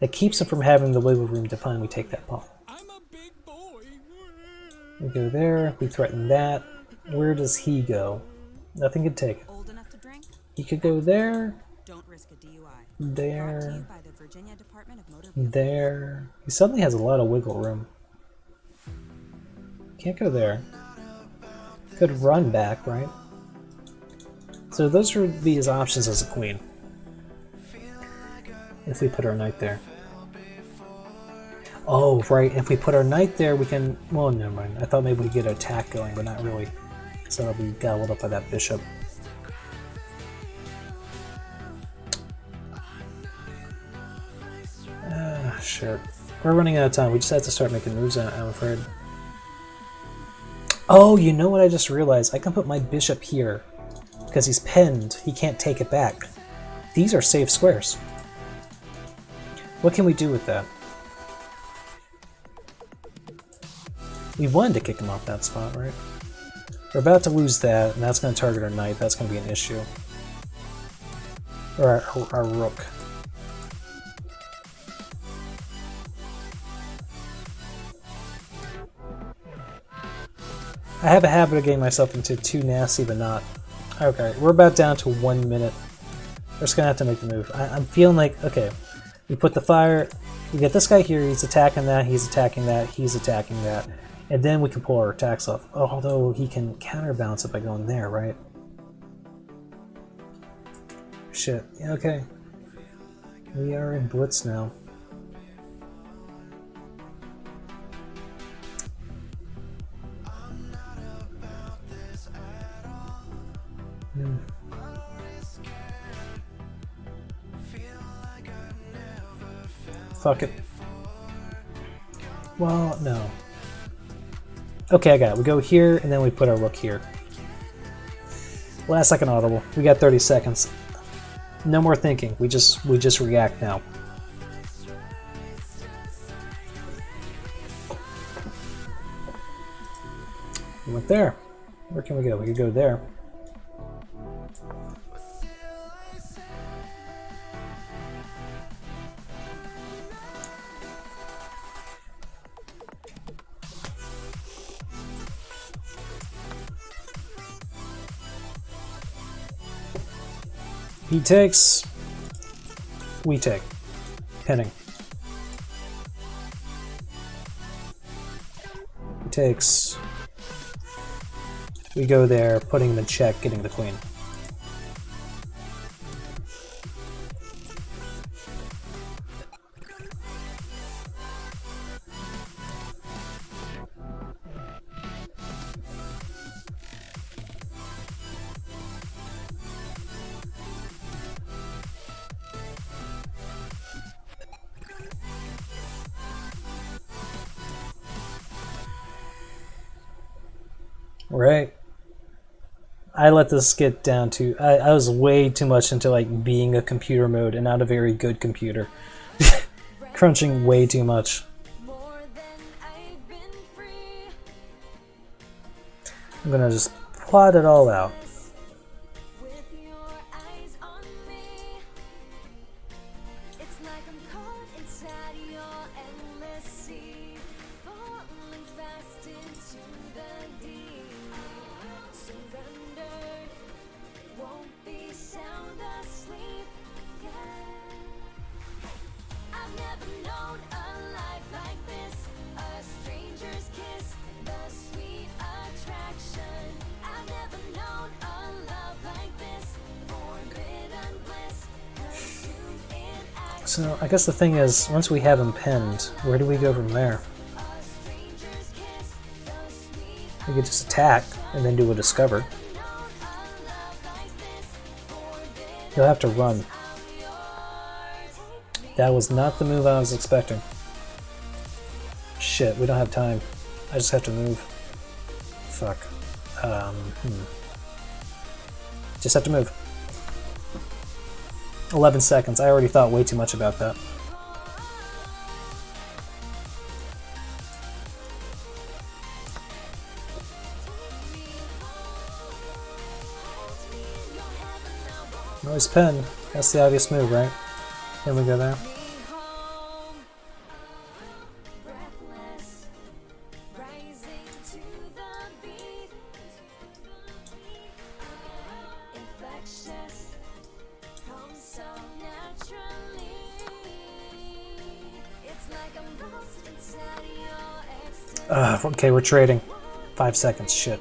That keeps him from having the wiggle room to finally take that pawn. I'm a big boy. We go there. We threaten that. Where does he go? Nothing can take it. Old enough to drink? He could go there. Don't risk a DUI. Brought to There. you by the Virginia Department of Motor Vehicles. There. He suddenly has a lot of wiggle room. Can't go there. Could run back, right? So those would be his options as a queen. If we put our knight there. Oh, right. If we put our knight there, we can... Well, never mind. I thought maybe we'd get an attack going, but not really. So that'll be gobbled up by that bishop. Ah, shit. We're running out of time. We just have to start making moves, I'm afraid. Oh, you know what I just realized? I can put my bishop here. Because he's pinned. He can't take it back. These are safe squares. What can we do with that? We wanted to kick him off that spot, right? We're about to lose that, and that's going to target our knight. That's going to be an issue. Or our rook. I have a habit of getting myself into too nasty, but not. Okay, we're about down to 1 minute. We're just going to have to make the move. I'm feeling like, okay, we put the fire, we get this guy here, he's attacking that, he's attacking that, he's attacking that. And then we can pull our attacks off. Although he can counterbalance it by going there, right? Shit. Yeah, okay. We are in blitz now. Fuck it. Well, no. Okay, I got it. We go here, and then we put our rook here. Last second audible. We got 30 seconds. No more thinking. We just react now. We went there. Where can we go? We could go there. He takes. We take. Pinning. He takes. We go there, putting him in check, getting the queen. Right. I let this get down to... I was way too much into like being a computer mode and not a very good computer. Crunching way too much. I'm gonna just plot it all out. So I guess the thing is, once we have him pinned, where do we go from there? We could just attack and then do a discover. He'll have to run. That was not the move I was expecting. Shit, we don't have time. I just have to move. Fuck. Just have to move. 11 seconds. I already thought way too much about that. Noise pen. That's the obvious move, right? Then we go there. Okay, we're trading. 5 seconds. Shit.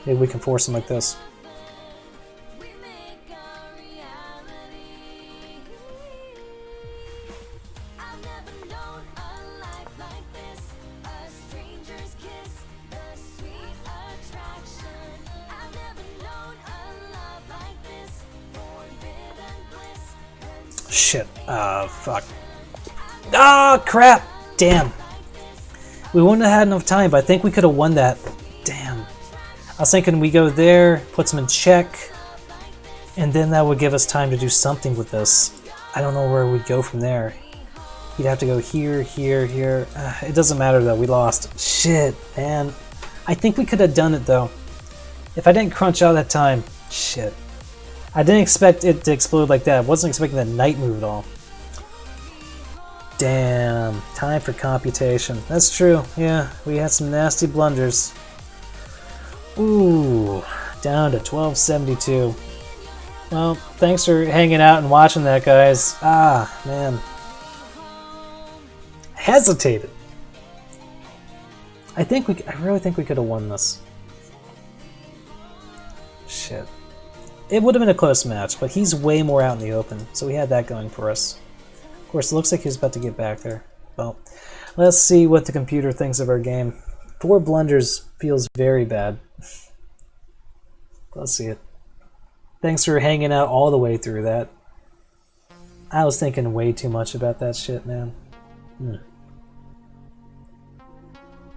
Maybe we can force him like this. Shit. Fuck. Ah, crap! Damn. We wouldn't have had enough time, but I think we could have won that. Damn. I was thinking we go there, puts him in check, and then that would give us time to do something with this. I don't know where we'd go from there. He'd have to go here, here, here. It doesn't matter though, we lost. Shit, man. I think we could have done it though. If I didn't crunch out that time. Shit. I didn't expect it to explode like that. I wasn't expecting the night move at all. Damn. Time for computation. That's true. Yeah, we had some nasty blunders. Ooh. Down to 1272. Well, thanks for hanging out and watching that, guys. Ah, man. Hesitated. I really think we could have won this. Shit. It would have been a close match, but he's way more out in the open, so we had that going for us. Of course, it looks like he's about to get back there. Well, let's see what the computer thinks of our game. 4 blunders feels very bad. Let's see it. Thanks for hanging out all the way through that. I was thinking way too much about that shit, man.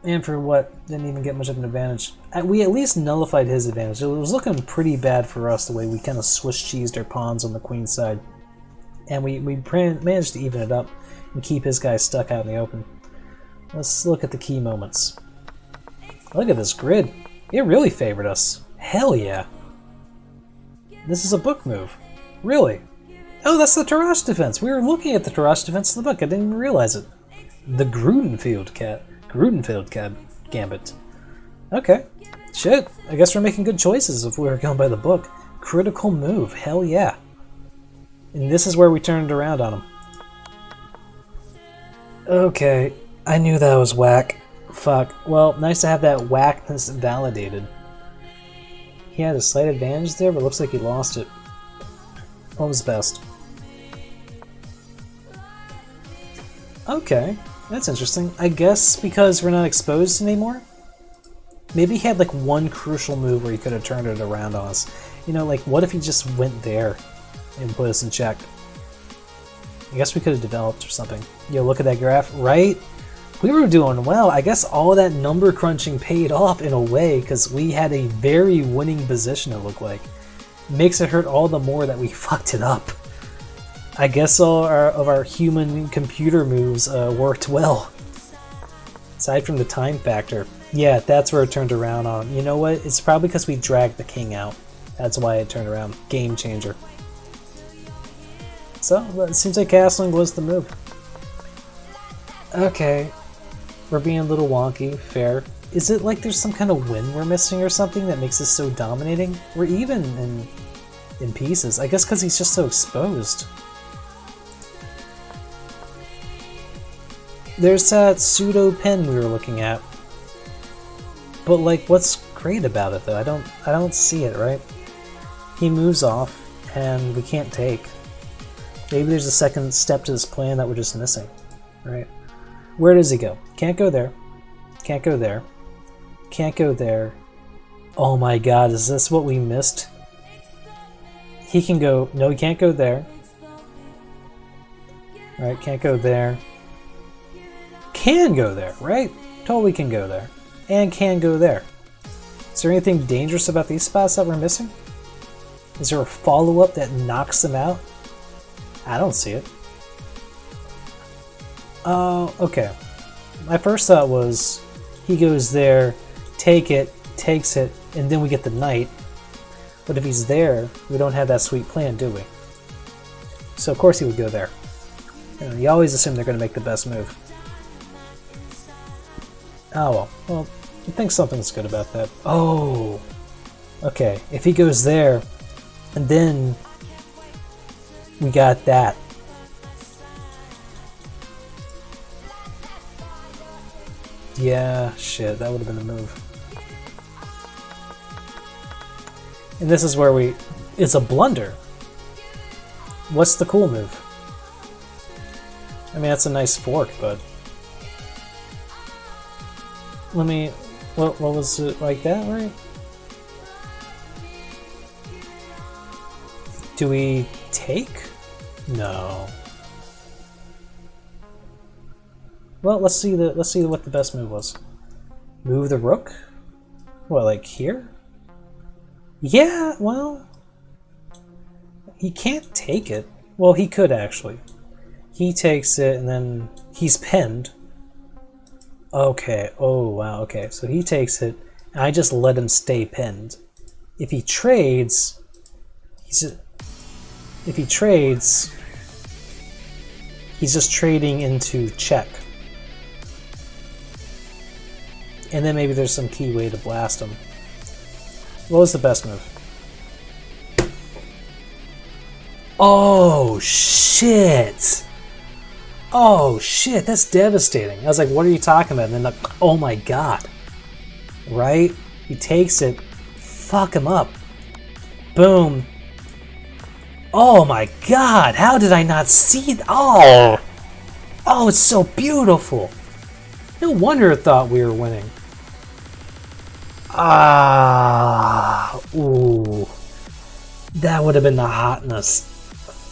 And for what? Didn't even get much of an advantage. We at least nullified his advantage. It was looking pretty bad for us the way we kind of Swiss cheesed our pawns on the queen's side. And we managed to even it up and keep his guys stuck out in the open. Let's look at the key moments. Look at this grid. It really favored us. Hell yeah. This is a book move. Really? Oh, that's the Tarrasch defense. We were looking at the Tarrasch defense in the book. I didn't even realize it. The Grudenfield Gambit. Okay. Shit. I guess we're making good choices if we were going by the book. Critical move. Hell yeah. And this is where we turned around on him. Okay. I knew that was whack. Fuck. Well, nice to have that whackness validated. He had a slight advantage there, but looks like he lost it. What was best? Okay. That's interesting. I guess because we're not exposed anymore? Maybe he had like one crucial move where he could have turned it around on us. You know, like what if he just went there and put us in check? I guess we could have developed or something. Yo, look at that graph, right? We were doing well. I guess all that number crunching paid off in a way because we had a very winning position, it looked like. Makes it hurt all the more that we fucked it up. I guess all of our human computer moves worked well. Aside from the time factor. Yeah, that's where it turned around on. You know what? It's probably because we dragged the king out. That's why it turned around. Game changer. So, it seems like castling was the move. Okay. We're being a little wonky. Fair. Is it like there's some kind of win we're missing or something that makes us so dominating? We're even in pieces. I guess because he's just so exposed. There's that pseudo pen we were looking at. But like, what's great about it though? I don't see it, right? He moves off and we can't take. Maybe there's a second step to this plan that we're just missing, right? Where does he go? Can't go there. Can't go there. Can't go there. Oh my god, is this what we missed? He can go... No, he can't go there. Right, can't go there. Can go there, right? Totally can go there. and can go there. Is there anything dangerous about these spots that we're missing? Is there a follow-up that knocks them out? I don't see it. Oh, okay. My first thought was he goes there, takes it, and then we get the knight. But if he's there, we don't have that sweet plan, do we? So of course he would go there. You always assume they're going to make the best move. Oh well. Well, I think something's good about that. Oh! Okay, if he goes there, and then we got that. Yeah, shit, that would have been the move. And this is where it's a blunder. What's the cool move? I mean, that's a nice fork, but... What was it, like that, right? Do we take? No. Well, let's see what the best move was. Move the rook? What, like here? Yeah, well... He can't take it. Well, he could actually. He takes it and then he's pinned. Okay, oh wow, okay. So he takes it and I just let him stay pinned. If he trades... If he trades... He's just trading into check. And then maybe there's some key way to blast him. What was the best move? Oh, shit! Oh, shit, that's devastating. I was like, what are you talking about? And then, like, oh my god. Right? He takes it. Fuck him up. Boom. Oh my god, how did I not see that? Oh! Oh, it's so beautiful. No wonder I thought we were winning. Ah, ooh. That would have been the hotness.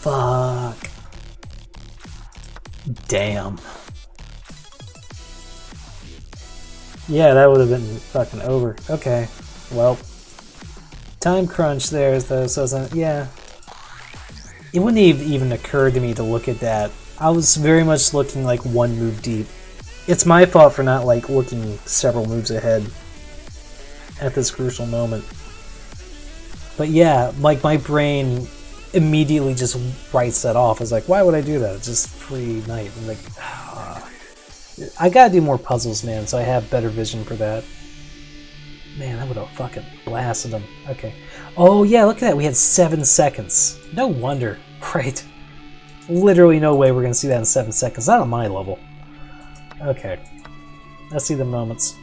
Fuck. Damn. Yeah, that would have been fucking over. Okay, well. Time crunch there, though, so yeah. It wouldn't have even occurred to me to look at that. I was very much looking like one move deep. It's my fault for not like looking several moves ahead at this crucial moment. But yeah, like my brain immediately just writes that off. It's like, why would I do that? It's just free night. I'm like, I gotta do more puzzles, man, so I have better vision for that. Man, that would have fucking blasted them. Okay. Oh yeah, look at that. We had 7 seconds. No wonder. Right. Literally no way we're gonna see that in 7 seconds. Not on my level. Okay. Let's see the moments.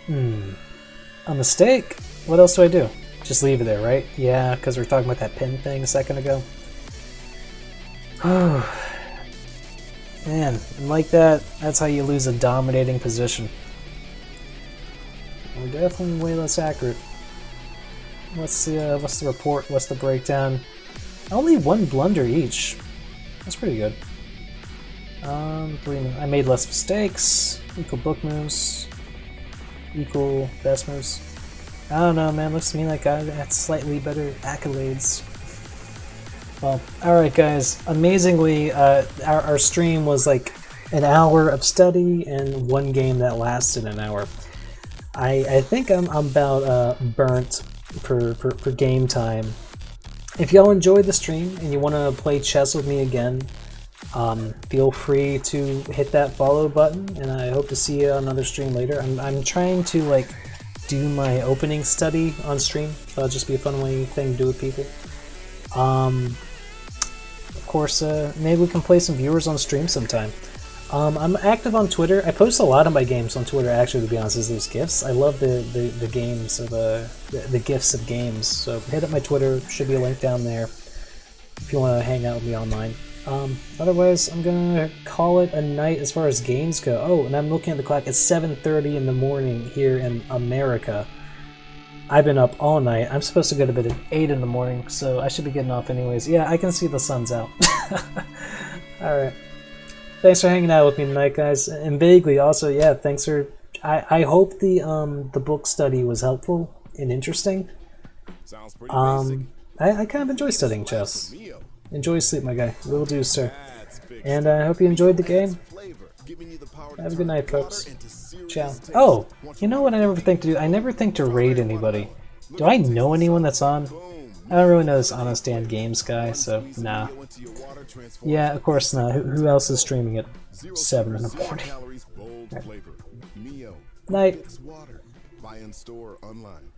A mistake? What else do I do? Just leave it there, right? Yeah, because we were talking about that pin thing a second ago. Man, and like that, that's how you lose a dominating position. We're definitely way less accurate. What's the report? What's the breakdown? Only 1 blunder each. That's pretty good. I made less mistakes. Equal book moves. Equal best moves. I don't know, man. Looks to me like I had slightly better accolades. Well, alright guys. Amazingly, our stream was like an hour of study and 1 game that lasted an hour. I think I'm about burnt for game time. If y'all enjoyed the stream and you want to play chess with me again, feel free to hit that follow button, and I hope to see you on another stream later. I'm trying to like do my opening study on stream. That'll just be a fun thing to do with people. Of course, maybe we can play some viewers on stream sometime. I'm active on Twitter. I post a lot of my games on Twitter, actually, to be honest, as those GIFs. I love the games of the GIFs of games. So hit up my Twitter. Should be a link down there if you want to hang out with me online. Otherwise, I'm gonna call it a night as far as games go. Oh, and I'm looking at the clock. It's 7:30 in the morning here in America. I've been up all night. I'm supposed to go to bed at 8 in the morning, so I should be getting off anyways. Yeah, I can see the sun's out. Alright. Thanks for hanging out with me tonight, guys. And vaguely, also, yeah, thanks for I hope the book study was helpful and interesting. Sounds pretty basic. I kind of enjoy studying chess. Mio. Enjoy sleep, my guy. Will do, sir. That's fixed. And I hope you enjoyed the game. Flavor, giving you the power to Have a good turn night, water folks. into serious Ciao. taste. Oh, you know what I never think to do? I never think to raid anybody. Do I know anyone that's on? I don't really know this Honest Dan Games guy, so nah. Yeah, of course not. Who else is streaming at 7 in the morning? Calories, bold flavor. Mio. Night. Water. Buy in store, online.